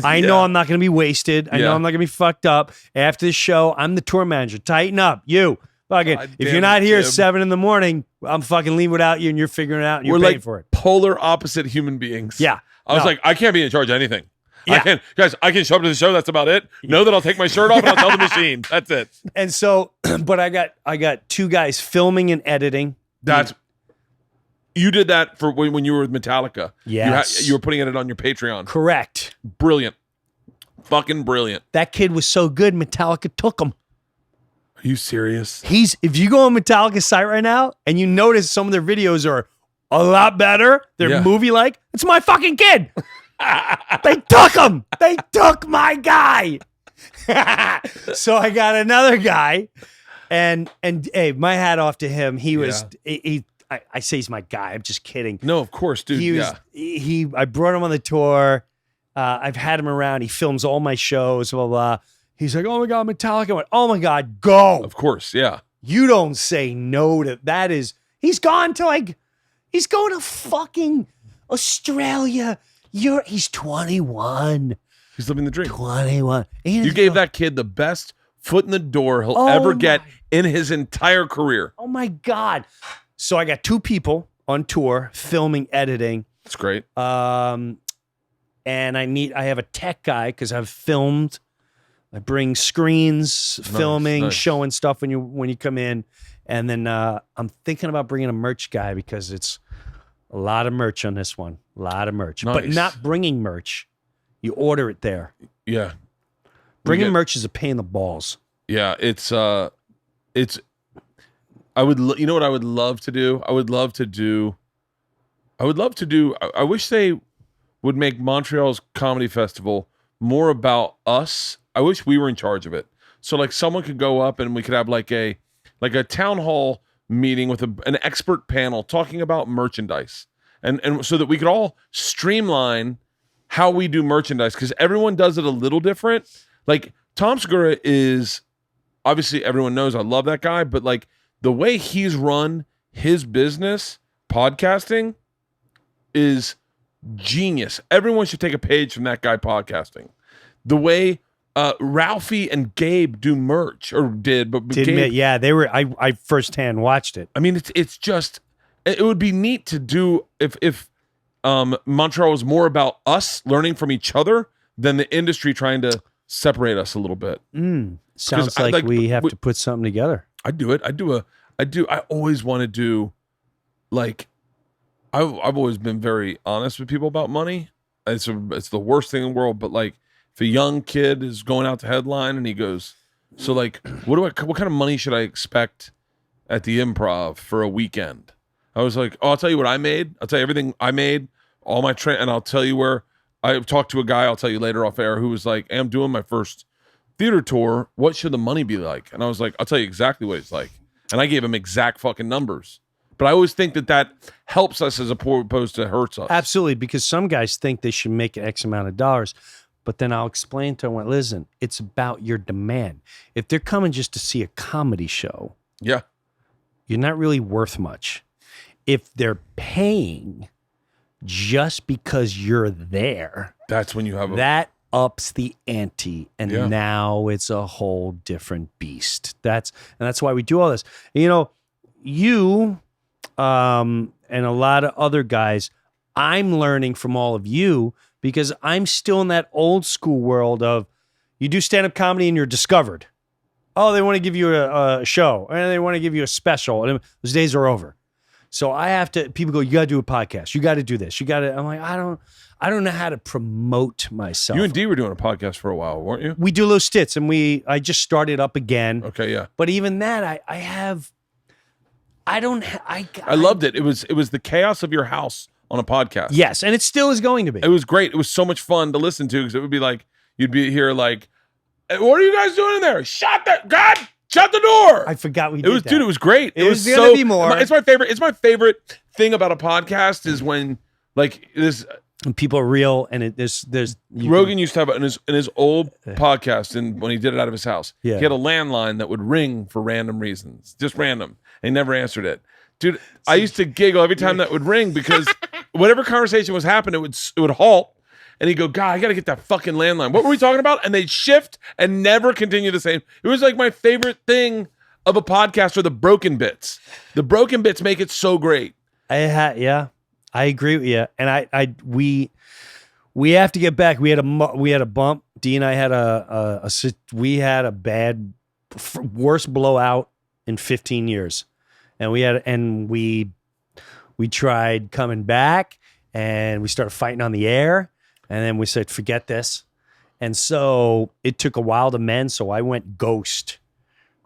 Speaker 4: I know I'm not going to be wasted. I know
Speaker 3: Yeah.
Speaker 4: I'm not going to be fucked up. After the show, I'm the tour manager. Tighten up. You. Fucking,
Speaker 3: God
Speaker 4: if
Speaker 3: damn
Speaker 4: you're not
Speaker 3: it,
Speaker 4: here at
Speaker 3: Jim.
Speaker 4: 7 a.m, I'm fucking leaving without you and you're figuring it out and you're
Speaker 3: We're
Speaker 4: paying
Speaker 3: like
Speaker 4: for it.
Speaker 3: polar opposite human beings.
Speaker 4: Yeah.
Speaker 3: I was
Speaker 4: No.
Speaker 3: like, I can't be in charge of anything.
Speaker 4: Yeah.
Speaker 3: I can show up to the show. That's about it. Know that I'll take my shirt off and I'll tell the machine. That's it.
Speaker 4: And so, but I got 2 guys filming and editing.
Speaker 3: You did that for when you were with Metallica.
Speaker 4: Yes.
Speaker 3: You were putting it on your Patreon.
Speaker 4: Correct.
Speaker 3: Brilliant. Fucking brilliant.
Speaker 4: That kid was so good, Metallica took him.
Speaker 3: Are you serious?
Speaker 4: If you go on Metallica's site right now and you notice some of their videos are a lot better, they're
Speaker 3: Yeah.
Speaker 4: movie-like, it's my fucking kid. They took him. They took my guy. So I got another guy, and hey, my hat off to him. He was I say he's my guy. I'm just kidding.
Speaker 3: No, of course, dude.
Speaker 4: He was I brought him on the tour. I've had him around. He films all my shows, blah, blah, blah. He's like, oh my God, Metallica. I went, oh my God, go.
Speaker 3: Of course, yeah.
Speaker 4: You don't say no to that. He's gone to he's going to fucking Australia. He's 21.
Speaker 3: He's living the dream.
Speaker 4: 21.
Speaker 3: You gave that kid the best foot in the door he'll
Speaker 4: Oh
Speaker 3: ever
Speaker 4: my-
Speaker 3: get in his entire career.
Speaker 4: Oh my God. So I got 2 people on tour filming, editing.
Speaker 3: It's great.
Speaker 4: And I have a tech guy because I've filmed. I bring screens, filming,
Speaker 3: nice.
Speaker 4: showing stuff when you come in. And then I'm thinking about bringing a merch guy because it's a lot of merch on this one. A lot of merch. But
Speaker 3: Nice.
Speaker 4: not bringing merch. You order it there.
Speaker 3: Yeah.
Speaker 4: Bringing
Speaker 3: get-
Speaker 4: merch is a pain in the balls.
Speaker 3: Yeah, it's I would you know what I would love to do? I wish they would make Montreal's comedy festival more about us. I wish we were in charge of it. So like someone could go up and we could have like a town hall meeting with an expert panel talking about merchandise. And so that we could all streamline how we do merchandise because everyone does it a little different. Like Tom Segura is obviously everyone knows I love that guy, but like the way he's run his business, podcasting, is genius. Everyone should take a page from that guy podcasting. The way Ralphie and Gabe do merch, or did, but Gabe,
Speaker 4: Yeah, they were. I firsthand watched it.
Speaker 3: I mean, it's just it would be neat to do if Montreal was more about us learning from each other than the industry trying to separate us a little bit.
Speaker 4: Sounds
Speaker 3: I-
Speaker 4: like we have to put something together.
Speaker 3: I do it. I always want to do like I've always been very honest with people about money. It's the worst thing in the world, but like if a young kid is going out to headline and he goes, so like what kind of money should I expect at the Improv for a weekend? I was like, oh, I'll tell you what I made. I'll tell you everything I made, all my and I'll tell you where I talked to a guy, I'll tell you later off air, who was like, hey, I'm doing my first theater tour. What should the money be like? And I was like, I'll tell you exactly what it's like. And I gave him exact fucking numbers. But I always think that helps us as opposed to hurts us.
Speaker 4: Absolutely, because some guys think they should make X amount of dollars. But then I'll explain to them, listen, it's about your demand. If they're coming just to see a comedy show,
Speaker 3: Yeah.
Speaker 4: you're not really worth much. If they're paying just because you're there,
Speaker 3: That's when you have
Speaker 4: that ups the ante, and
Speaker 3: Yeah.
Speaker 4: now it's a whole different beast. That's why we do all this. You know, you and a lot of other guys, I'm learning from all of you because I'm still in that old school world of you do stand-up comedy and you're discovered. Oh, they want to give you a show and they want to give you a special, and those days are over. So I have to, people go, you got to do a podcast. You got to do this. You got to, I'm like, I don't know how to promote myself.
Speaker 3: You and D were doing a podcast for a while, weren't you?
Speaker 4: We do little stits, and I just started up again.
Speaker 3: Okay, yeah.
Speaker 4: But even that, I
Speaker 3: loved it. It was the chaos of your house on a podcast.
Speaker 4: Yes, and it still is going to be.
Speaker 3: It was great. It was so much fun to listen to because it would be like you'd be here like, "Hey, what are you guys doing in there? Shut the door!"
Speaker 4: I forgot we did that.
Speaker 3: Dude, it was great.
Speaker 4: It was gonna be more.
Speaker 3: It's my favorite. It's my favorite thing about a podcast is when like this.
Speaker 4: And people are real, and there's
Speaker 3: Rogan used to have in his old podcast, and when he did it out of his house,
Speaker 4: Yeah.
Speaker 3: he had a landline that would ring for random reasons, just random, and he never answered it. Dude, I used to giggle every time that would ring because whatever conversation was happening, it would halt, and he'd go, "God, I got to get that fucking landline. What were we talking about?" And they'd shift and never continue the same. It was like my favorite thing of a podcast are the broken bits. The broken bits make it so great.
Speaker 4: Yeah, I agree with you, and we have to get back. We had a bump. D and I had we had a bad, worst blowout in 15 years, and we tried coming back, and we started fighting on the air, and then we said forget this, and so it took a while to mend. So I went ghost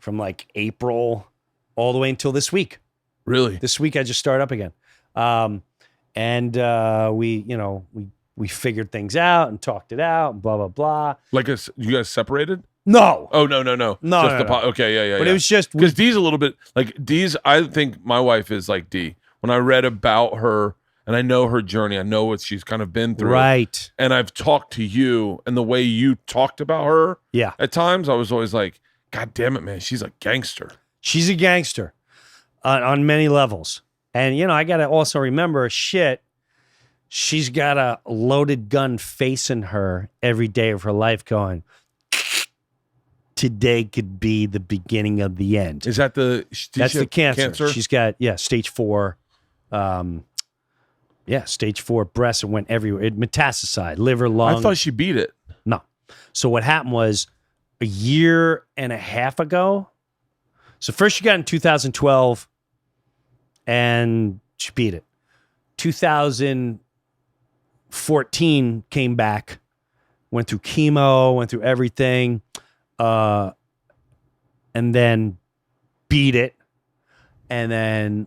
Speaker 4: from like April all the way until this week.
Speaker 3: Really?
Speaker 4: This week I just started up again. And we figured things out and talked it out and blah, blah, blah.
Speaker 3: Like you guys separated?
Speaker 4: No.
Speaker 3: Oh, no.
Speaker 4: No,
Speaker 3: Just
Speaker 4: no,
Speaker 3: the
Speaker 4: no.
Speaker 3: Okay, yeah.
Speaker 4: But it was just,
Speaker 3: because D's a little bit like D's. I think my wife is like D. When I read about her and I know her journey, I know what she's kind of been through.
Speaker 4: right.
Speaker 3: And I've talked to you, and the way you talked about her,
Speaker 4: Yeah.
Speaker 3: at times I was always like, God damn it, man, she's a gangster.
Speaker 4: She's a gangster on many levels. And, I got to also remember, she's got a loaded gun facing her every day of her life going, today could be the beginning of the end.
Speaker 3: Is that
Speaker 4: That's the cancer. She's got, stage 4. Stage 4 breast. It went everywhere. It metastasized, liver, lung.
Speaker 3: I thought she beat it.
Speaker 4: No. So what happened was a year and a half ago. So first she got in 2012 and she beat it. 2014 came back, went through chemo, went through everything, and then beat it. And then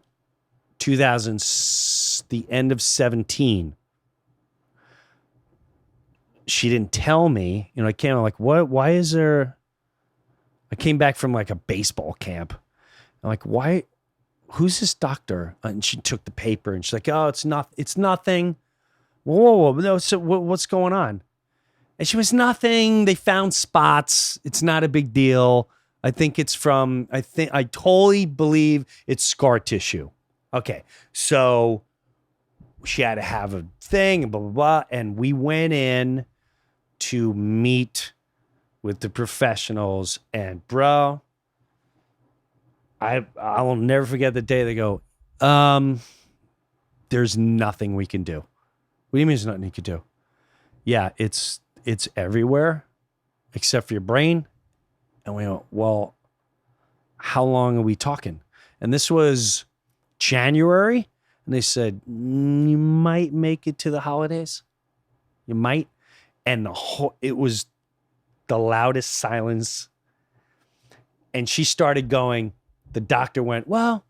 Speaker 4: the end of 17, she didn't tell me, I came, I'm like, what, why is there, I came back from like a baseball camp. I'm like, why, who's this doctor? And she took the paper and she's like, oh, it's nothing. Whoa, no, so what's going on? And she was nothing. They found spots. It's not a big deal. I totally believe it's scar tissue. Okay. So she had to have a thing and blah, blah, blah. And we went in to meet with the professionals, and bro, I will never forget the day they go, there's nothing we can do. What do you mean there's nothing you can do? Yeah, it's everywhere except for your brain. And we go, well, how long are we talking? And this was January. And they said, you might make it to the holidays. You might. And it was the loudest silence. And she started going, the doctor went, well,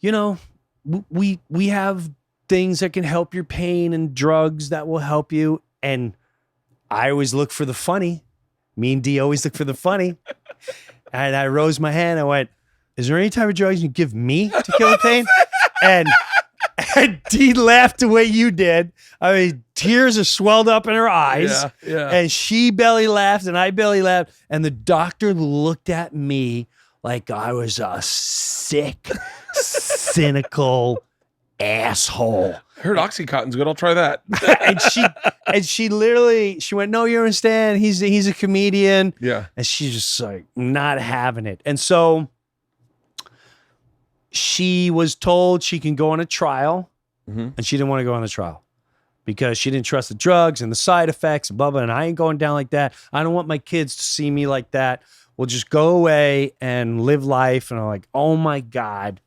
Speaker 4: we have things that can help your pain and drugs that will help you. And I always look for the funny. Me and D always look for the funny. And I rose my hand. I went, is there any type of drugs you can give me to kill the pain? And D laughed the way you did. I mean, tears are swelled up in her eyes.
Speaker 3: Yeah.
Speaker 4: And she belly laughed and I belly laughed. And the doctor looked at me like I was a sick, cynical asshole.
Speaker 3: I heard Oxycontin's good. I'll try that.
Speaker 4: and she literally, she went, no, you understand. He's a comedian.
Speaker 3: Yeah.
Speaker 4: And she's just like not having it. And so she was told she can go on a trial, and she didn't want to go on the trial because she didn't trust the drugs and the side effects and blah, blah. And I ain't going down like that. I don't want my kids to see me like that. We'll just go away and live life. And I'm like, oh my God,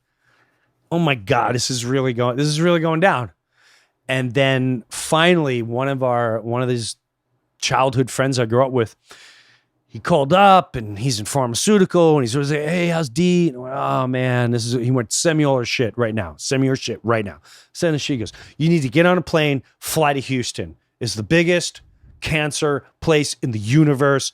Speaker 4: this is really going down. And then finally, one of these childhood friends I grew up with, he called up and he's in pharmaceutical and he's always like, hey, how's D? And I went, oh man, he went send me all her shit right now. Send me your shit right now. So then she goes, you need to get on a plane, fly to Houston. It's the biggest cancer place in the universe.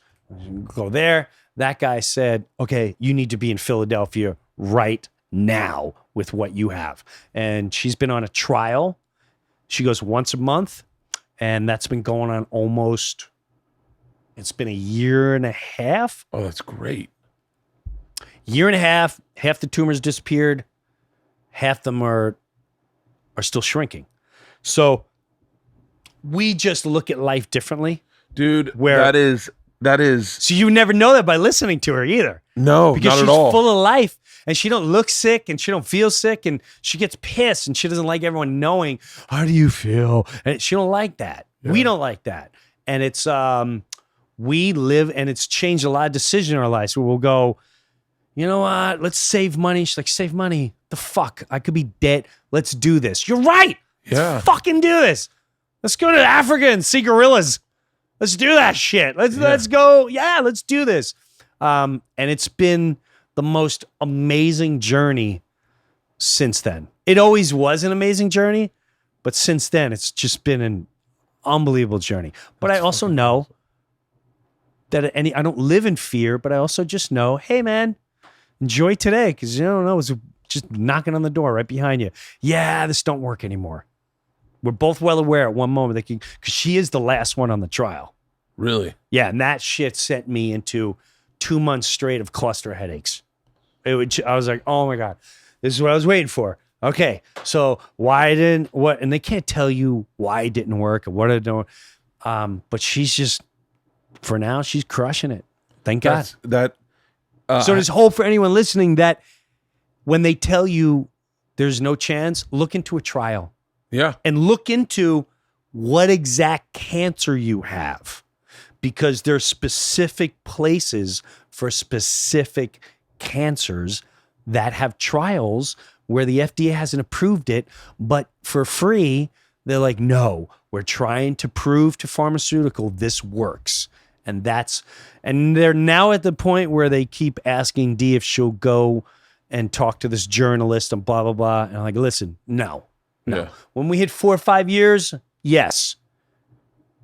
Speaker 4: Go there. That guy said, okay, you need to be in Philadelphia right now with what you have. And she's been on a trial. She goes once a month, and that's been going on it's been a year and a half.
Speaker 3: Oh, that's great.
Speaker 4: Year and a half, half the tumors disappeared. Half them are still shrinking. So we just look at life differently.
Speaker 3: Dude, that is.
Speaker 4: So you never know that by listening to her either.
Speaker 3: No,
Speaker 4: because
Speaker 3: not
Speaker 4: she's
Speaker 3: at all.
Speaker 4: full of life and she don't look sick and she don't feel sick and she gets pissed and she doesn't like everyone knowing, how do you feel? And she don't like that. Yeah. We don't like that. And it's, we live and it's changed a lot of decisions in our lives where we'll go, you know what? Let's save money. She's like, save money. The fuck? I could be dead. Let's do this. You're right.
Speaker 3: Yeah.
Speaker 4: Let's fucking do this. Let's go to Africa and see gorillas. Let's do that shit. Let's go. Yeah, let's do this. And it's been the most amazing journey since then. It always was an amazing journey, but since then it's just been an unbelievable journey. But I also know that I don't live in fear, but I also just know, hey man, enjoy today because you don't know it's just knocking on the door right behind you. Yeah, this don't work anymore. We're both well aware at one moment that because she is the last one on the trial.
Speaker 3: Really?
Speaker 4: Yeah, and that shit sent me into 2 months straight of cluster headaches. I was like, oh my God, this is what I was waiting for. Okay, so and they can't tell you why it didn't work or what it didn't work. But she's just, for now, she's crushing it. Thank God. So there's hope for anyone listening that when they tell you there's no chance, look into a trial.
Speaker 3: Yeah.
Speaker 4: And look into what exact cancer you have. Because there's specific places for specific cancers that have trials where the FDA hasn't approved it, but for free, they're like, no, we're trying to prove to pharmaceutical this works. And they're now at the point where they keep asking D if she'll go and talk to this journalist and blah, blah, blah. And I'm like, listen, no.
Speaker 3: Yeah.
Speaker 4: When we hit 4 or 5 years, yes.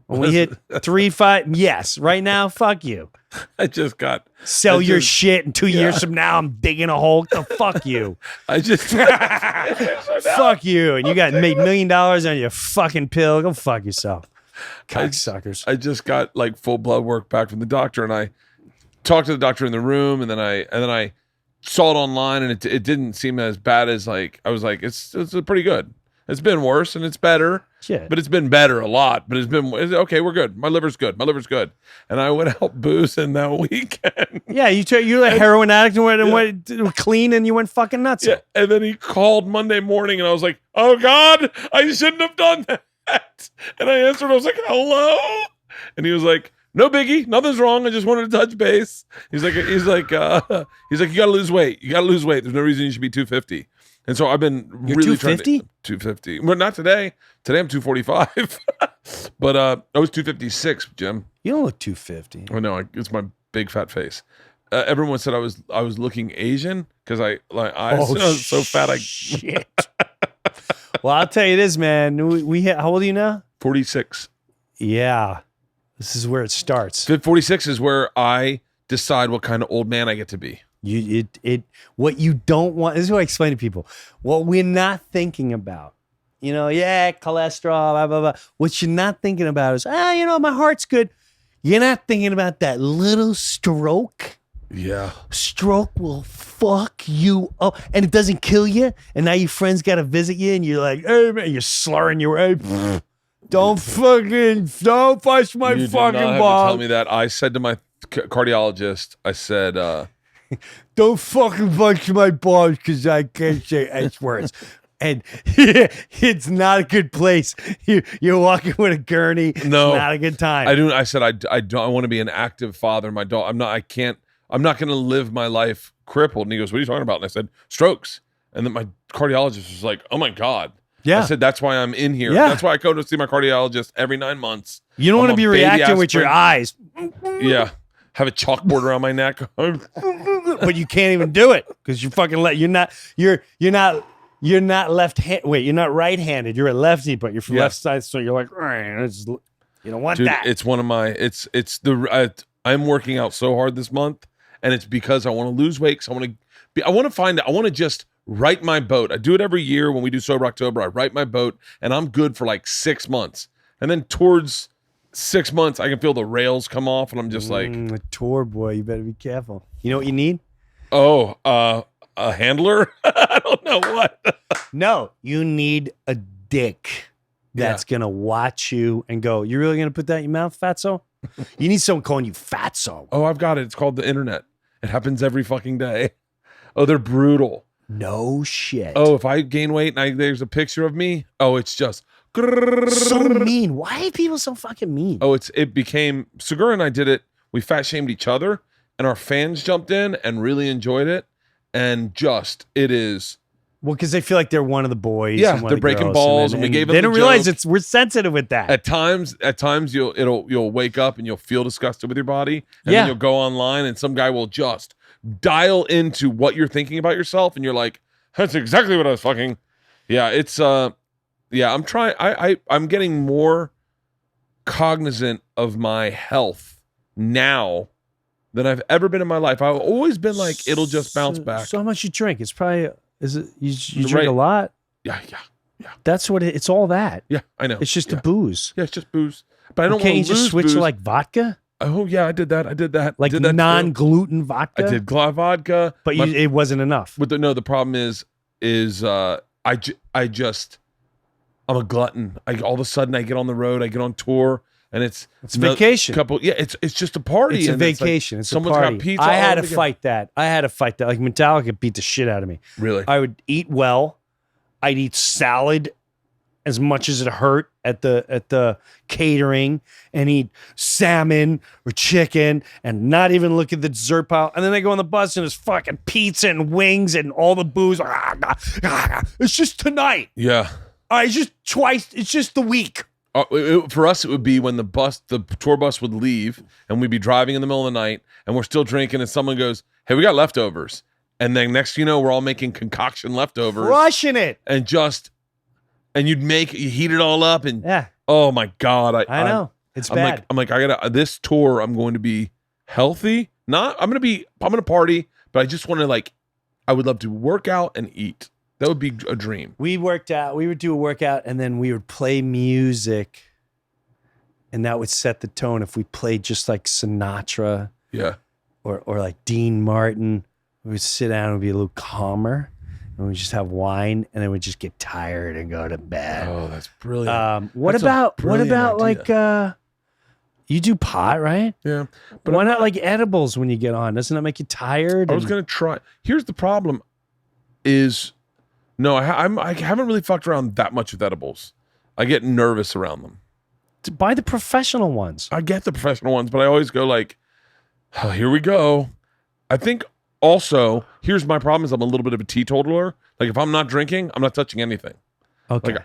Speaker 4: When we hit 3, 5, yes. Right now, fuck you. Sell your shit, and 2 years from now, I'm digging a hole. The fuck you. Fuck you. And you made $1 million on your fucking pill. Go fuck yourself. Cocksuckers.
Speaker 3: I just got like full blood work back from the doctor, and I talked to the doctor in the room, and then I saw it online, and it didn't seem as bad as like I was like it's pretty good. It's been worse and it's better.
Speaker 4: Shit.
Speaker 3: But it's been better a lot. But it's okay, we're good. My liver's good. And I went out boozing that weekend.
Speaker 4: Yeah, you're a heroin addict and went clean and you went fucking nuts.
Speaker 3: Yeah. And then he called Monday morning and I was like, oh God, I shouldn't have done that. And I answered, I was like, hello? And he was like, no biggie, nothing's wrong. I just wanted to touch base. He's like, you gotta lose weight. There's no reason you should be 250. And so I've been really trying to 250. Well, not today. Today I'm 245. But I was 256, Jim.
Speaker 4: You don't look 250.
Speaker 3: Oh no, it's my big fat face. Everyone said I was looking Asian because I was so fat.
Speaker 4: Shit. Well, I'll tell you this, man. How old are you now?
Speaker 3: 46.
Speaker 4: Yeah. This is where it starts.
Speaker 3: 46 is where I decide what kind of old man I get to be.
Speaker 4: What you don't want. This is what I explain to people. What we're not thinking about. Cholesterol, blah, blah, blah. What you're not thinking about is, my heart's good. You're not thinking about that little stroke.
Speaker 3: Yeah.
Speaker 4: Stroke will fuck you up. And it doesn't kill you. And now your friends got to visit you and you're like, hey, man, you're slurring your way. Don't touch my
Speaker 3: You
Speaker 4: fucking
Speaker 3: did not have to
Speaker 4: balls.
Speaker 3: tell me that. I said to my cardiologist, I said,
Speaker 4: Don't fucking punch my balls because I can't say S words. And it's not a good place. You're walking with a gurney.
Speaker 3: No.
Speaker 4: It's not a good time.
Speaker 3: I said, I don't want to be an active father. My dog, I'm not going to live my life crippled. And he goes, what are you talking about? And I said, strokes. And then my cardiologist was like, oh my God.
Speaker 4: Yeah.
Speaker 3: I said, that's why I'm in here.
Speaker 4: Yeah.
Speaker 3: That's why I go to see my cardiologist every 9 months.
Speaker 4: You don't want to be reacting with your eyes.
Speaker 3: Yeah. Have a chalkboard around my neck.
Speaker 4: But you can't even do it because you fucking you're not left-handed. Wait, you're not right-handed. You're a lefty, but you're from left side, so you're like, you don't want
Speaker 3: Dude,
Speaker 4: that.
Speaker 3: it's one of my. I'm working out so hard this month, and it's because I want to lose weight. I want to just right my boat. I do it every year when we do Sober October. I right my boat, and I'm good for like 6 months, and then towards 6 months, I can feel the rails come off, and I'm just like,
Speaker 4: a tour boy. You better be careful. You know what you need?
Speaker 3: A handler? I don't know what.
Speaker 4: No, you need a dick that's gonna watch you and go, "You really gonna put that in your mouth, fatso?" You need someone calling you fatso.
Speaker 3: Oh, I've got it. It's called the internet. It happens every fucking day. Oh, they're brutal.
Speaker 4: No shit.
Speaker 3: Oh, if I gain weight and there's a picture of me, it's just
Speaker 4: so mean. Why are people so fucking mean?
Speaker 3: Oh, it became Segura and I did it. We fat shamed each other, and our fans jumped in and really enjoyed it. And it is.
Speaker 4: Well, because they feel like they're one of the boys.
Speaker 3: Yeah,
Speaker 4: and one
Speaker 3: they're
Speaker 4: of the
Speaker 3: breaking
Speaker 4: girls,
Speaker 3: balls, and we gave them.
Speaker 4: They don't
Speaker 3: the
Speaker 4: realize
Speaker 3: joke.
Speaker 4: we're sensitive with that.
Speaker 3: At times you'll wake up and you'll feel disgusted with your body, and then you'll go online and some guy will just dial into what you're thinking about yourself, and you're like, "That's exactly what I was fucking." Yeah, it's I'm trying. I'm getting more cognizant of my health now than I've ever been in my life. I've always been like, it'll just bounce back.
Speaker 4: So how much you drink? It's probably you drink a lot.
Speaker 3: Yeah.
Speaker 4: That's what it's all that.
Speaker 3: Yeah, I know.
Speaker 4: It's just the booze.
Speaker 3: Yeah, it's just booze. But I don't want
Speaker 4: Can't
Speaker 3: to
Speaker 4: you just
Speaker 3: lose
Speaker 4: switch
Speaker 3: booze.
Speaker 4: to like vodka?
Speaker 3: Oh yeah, I did that.
Speaker 4: Like
Speaker 3: did that
Speaker 4: non-gluten vodka?
Speaker 3: I did vodka.
Speaker 4: But it wasn't enough.
Speaker 3: But the problem is I'm a glutton. All of a sudden I get on the road, I get on tour, and it's
Speaker 4: vacation.
Speaker 3: It's just a party.
Speaker 4: It's a
Speaker 3: and
Speaker 4: vacation. It's
Speaker 3: someone's
Speaker 4: a party.
Speaker 3: got pizza.
Speaker 4: I had
Speaker 3: all
Speaker 4: to
Speaker 3: together.
Speaker 4: fight that. Like Metallica beat the shit out of me.
Speaker 3: Really?
Speaker 4: I would eat well. I'd eat salad as much as it hurt at the catering, and eat salmon or chicken and not even look at the dessert pile. And then they go on the bus and there's fucking pizza and wings and all the booze. It's just tonight.
Speaker 3: Yeah.
Speaker 4: It's just twice. It's just the week.
Speaker 3: For us, it would be when the tour bus would leave and we'd be driving in the middle of the night and we're still drinking and someone goes, "Hey, we got leftovers." And then next you know, we're all making concoction leftovers.
Speaker 4: Crushing it.
Speaker 3: And you heat it all up and
Speaker 4: Yeah.
Speaker 3: oh my God.
Speaker 4: I know. It's
Speaker 3: I'm
Speaker 4: bad.
Speaker 3: like, I gotta, this tour, I'm going to be healthy. I'm going to party, but I just want to I would love to work out and eat. That would be a dream.
Speaker 4: We worked out. We would do a workout, and then we would play music, and that would set the tone. If we played just like Sinatra,
Speaker 3: Yeah.
Speaker 4: or like Dean Martin, we would sit down and be a little calmer, and we just have wine, and then we just get tired and go to bed.
Speaker 3: Oh, that's brilliant.
Speaker 4: What
Speaker 3: That's a
Speaker 4: about
Speaker 3: brilliant idea.
Speaker 4: you do pot, right?
Speaker 3: Yeah. But
Speaker 4: Why not like edibles when you get on? Doesn't that make you tired?
Speaker 3: I was going to try. Here's the problem is, no, I haven't really fucked around that much with edibles. I get nervous around them.
Speaker 4: to buy the professional ones.
Speaker 3: I get the professional ones, but I always go like, oh, here we go. I think also, here's my problem is I'm a little bit of a teetotaler. Like if I'm not drinking, I'm not touching anything.
Speaker 4: Okay.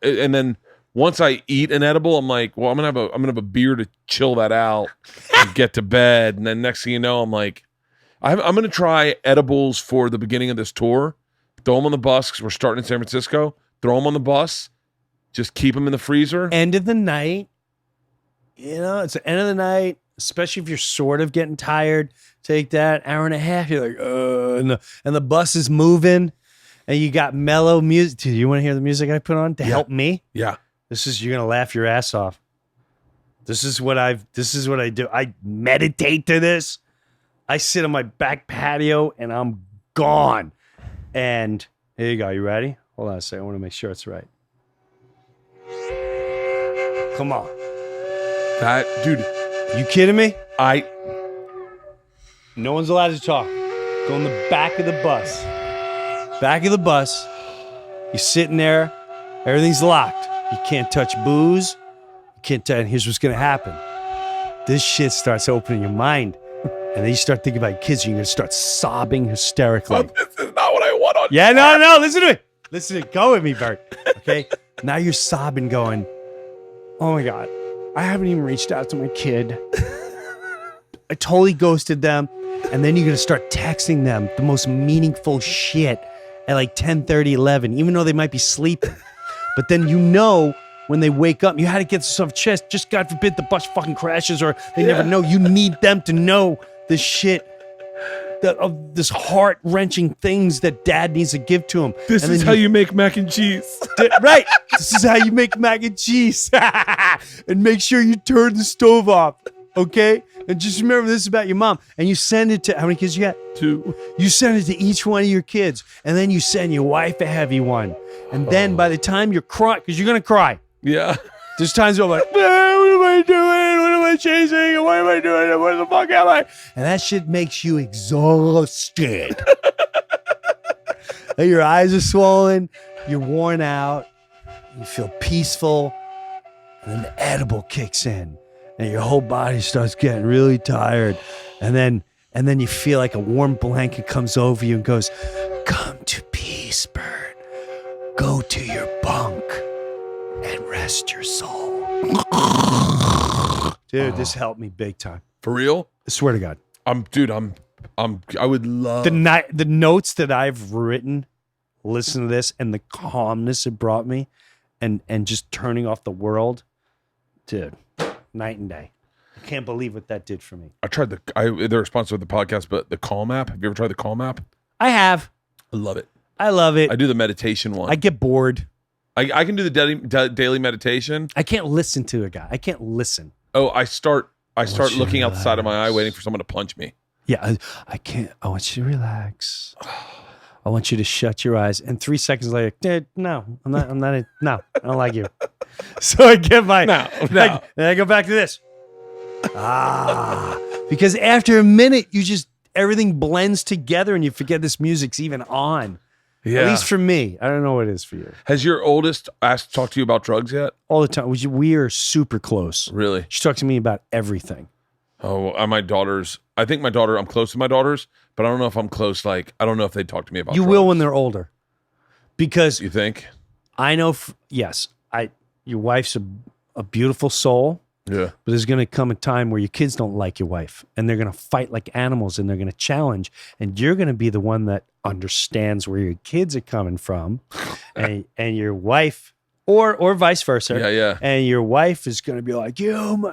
Speaker 3: And then once I eat an edible, I'm like, well, I'm gonna have a beer to chill that out and get to bed. And then next thing you know, I'm like, I'm gonna try edibles for the beginning of this tour. Throw them on the bus because we're starting in San Francisco. Throw them on the bus. Just keep them in the freezer.
Speaker 4: End of the night, you know, it's the end of the night, especially if you're sort of getting tired. Take that hour and a half. You're like, and the bus is moving, and you got mellow music. Dude, you want to hear the music I put on to help me?
Speaker 3: Yeah.
Speaker 4: You're gonna laugh your ass off. This is what I do. I meditate to this. I sit on my back patio and I'm gone. And here you go. You ready? Hold on a second. I want to make sure it's right. Come on.
Speaker 3: That dude.
Speaker 4: You kidding me?
Speaker 3: I
Speaker 4: No one's allowed to talk. Go in the back of the bus. Back of the bus. You're sitting there. Everything's locked. You can't touch booze. You can't touch. And here's what's going to happen. This shit starts opening your mind. And then you start thinking about your kids. You're going to start sobbing hysterically.
Speaker 3: this is not what I want on.
Speaker 4: Yeah, no. Listen to me. Listen to me. Go with me, Bert. Okay? Now you're sobbing going, oh my God, I haven't even reached out to my kid. I totally ghosted them. And then you're going to start texting them the most meaningful shit at like 10:30, 11, even though they might be sleeping. But then you know when they wake up, you had to get yourself chest. Just God forbid the bus fucking crashes or they never know. You need them to know this shit, of this heart-wrenching things that dad needs to give to him.
Speaker 3: This is how you make mac and cheese.
Speaker 4: Right. This is how you make mac and cheese. And make sure you turn the stove off. Okay? And just remember this about your mom. And you send it to, how many kids you got?
Speaker 3: 2.
Speaker 4: You send it to each one of your kids. And then you send your wife a heavy one. And then by the time you're crying, because you're going to cry.
Speaker 3: Yeah.
Speaker 4: There's times where I'm like, what am I doing? What am I chasing? What am I doing? What the fuck am I? And that shit makes you exhausted. And your eyes are swollen. You're worn out. You feel peaceful. And then the edible kicks in. And your whole body starts getting really tired. And then you feel like a warm blanket comes over you and goes, come to peace, Bert. Go to your bunk and rest your soul. Dude, this helped me big time.
Speaker 3: For real?
Speaker 4: I swear to God.
Speaker 3: I would love
Speaker 4: The notes that I've written, listen to this, and the calmness it brought me, and just turning off the world, dude, night and day. I can't believe what that did for me.
Speaker 3: I tried they're sponsored with the podcast, but the Calm app. Have you ever tried the Calm app?
Speaker 4: I have.
Speaker 3: I love it.
Speaker 4: I love it.
Speaker 3: I do the meditation one.
Speaker 4: I get bored.
Speaker 3: I can do the daily meditation.
Speaker 4: I can't listen to a guy. I can't listen.
Speaker 3: Oh, I start
Speaker 4: you
Speaker 3: looking out the side of my eye, waiting for someone to punch me.
Speaker 4: Yeah, I can't. I want you to relax. I want you to shut your eyes. And 3 seconds later, dude, no, I'm not, no, I don't like you. So I get my,
Speaker 3: No.
Speaker 4: then I go back to this. Because after a minute, everything blends together and you forget this music's even on.
Speaker 3: Yeah.
Speaker 4: At least for me. I don't know what it is for you.
Speaker 3: Has your oldest asked to talk to you about drugs yet?
Speaker 4: All the time. We are super close.
Speaker 3: Really?
Speaker 4: She talks to me about everything.
Speaker 3: Oh, my daughters. I think I'm close to my daughters, but I don't know if I'm close. Like, I don't know if they talk to me about
Speaker 4: You
Speaker 3: drugs.
Speaker 4: will when they're older. Because
Speaker 3: You think?
Speaker 4: I know, your wife's a beautiful soul.
Speaker 3: Yeah.
Speaker 4: But there's going to come a time where your kids don't like your wife and they're going to fight like animals and they're going to challenge. And you're going to be the one that understands where your kids are coming from and your wife or vice versa.
Speaker 3: Yeah.
Speaker 4: And your wife is going to be like, and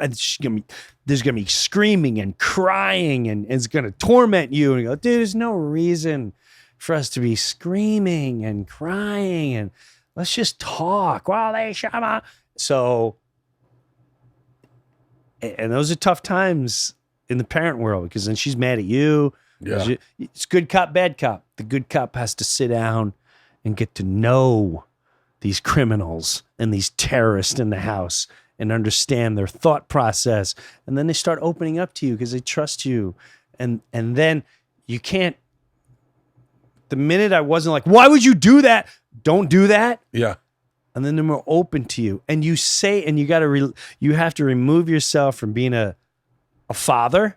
Speaker 4: there's going to be screaming and crying and it's going to torment you. And you go, dude, there's no reason for us to be screaming and crying and let's just talk while they shut up. So, and those are tough times in the parent world because then she's mad at you.
Speaker 3: Yeah.
Speaker 4: It's good cop, bad cop. The good cop has to sit down and get to know these criminals and these terrorists in the house and understand their thought process. And then they start opening up to you because they trust you. And then you can't, the minute I wasn't like, why would you do that? Don't do that.
Speaker 3: Yeah.
Speaker 4: And then they're more open to you. And you say, and you have to remove yourself from being a father.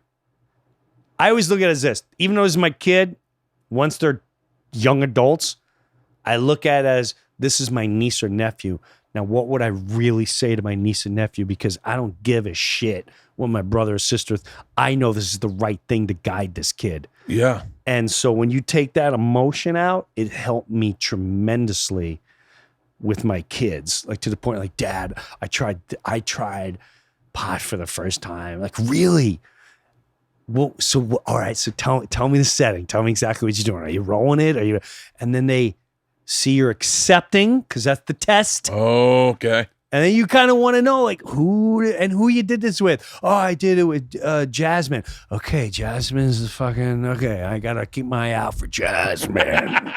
Speaker 4: I always look at it as this. Even though this is my kid, once they're young adults, I look at it as this is my niece or nephew. Now, what would I really say to my niece and nephew? Because I don't give a shit what my brother or sister. I know this is the right thing to guide this kid.
Speaker 3: Yeah.
Speaker 4: And so when you take that emotion out, it helped me tremendously with my kids, like to the point like, Dad, I tried pot for the first time. Like, really? Well, so all right. So tell me the setting. Tell me exactly what you're doing. Are you rolling it? Are you? And then they see you're accepting because that's the test.
Speaker 3: Okay.
Speaker 4: And then you kind of want to know like who you did this with. Oh, I did it with Jasmine. Okay, Jasmine's the fucking okay. I gotta keep my eye out for Jasmine.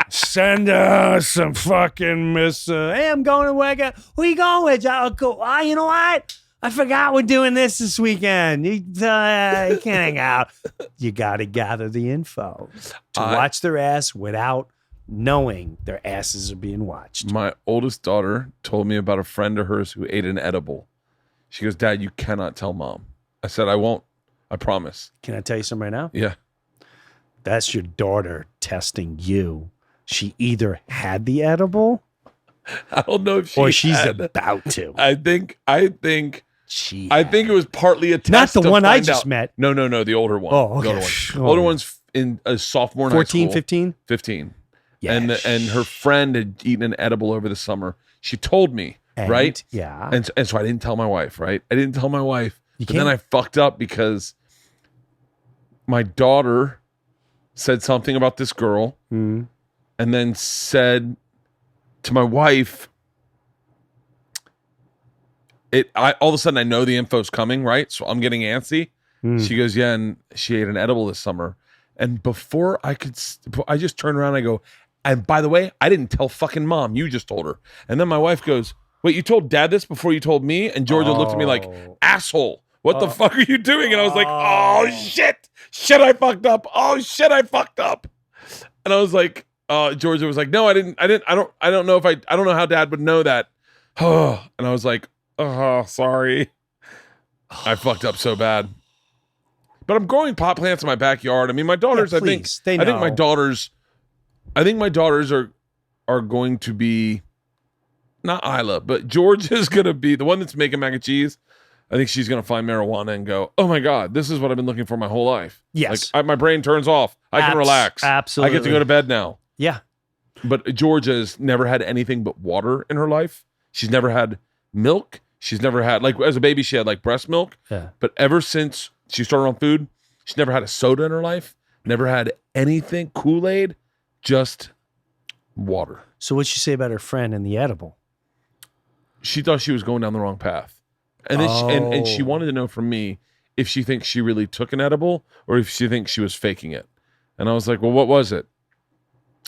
Speaker 4: Send us some fucking Miss. Hey, I'm going to work. Who you going with? I'll go. You know what? I forgot we're doing this weekend. You can't hang out. You got to gather the info to watch their ass without knowing their asses are being watched.
Speaker 3: My oldest daughter told me about a friend of hers who ate an edible. She goes, Dad, you cannot tell Mom. I said, I won't. I promise.
Speaker 4: Can I tell you something right now?
Speaker 3: Yeah.
Speaker 4: That's your daughter testing you. She either had the edible
Speaker 3: I don't know if she
Speaker 4: or she's
Speaker 3: had.
Speaker 4: about to.
Speaker 3: I think it was partly a test.
Speaker 4: Not the
Speaker 3: to
Speaker 4: one I
Speaker 3: find
Speaker 4: just
Speaker 3: out.
Speaker 4: met.
Speaker 3: No, the older one.
Speaker 4: Oh, okay.
Speaker 3: The older one.
Speaker 4: Oh.
Speaker 3: Older one's in a sophomore in
Speaker 4: 14,
Speaker 3: high school.
Speaker 4: 15?
Speaker 3: 15.
Speaker 4: Yeah.
Speaker 3: And her friend had eaten an edible over the summer. She told me, right?
Speaker 4: Yeah.
Speaker 3: And so I didn't tell my wife, right? I didn't tell my wife.
Speaker 4: You
Speaker 3: But then I fucked up because my daughter said something about this girl and then said to my wife, all of a sudden I know the info's coming, right? So I'm getting antsy. She goes, yeah, and she ate an edible this summer. And before I just turned around and I go, and by the way, I didn't tell fucking Mom. You just told her. And then my wife goes, wait, you told Dad this before you told me? And Georgia looked at me like, asshole, what the fuck are you doing? And I was like, oh shit, I fucked up. Oh shit, I fucked up. And I was like, Georgia was like, no, I don't know how Dad would know that. And I was like, oh, sorry. I fucked up so bad. But I'm growing pot plants in my backyard. I mean, my daughters,
Speaker 4: please,
Speaker 3: I think my daughters are going to be not Isla, but George is going to be the one that's making mac and cheese. I think she's going to find marijuana and go, oh my God, this is what I've been looking for my whole life.
Speaker 4: Yes.
Speaker 3: Like my brain turns off. I can relax.
Speaker 4: Absolutely.
Speaker 3: I get to go to bed now.
Speaker 4: Yeah.
Speaker 3: But Georgia's never had anything but water in her life. She's never had milk. She's never had, like as a baby, she had like breast milk.
Speaker 4: Yeah.
Speaker 3: But ever since she started on food, she's never had a soda in her life. Never had anything, Kool-Aid, just water.
Speaker 4: So what'd she say about her friend and the edible?
Speaker 3: She thought she was going down the wrong path. And then and she wanted to know from me if she thinks she really took an edible or if she thinks she was faking it. And I was like, well, what was it?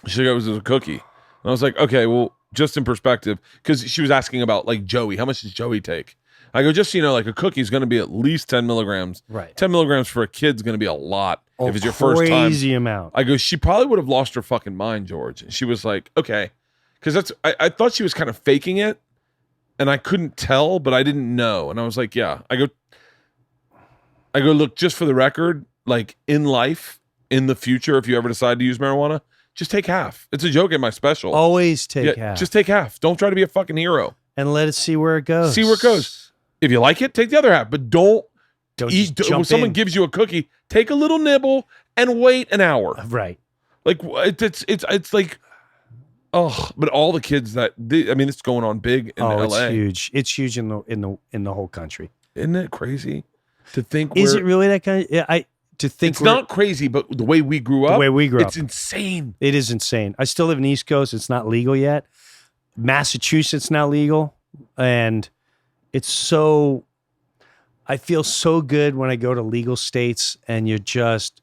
Speaker 3: She said it was a cookie. And I was like, okay, well, just in perspective, because she was asking about like Joey. How much does Joey take? I go, just so you know, like a cookie is going to be at least 10 milligrams. Right. 10 milligrams for a kid's going to be a lot if it's your first time.
Speaker 4: Crazy amount.
Speaker 3: I go, she probably would have lost her fucking mind, George. And she was like, okay. Because I thought she was kind of faking it. And I couldn't tell, but I didn't know. And I was like, yeah. I go, look, just for the record, like in life, in the future, if you ever decide to use marijuana, just take half. It's a joke in my special.
Speaker 4: Always take half.
Speaker 3: Just take half. Don't try to be a fucking hero.
Speaker 4: And let it see where it goes.
Speaker 3: See where it goes. If you like it, take the other half. But don't eat. When someone gives you a cookie, take a little nibble and wait an hour.
Speaker 4: Right.
Speaker 3: Like it's like, oh, but all the kids it's going on big in LA.
Speaker 4: It's huge. It's huge in the whole country.
Speaker 3: Isn't it crazy to think?
Speaker 4: Is it really that kind of? Yeah, it's
Speaker 3: not crazy, but the way we grew up, it's insane.
Speaker 4: It is insane. I still live in the East Coast. It's not legal yet. Massachusetts now legal, and it's so. I feel so good when I go to legal states, and you're just.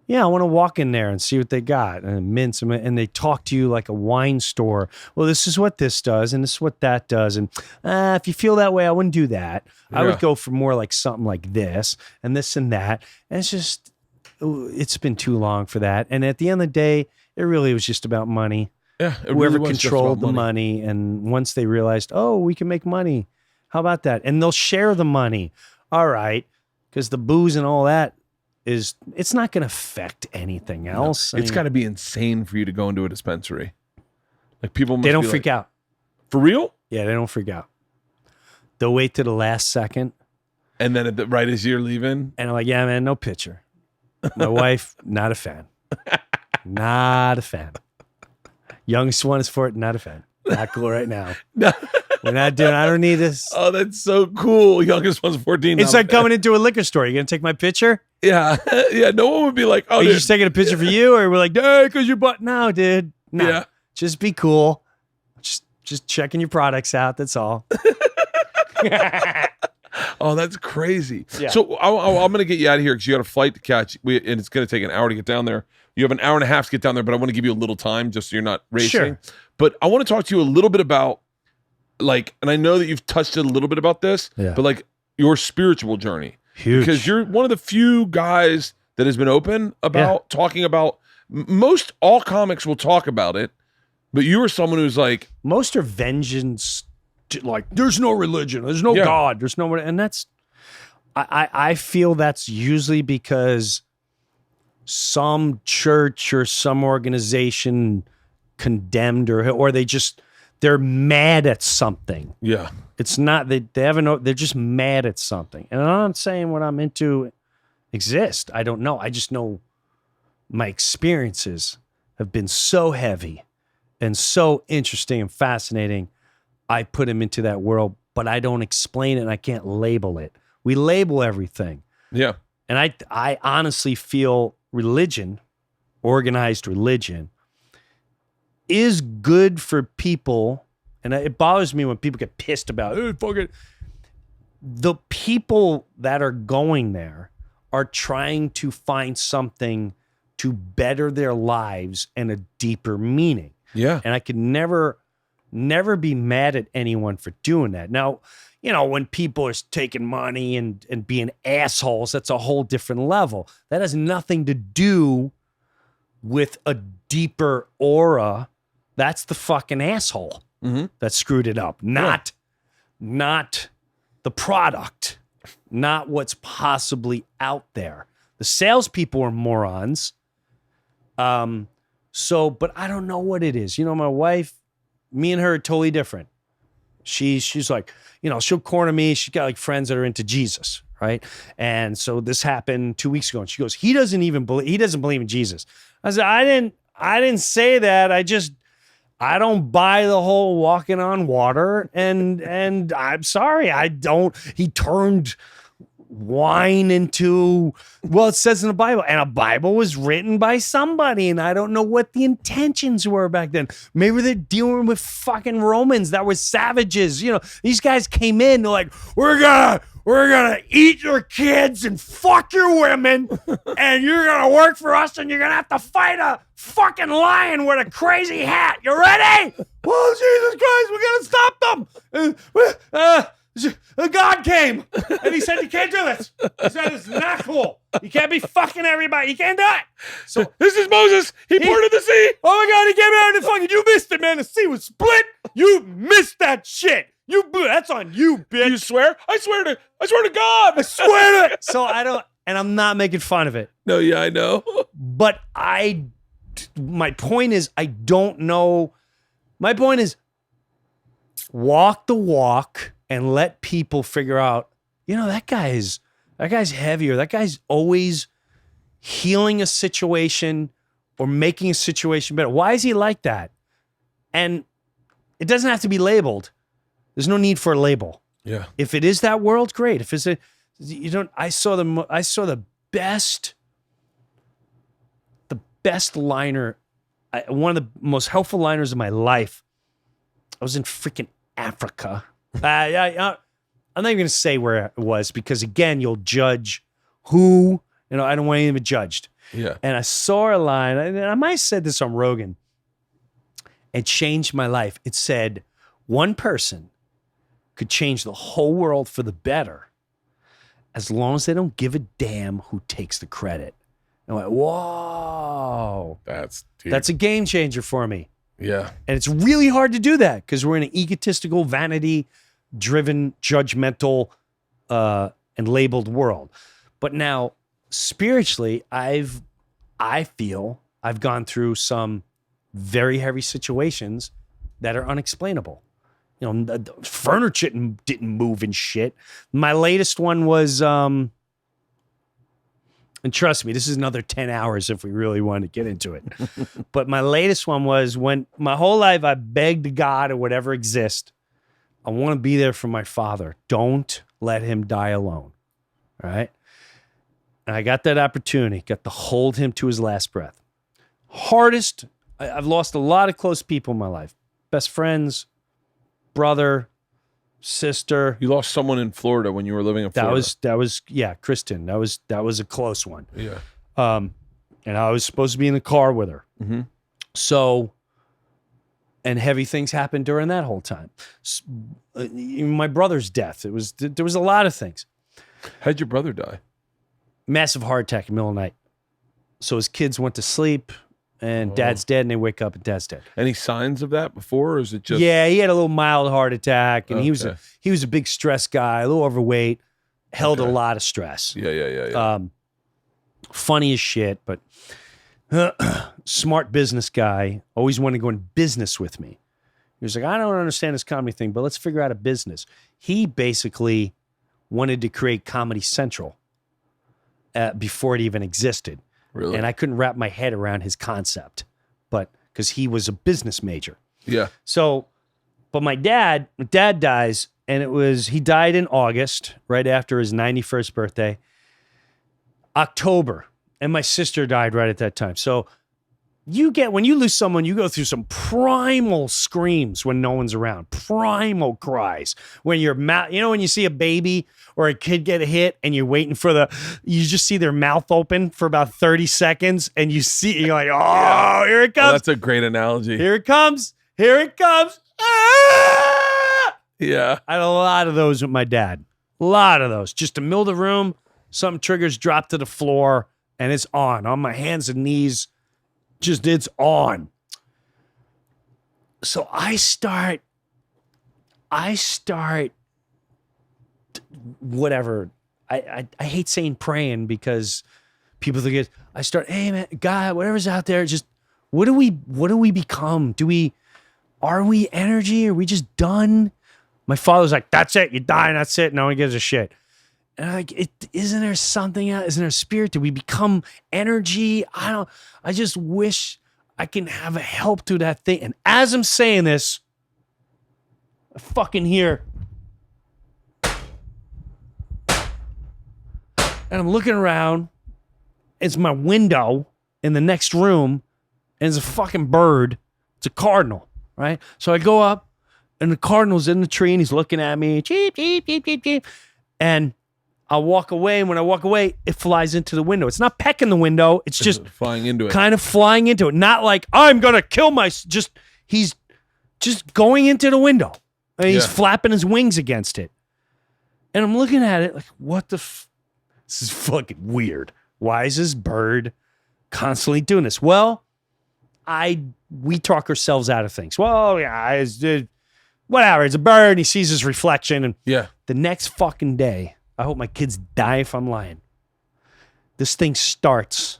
Speaker 4: Yeah, I want to walk in there and see what they got and mince them, and they talk to you like a wine store. Well, this is what this does, and this is what that does, and if you feel that way, I wouldn't do that. Yeah. I would go for more like something like this and this and that. And it's just, it's been too long for that. And at the end of the day, it really was just about money.
Speaker 3: Yeah,
Speaker 4: whoever controlled the money, and once they realized, oh, we can make money, how about that? And they'll share the money. All right, because the booze and all that. It's not going to affect anything else.
Speaker 3: No, it's got to be insane for you to go into a dispensary. Like people,
Speaker 4: they don't freak out.
Speaker 3: For real?
Speaker 4: Yeah, they don't freak out. They'll wait to the last second,
Speaker 3: and then right as you're leaving,
Speaker 4: and I'm like, "Yeah, man, no picture." My wife, not a fan. Not a fan. Youngest one is for it. Not a fan. Not cool right now. We're not doing. I don't need this.
Speaker 3: Oh, that's so cool. Youngest one's 14.
Speaker 4: It's
Speaker 3: now.
Speaker 4: like coming into a liquor store. You gonna take my picture?
Speaker 3: Yeah. Yeah. No one would be like, oh,
Speaker 4: Are you
Speaker 3: dude.
Speaker 4: just taking a picture for you, or we're like, hey, because you bought? No, dude. No.
Speaker 3: Yeah.
Speaker 4: Just be cool. Just checking your products out. That's all.
Speaker 3: Oh, that's crazy.
Speaker 4: Yeah.
Speaker 3: So I'm going to get you out of here because you got a flight to catch, and it's going to take an hour to get down there. You have an hour and a half to get down there, but I want to give you a little time just so you're not racing.
Speaker 4: Sure.
Speaker 3: But I want to talk to you a little bit about, like, and I know that you've touched it a little bit about this, but like your spiritual journey.
Speaker 4: Huge.
Speaker 3: Because you're one of the few guys that has been open about talking about, most all comics will talk about it, but you are someone who's like,
Speaker 4: Most are vengeance. Like, there's no religion, there's no God, there's no, and that's, I feel that's usually because some church or some organization condemned or they're mad at something.
Speaker 3: yeah,
Speaker 4: It's not they haven't, they're just mad at something. And I'm not saying what I'm into exist. I don't know. I just know my experiences have been so heavy and so interesting and fascinating. I put him into that world, but I don't explain it and I can't label it. We label everything.
Speaker 3: yeah,
Speaker 4: And I honestly feel religion, organized religion, is good for people. And it bothers me when people get pissed about, hey, fuck it. The people that are going there are trying to find something to better their lives and a deeper meaning.
Speaker 3: yeah.
Speaker 4: And I could never be mad at anyone for doing that. Now, you know, when people are taking money and being assholes, that's a whole different level. That has nothing to do with a deeper aura. That's the fucking asshole that screwed it up. Not the product, not what's possibly out there. The salespeople are morons. But I don't know what it is. You know, my wife, me and her are totally different. She's like, you know, she'll corner me. She's got like friends that are into Jesus, right? And so this happened 2 weeks ago, and she goes, he doesn't believe in Jesus. I said, I didn't say that. I don't buy the whole walking on water, and I'm sorry, I don't. He turned wine into, well, it says in the Bible, and a Bible was written by somebody, and I don't know what the intentions were back then. Maybe they're dealing with fucking Romans that were savages. You know, these guys came in, they're like, we're gonna eat your kids and fuck your women, and you're gonna work for us, and you're gonna have to fight a fucking lion with a crazy hat. You ready? Oh, Jesus Christ, we gotta stop them. God came and he said, you can't do this. He said, it's not cool. You can't be fucking everybody. You can't do it. So
Speaker 3: This is Moses. He parted the sea.
Speaker 4: oh my God, he came out and fucking, you missed it, man. The sea was split. You missed that shit. That's on you, bitch.
Speaker 3: You swear? I swear to God.
Speaker 4: I swear to it. So and I'm not making fun of it.
Speaker 3: No, yeah, I know.
Speaker 4: But my point is, I don't know. My point is, walk the walk and let people figure out, you know, that guy's heavier. That guy's always healing a situation or making a situation better. Why is he like that? And it doesn't have to be labeled. There's no need for a label.
Speaker 3: Yeah.
Speaker 4: If it is that world, great. If it's I saw the best liner, one of the most helpful liners of my life. I was in freaking Africa. I'm not even going to say where it was because, again, you'll judge who, you know, I don't want anyone judged.
Speaker 3: Yeah.
Speaker 4: And I saw a line, and I might have said this on Rogan. It changed my life. It said, one person could change the whole world for the better as long as they don't give a damn who takes the credit. And I went, whoa.
Speaker 3: That's deep.
Speaker 4: That's a game changer for me.
Speaker 3: Yeah.
Speaker 4: And it's really hard to do that because we're in an egotistical, vanity-driven, judgmental, and labeled world. But now, spiritually, I feel I've gone through some very heavy situations that are unexplainable. You know, the furniture didn't move and shit. My latest one was, and trust me, this is another 10 hours if we really want to get into it. But my latest one was when my whole life I begged God or whatever exists, I want to be there for my father. Don't let him die alone. All right. And I got that opportunity, got to hold him to his last breath. Hardest, I've lost a lot of close people in my life. Best friends, brother, sister.
Speaker 3: You lost someone in Florida when you were living in Florida.
Speaker 4: That was Kristen. That was a close one.
Speaker 3: Yeah.
Speaker 4: And I was supposed to be in the car with her.
Speaker 3: Mm-hmm.
Speaker 4: So, and heavy things happened during that whole time. My brother's death. There was a lot of things.
Speaker 3: How'd your brother die?
Speaker 4: Massive heart attack in the middle of the night. So his kids went to sleep, and dad's dead, and they wake up and dad's dead.
Speaker 3: Any signs of that before, or is it just?
Speaker 4: Yeah, he had a little mild heart attack, and he was
Speaker 3: Okay.
Speaker 4: a big stress guy, a little overweight, held a lot of stress.
Speaker 3: Yeah.
Speaker 4: Funny as shit, but smart business guy. Always wanted to go in business with me. He was like, I don't understand this comedy thing, but let's figure out a business. He basically wanted to create Comedy Central before it even existed.
Speaker 3: Really?
Speaker 4: And I couldn't wrap my head around his concept, but because he was a business major.
Speaker 3: Yeah.
Speaker 4: So, but my dad dies, and he died in August, right after his 91st birthday. October, and my sister died right at that time. So when you lose someone, you go through some primal screams when no one's around, primal cries. When your mouth, when you see a baby or a kid get a hit and you're waiting for you just see their mouth open for about 30 seconds and you're like, oh, here it comes.
Speaker 3: Oh, that's a great analogy.
Speaker 4: Here it comes. Here it comes. Ah!
Speaker 3: Yeah.
Speaker 4: I had a lot of those with my dad. A lot of those. Just to middle of the room, something triggers, drop to the floor, and it's on my hands and knees. Just it's on. So I start whatever. I hate saying praying because people think I start, hey man, God, whatever's out there, just what do we become? Are we energy? Are we just done? My father's like, that's it, you die and that's it. No one gives a shit. And I'm like, isn't there something else? Isn't there a spirit? Do we become energy? I just wish I can have a help to that thing. And as I'm saying this, I fucking hear. And I'm looking around. It's my window in the next room. And it's a fucking bird. It's a cardinal, right? So I go up, and the cardinal's in the tree, and he's looking at me. Cheep, cheep, cheep, cheep, cheep. And I'll walk away, and when I walk away, it flies into the window. It's not pecking the window. It's just
Speaker 3: flying into it.
Speaker 4: Kind of flying into it. Not like, I'm going to kill he's just going into the window. And he's flapping his wings against it. And I'm looking at it like, what the this is fucking weird. Why is this bird constantly doing this? Well, we talk ourselves out of things. Well, yeah, whatever. It's a bird, and he sees his reflection. And the next fucking day, I hope my kids die if I'm lying. This thing starts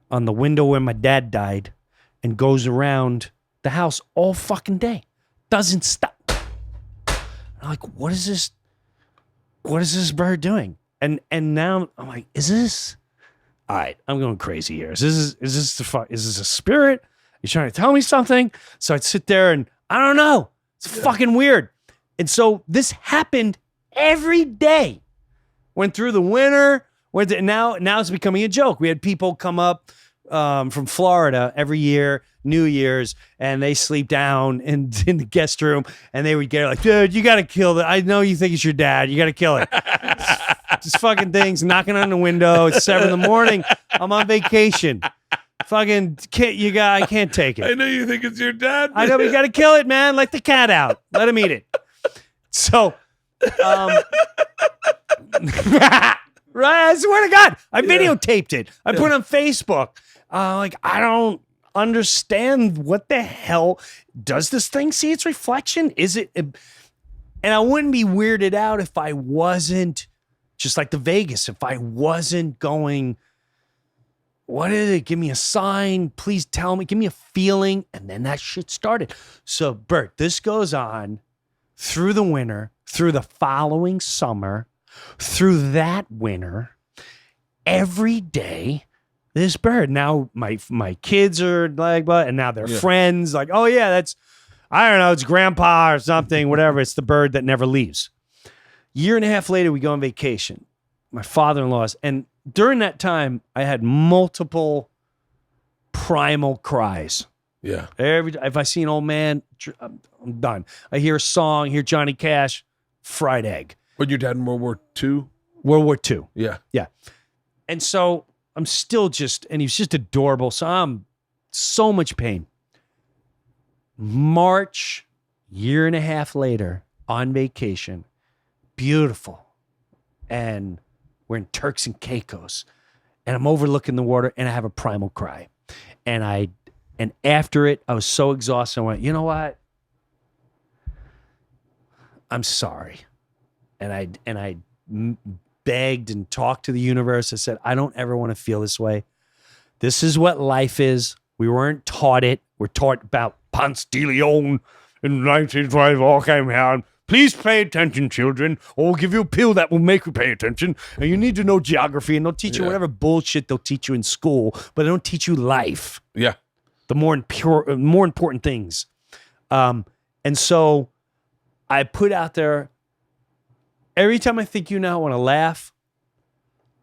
Speaker 4: on the window where my dad died and goes around the house all fucking day. Doesn't stop. I'm like, what is this? What is this bird doing? And now I'm like, is this? All right, I'm going crazy here. Is this a spirit? You trying to tell me something? So I'd sit there and I don't know. It's fucking weird. And so this happened every day. Went through the winter. Now it's becoming a joke. We had people come up from Florida every year, New Year's, and they sleep down in the guest room, and they would get like, dude, you got to kill it. I know you think it's your dad. You got to kill it. Just fucking things knocking on the window. It's 7 a.m. I'm on vacation. Fucking I can't take it.
Speaker 3: I know you think it's your dad.
Speaker 4: I know, but you got to kill it, man. Let the cat out. Let him eat it. So, right? I swear to God, I videotaped it. I put it on Facebook. I don't understand what the hell. Does this thing see its reflection? Is it? And I wouldn't be weirded out if I wasn't, just like the Vegas, if I wasn't going, what is it? Give me a sign. Please tell me. Give me a feeling. And then that shit started. So, Bert, this goes on through the winter, through the following summer, through that winter, every day, this bird. Now my kids are like, and now they're friends. Like, oh yeah, I don't know, it's grandpa or something, whatever. It's the bird that never leaves. Year and a half later, we go on vacation. My father-in-law's. And during that time, I had multiple primal cries.
Speaker 3: Yeah.
Speaker 4: If I see an old man, I'm done. I hear a song, hear Johnny Cash, fried egg.
Speaker 3: But your dad in World War II?
Speaker 4: World War II.
Speaker 3: Yeah.
Speaker 4: Yeah. And so I'm still and he was just adorable. So I'm so much pain. March, year and a half later, on vacation, beautiful. And we're in Turks and Caicos. And I'm overlooking the water and I have a primal cry. And after it, I was so exhausted. I went, you know what? I'm sorry. And I begged and talked to the universe. I said, I don't ever want to feel this way. This is what life is. We weren't taught it. We're taught about Ponce de Leon in 1912 all came out. Please pay attention, children, or we'll give you a pill that will make you pay attention. And you need to know geography, and they'll teach you whatever bullshit they'll teach you in school, but they don't teach you life.
Speaker 3: Yeah.
Speaker 4: The more important things. And so I put out there, every time I think you now, I want to laugh.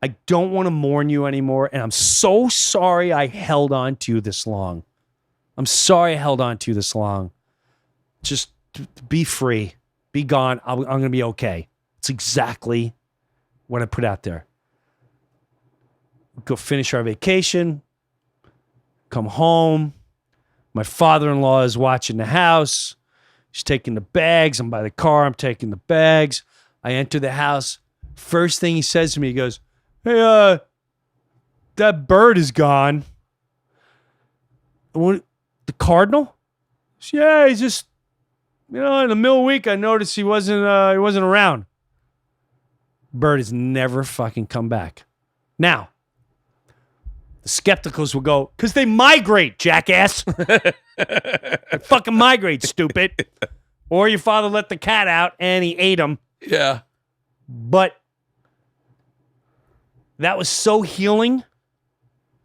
Speaker 4: I don't want to mourn you anymore. And I'm so sorry I held on to you this long. I'm sorry I held on to you this long. Just be free. Be gone. I'm going to be okay. It's exactly what I put out there. Go finish our vacation. Come home. My father-in-law is watching the house. He's taking the bags. I'm by the car. I'm taking the bags. I enter the house. First thing he says to me, he goes, hey, that bird is gone. What, the cardinal? Yeah, he's just, in the middle of the week, I noticed he wasn't around. Bert has never fucking come back. Now, the skepticals will go, because they migrate, jackass. They fucking migrate, stupid. Or your father let the cat out and he ate him.
Speaker 3: Yeah.
Speaker 4: But that was so healing,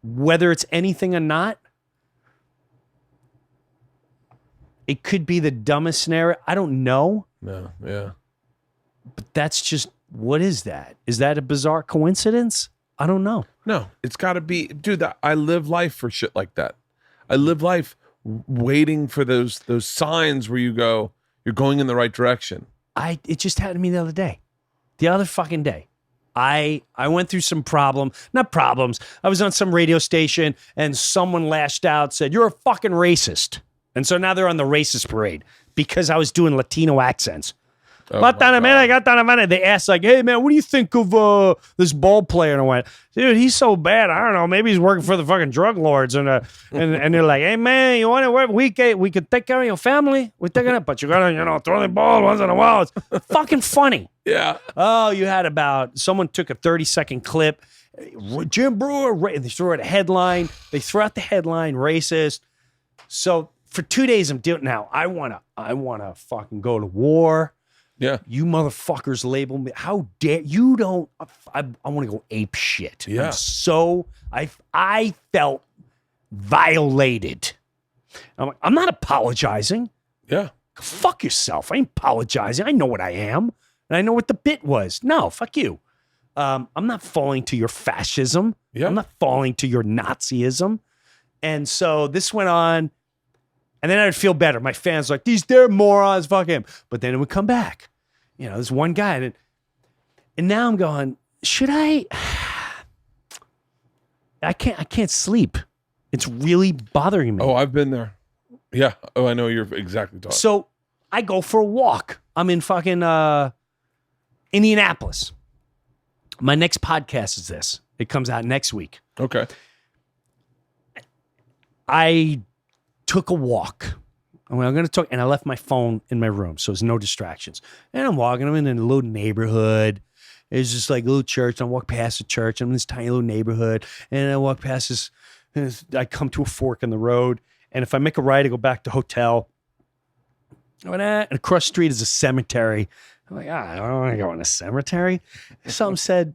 Speaker 4: whether it's anything or not. It could be the dumbest scenario. I don't know.
Speaker 3: No, yeah.
Speaker 4: But that's just, what is that? Is that a bizarre coincidence? I don't know.
Speaker 3: No, it's got to be, dude. I live life for shit like that. I live life waiting for those signs where you go, you're going in the right direction.
Speaker 4: It just happened to me the other day. The other fucking day. I went through some not problems. I was on some radio station and someone lashed out, said, you're a fucking racist. And so now they're on the racist parade because I was doing Latino accents.
Speaker 3: Oh
Speaker 4: They asked, like, hey, man, what do you think of this ball player? And I went, dude, he's so bad. I don't know. Maybe he's working for the fucking drug lords. And they're like, hey, man, you want to work? We could take care of your family. We're taking it, but you got to, throw the ball once in a while. It's fucking funny.
Speaker 3: Yeah.
Speaker 4: Oh, you had someone took a 30-second clip. Jim Breuer, they threw out a headline. They threw out the headline, racist. So for 2 days, I'm doing now. I wanna fucking go to war.
Speaker 3: Yeah.
Speaker 4: You motherfuckers label me. How dare you? Don't. I want to go ape shit.
Speaker 3: Yeah.
Speaker 4: I felt violated. I'm like, I'm not apologizing.
Speaker 3: Yeah.
Speaker 4: Fuck yourself. I ain't apologizing. I know what I am, and I know what the bit was. No, fuck you. I'm not falling to your fascism.
Speaker 3: Yeah.
Speaker 4: I'm not falling to your Nazism. And so this went on. And then I'd feel better. My fans were like, they're morons, fuck him. But then it would come back. There's one guy. And now I'm going, should I can't sleep. It's really bothering me.
Speaker 3: Oh, I've been there. Yeah. Oh, I know you're exactly talking.
Speaker 4: So I go for a walk. I'm in fucking Indianapolis. My next podcast is this. It comes out next week.
Speaker 3: Okay.
Speaker 4: I took a walk. I'm going to talk, and I left my phone in my room, so there's no distractions. And I'm walking. I'm in a little neighborhood. It's just like a little church. I walk past the church. I'm in this tiny little neighborhood, and I walk past this. I come to a fork in the road, and if I make a right, I go back to hotel. And across the street is a cemetery. I'm like, I don't want to go in a cemetery. Something said,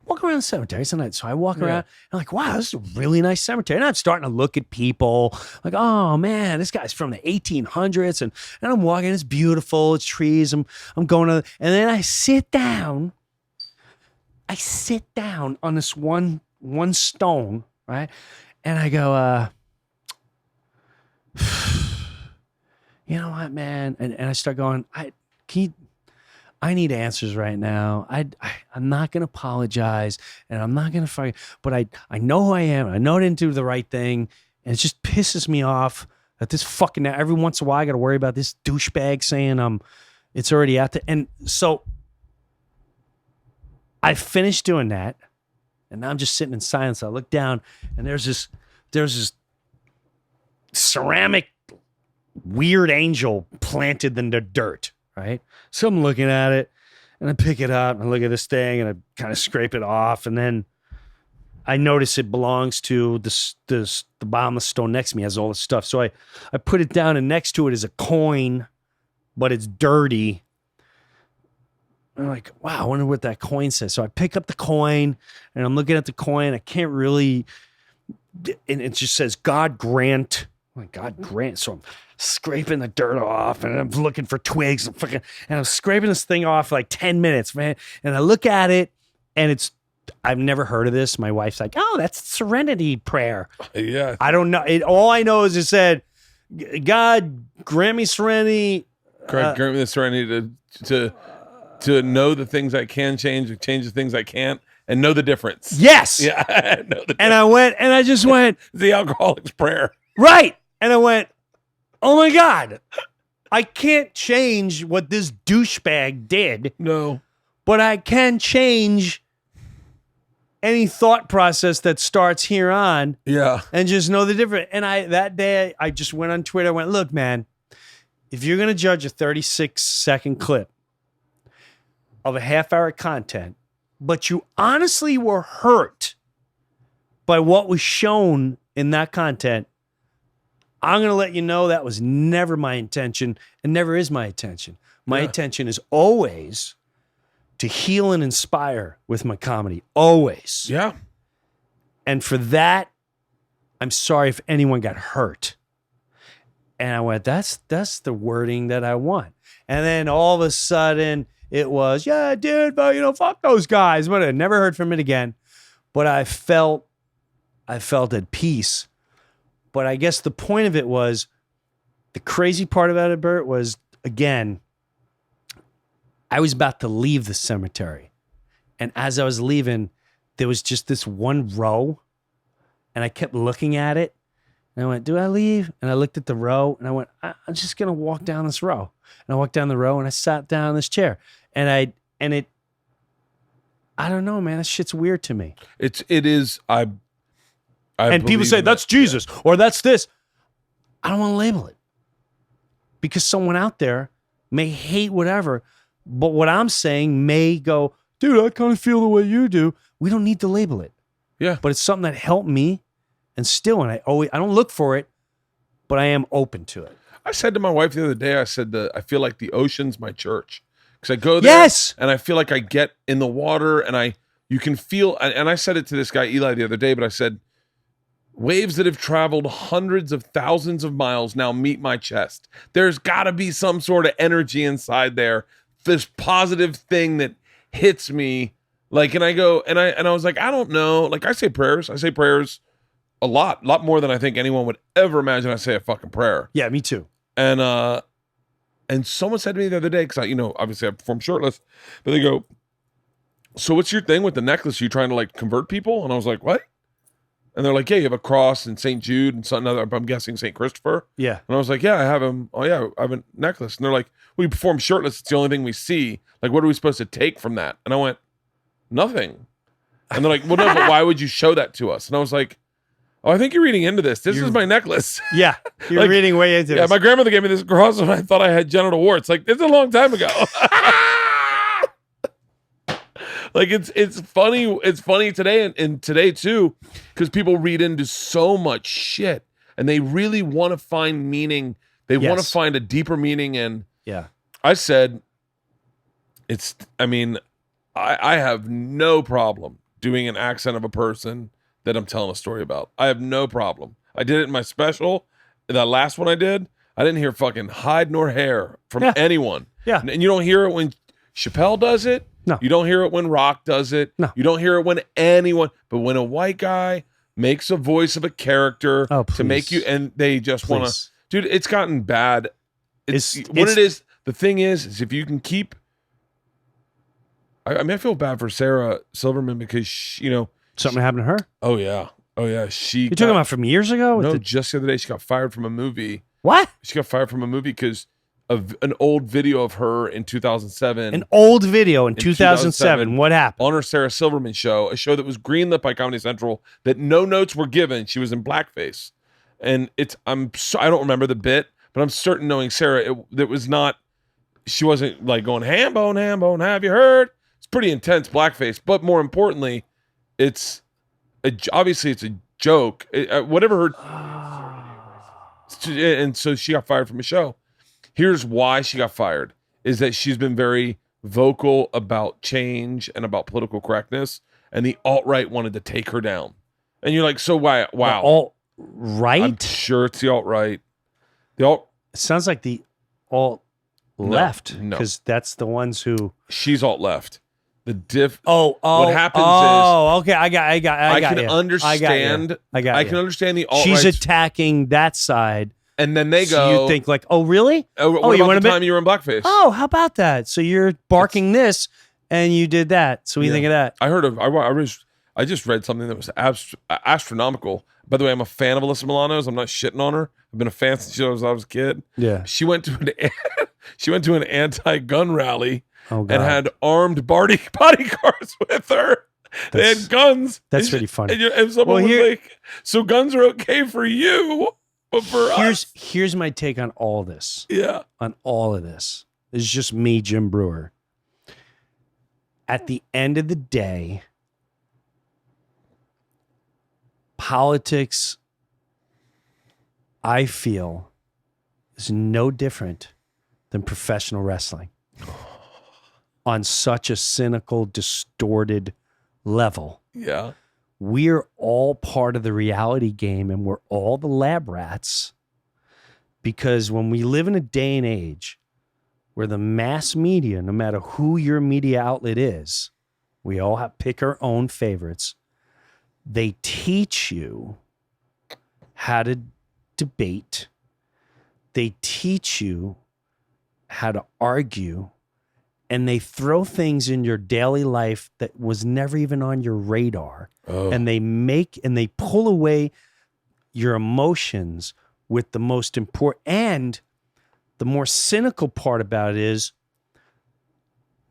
Speaker 4: walk around the cemetery. So I walk around and I'm like, wow, this is a really nice cemetery. And I'm starting to look at people like, oh man, this guy's from the 1800s. And I'm walking, it's beautiful, it's trees. I'm going to, and then I sit down on this one stone, right? And I go, you know what, man? And I start going, I need answers right now. I'm not going to apologize and I'm not going to fight, but I know who I am. I know I didn't do the right thing. And it just pisses me off that this fucking, every once in a while I got to worry about this douchebag saying it's already out there. And so I finished doing that and now I'm just sitting in silence. I look down and there's this ceramic weird angel planted in the dirt. Right. So I'm looking at it and I pick it up and I look at this thing and I kind of scrape it off. And then I notice it belongs to the bottom of the stone next to me, has all this stuff. So I put it down and next to it is a coin, but it's dirty. And I'm like, wow, I wonder what that coin says. So I pick up the coin and I'm looking at the coin. I can't really, and it just says, God grant. Oh my God, grant. So I'm scraping the dirt off and I'm looking for twigs and I'm scraping this thing off for like 10 minutes, man. And I look at it and I've never heard of this. My wife's like, oh, that's serenity prayer.
Speaker 3: Yeah.
Speaker 4: I don't know. All I know is it said, God grant me serenity.
Speaker 3: Grant me the serenity to know the things I can change the things I can't, and know the difference.
Speaker 4: Yes.
Speaker 3: Yeah. I know the
Speaker 4: And I just went,
Speaker 3: the alcoholic's prayer.
Speaker 4: right. And I went, oh my God, I can't change what this douchebag did.
Speaker 3: No.
Speaker 4: But I can change any thought process that starts here on.
Speaker 3: Yeah.
Speaker 4: And just know the difference. And that day I just went on Twitter. I went, look, man, if you're going to judge a 36-second clip of a half-hour content, but you honestly were hurt by what was shown in that content, I'm going to let you know that was never my intention and never is my intention. My intention is always to heal and inspire with my comedy. Always.
Speaker 3: Yeah.
Speaker 4: And for that, I'm sorry if anyone got hurt. And I went, that's the wording that I want. And then all of a sudden it was, yeah, dude, but fuck those guys. But I never heard from it again. But I felt at peace. But I guess the point of it was, the crazy part about it, Bert, was, again, I was about to leave the cemetery. And as I was leaving, there was just this one row. And I kept looking at it. And I went, do I leave? And I looked at the row. And I went, I'm just going to walk down this row. And I walked down the row and I sat down in this chair. And I don't know, man. That shit's weird to me.
Speaker 3: It is.
Speaker 4: And people say, that's Jesus, or that's this. I don't want to label it. Because someone out there may hate whatever, but what I'm saying may go, dude, I kind of feel the way you do. We don't need to label it.
Speaker 3: Yeah.
Speaker 4: But it's something that helped me, and I don't look for it, but I am open to it.
Speaker 3: I said to my wife the other day, I said that I feel like the ocean's my church. Because I go there
Speaker 4: Yes.
Speaker 3: and I feel like I get in the water and you can feel, and I said it to this guy, Eli, the other day, but I said, waves that have traveled hundreds of thousands of miles now meet my chest. There's got to be some sort of energy inside there, this positive thing that hits me. Like, and I go, and I was like, I don't know. Like, I say prayers a lot more than I think anyone would ever imagine I say a fucking prayer.
Speaker 4: Yeah, me too.
Speaker 3: And someone said to me the other day, because obviously I perform shirtless, but they go, so what's your thing with the necklace? Are you trying to like convert people? And I was like, what? And they're like, yeah, you have a cross and St. Jude and something other, I'm guessing St. Christopher. Yeah. And I was like, yeah, I have him. Oh yeah, I have a necklace. And they're like, we perform shirtless. It's the only thing we see. Like, what are we supposed to take from that? And I went, nothing. And they're like, well, no, but why would you show that to us? And I was like, oh, I think you're reading into this. This is my necklace.
Speaker 4: Yeah, you're like, reading way into this.
Speaker 3: Yeah, my grandmother gave me this cross and I thought I had genital warts. Like, it's a long time ago. Like, it's funny. It's funny today and today too, because people read into so much shit and they really want to find meaning. They want to find a deeper meaning. And I said, I have no problem doing an accent of a person that I'm telling a story about. I have no problem. I did it in my special. That last one I did, I didn't hear fucking hide nor hair from anyone.
Speaker 4: Yeah.
Speaker 3: And you don't hear it when Chappelle does it.
Speaker 4: No.
Speaker 3: You don't hear it when Rock does it.
Speaker 4: No.
Speaker 3: You don't hear it when anyone, but when a white guy makes a voice of a character to make you, and they just want to, dude, it's gotten bad. The thing is if you can keep, I mean, I feel bad for Sarah Silverman because
Speaker 4: something happened to her.
Speaker 3: Oh yeah. You're
Speaker 4: talking about from years ago?
Speaker 3: No, just the other day she got fired from a movie.
Speaker 4: What?
Speaker 3: She got fired from a movie because of an old video of her in 2007.
Speaker 4: An old video in 2007. What happened?
Speaker 3: On her Sarah Silverman show, a show that was greenlit by Comedy Central, that no notes were given. She was in blackface. And I don't remember the bit, but I'm certain knowing Sarah, it was not, she wasn't like going, ham bone, have you heard? It's pretty intense blackface. But more importantly, obviously it's a joke. Whatever her, and so she got fired from a show. Here's why she got fired, is that she's been very vocal about change and about political correctness, and the alt-right wanted to take her down. And you're like, so wow.
Speaker 4: The alt-right?
Speaker 3: I'm sure it's the alt-right.
Speaker 4: It sounds like the alt-left,
Speaker 3: No.
Speaker 4: because that's the ones who...
Speaker 3: She's alt-left.
Speaker 4: What
Speaker 3: happens
Speaker 4: is... okay, I can
Speaker 3: understand. I can understand the alt-right.
Speaker 4: She's attacking that side.
Speaker 3: And then they go...
Speaker 4: So you think like, oh, really?
Speaker 3: What about the time you were in blackface?
Speaker 4: Oh, how about that? So you're barking this, and you did that. So what do you think of that?
Speaker 3: I just read something that was astronomical. By the way, I'm a fan of Alyssa Milano's. I'm not shitting on her. I've been a fan since I was a kid.
Speaker 4: Yeah.
Speaker 3: She went to an anti-gun rally
Speaker 4: and
Speaker 3: had armed bodyguards with her. They had guns.
Speaker 4: That's pretty funny.
Speaker 3: And someone was like, so guns are okay for you, but for us.
Speaker 4: Here's my take on all this.
Speaker 3: Yeah.
Speaker 4: On all of this. This is just me, Jim Breuer. At the end of the day, politics, I feel, is no different than professional wrestling on such a cynical, distorted level.
Speaker 3: Yeah.
Speaker 4: We're all part of the reality game, and we're all the lab rats, because when we live in a day and age where the mass media, no matter who your media outlet is, we all pick our own favorites. They teach you how to debate. They teach you how to argue, and they throw things in your daily life that was never even on your radar.
Speaker 3: Oh.
Speaker 4: And they pull away your emotions with the most important. And the more cynical part about it is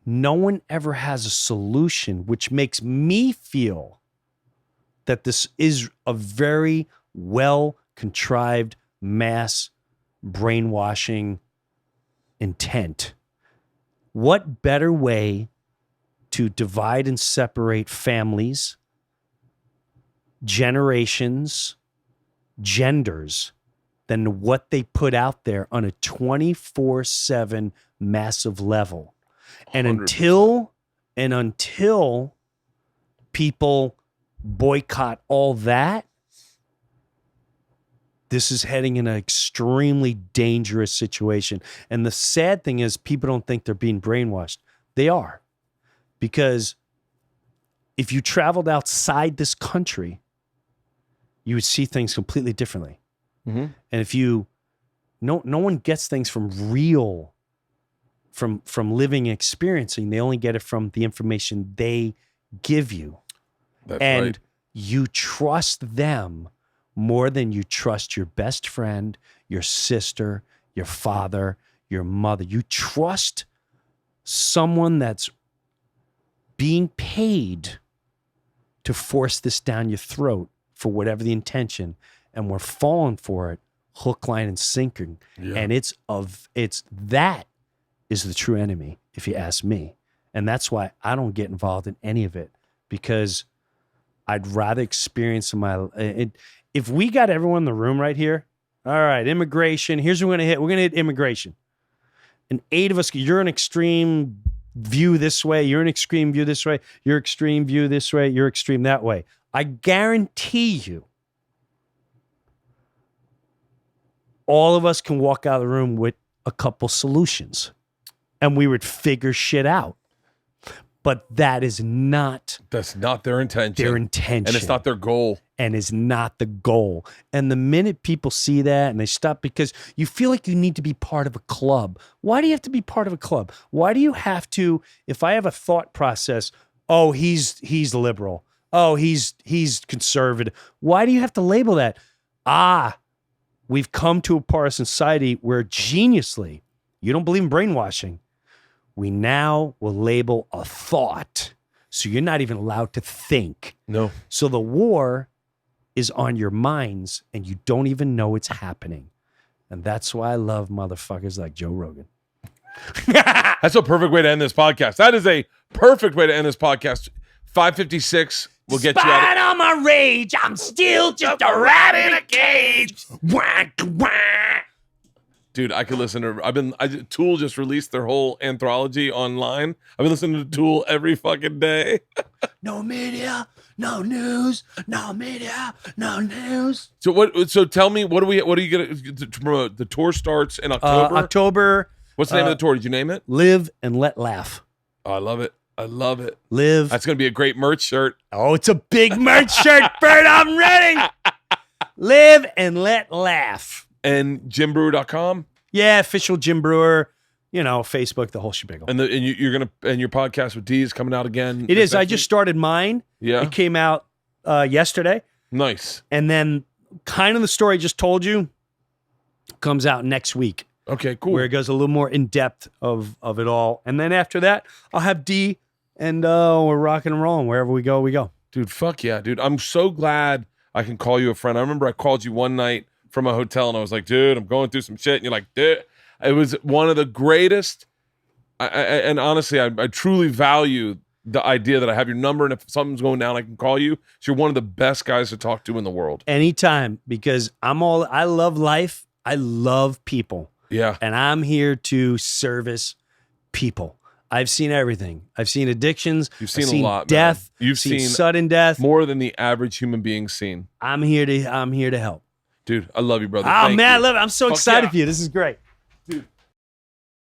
Speaker 4: no one ever has a solution, which makes me feel that this is a very well-contrived mass brainwashing intent. What better way to divide and separate families, generations, genders, than what they put out there on a 24/7 massive level? And
Speaker 3: 100%.
Speaker 4: until people boycott all that, this is heading in an extremely dangerous situation. And the sad thing is, people don't think they're being brainwashed. They are. Because if you traveled outside this country, you would see things completely differently.
Speaker 3: Mm-hmm.
Speaker 4: And if no one gets things from real, from living and experiencing. They only get it from the information they give you.
Speaker 3: That's
Speaker 4: and
Speaker 3: right.
Speaker 4: You trust them more than you trust your best friend, your sister, your father, your mother. You trust someone that's being paid to force this down your throat for whatever the intention, and we're falling for it, hook, line, and sinker.
Speaker 3: Yeah.
Speaker 4: And that is the true enemy, if you ask me. And that's why I don't get involved in any of it, because I'd rather experience if we got everyone in the room right here, all right, immigration, here's what we're going to hit. We're going to hit immigration. And 8 of us, you're an extreme view this way. You're an extreme view this way. You're extreme view this way. You're extreme that way. I guarantee you, all of us can walk out of the room with a couple solutions and we would figure shit out. But that's not
Speaker 3: their intention. And it's not their goal.
Speaker 4: And is not the goal. And the minute people see that and they stop, because you feel like you need to be part of a club. Why do you have to be part of a club? Why do you have to, if I have a thought process, oh, he's liberal. Oh, he's conservative. Why do you have to label that? We've come to a part of society where geniusly, you don't believe in brainwashing, we now will label a thought. So you're not even allowed to think.
Speaker 3: No. So
Speaker 4: the war is on your minds and you don't even know it's happening. And that's why I love motherfuckers like Joe Rogan.
Speaker 3: That's a perfect way to end this podcast. That is a perfect way to end this podcast. 5:56. We'll get you out.
Speaker 4: Despite all my rage, I'm still just a rat in a cage.
Speaker 3: Dude, I could listen to. Tool just released their whole anthology online. I've been listening to Tool every fucking day.
Speaker 4: No media, no news. No media, no news.
Speaker 3: So what? So tell me, what are you gonna to promote? The tour starts in October.
Speaker 4: October.
Speaker 3: What's the name of the tour? Did you name it?
Speaker 4: Live and Let Laugh.
Speaker 3: Oh, I love it. I love it.
Speaker 4: Live.
Speaker 3: That's gonna be a great merch shirt.
Speaker 4: Oh, it's a big merch shirt, Bert. I'm ready. Live and Let Laugh.
Speaker 3: And JimBreuer.com.
Speaker 4: Yeah, official Jim Breuer. You know, Facebook, the whole shebang.
Speaker 3: And your podcast with D is coming out again.
Speaker 4: It is. I just started mine.
Speaker 3: Yeah,
Speaker 4: it came out yesterday.
Speaker 3: Nice.
Speaker 4: And then, kind of the story I just told you comes out next week.
Speaker 3: Okay, cool.
Speaker 4: Where it goes a little more in depth of it all. And then after that, I'll have D, and we're rocking and rolling wherever we go. We go.
Speaker 3: Dude, fuck yeah, dude. I'm so glad I can call you a friend. I remember I called you one night from a hotel and I was like, dude, I'm going through some shit. And you're like, dude, it was one of the greatest. And honestly, I truly value the idea that I have your number, and if something's going down, I can call you. So you're one of the best guys to talk to in the world.
Speaker 4: Anytime, because I love life. I love people.
Speaker 3: Yeah.
Speaker 4: And I'm here to service people. I've seen everything. I've seen addictions.
Speaker 3: You've seen a lot,
Speaker 4: death.
Speaker 3: Man. You've
Speaker 4: seen sudden death.
Speaker 3: More than the average human being seen.
Speaker 4: I'm here to help.
Speaker 3: Dude, I love you, brother.
Speaker 4: Oh,
Speaker 3: Thank
Speaker 4: man,
Speaker 3: you.
Speaker 4: I love it. I'm so excited for you. This is great.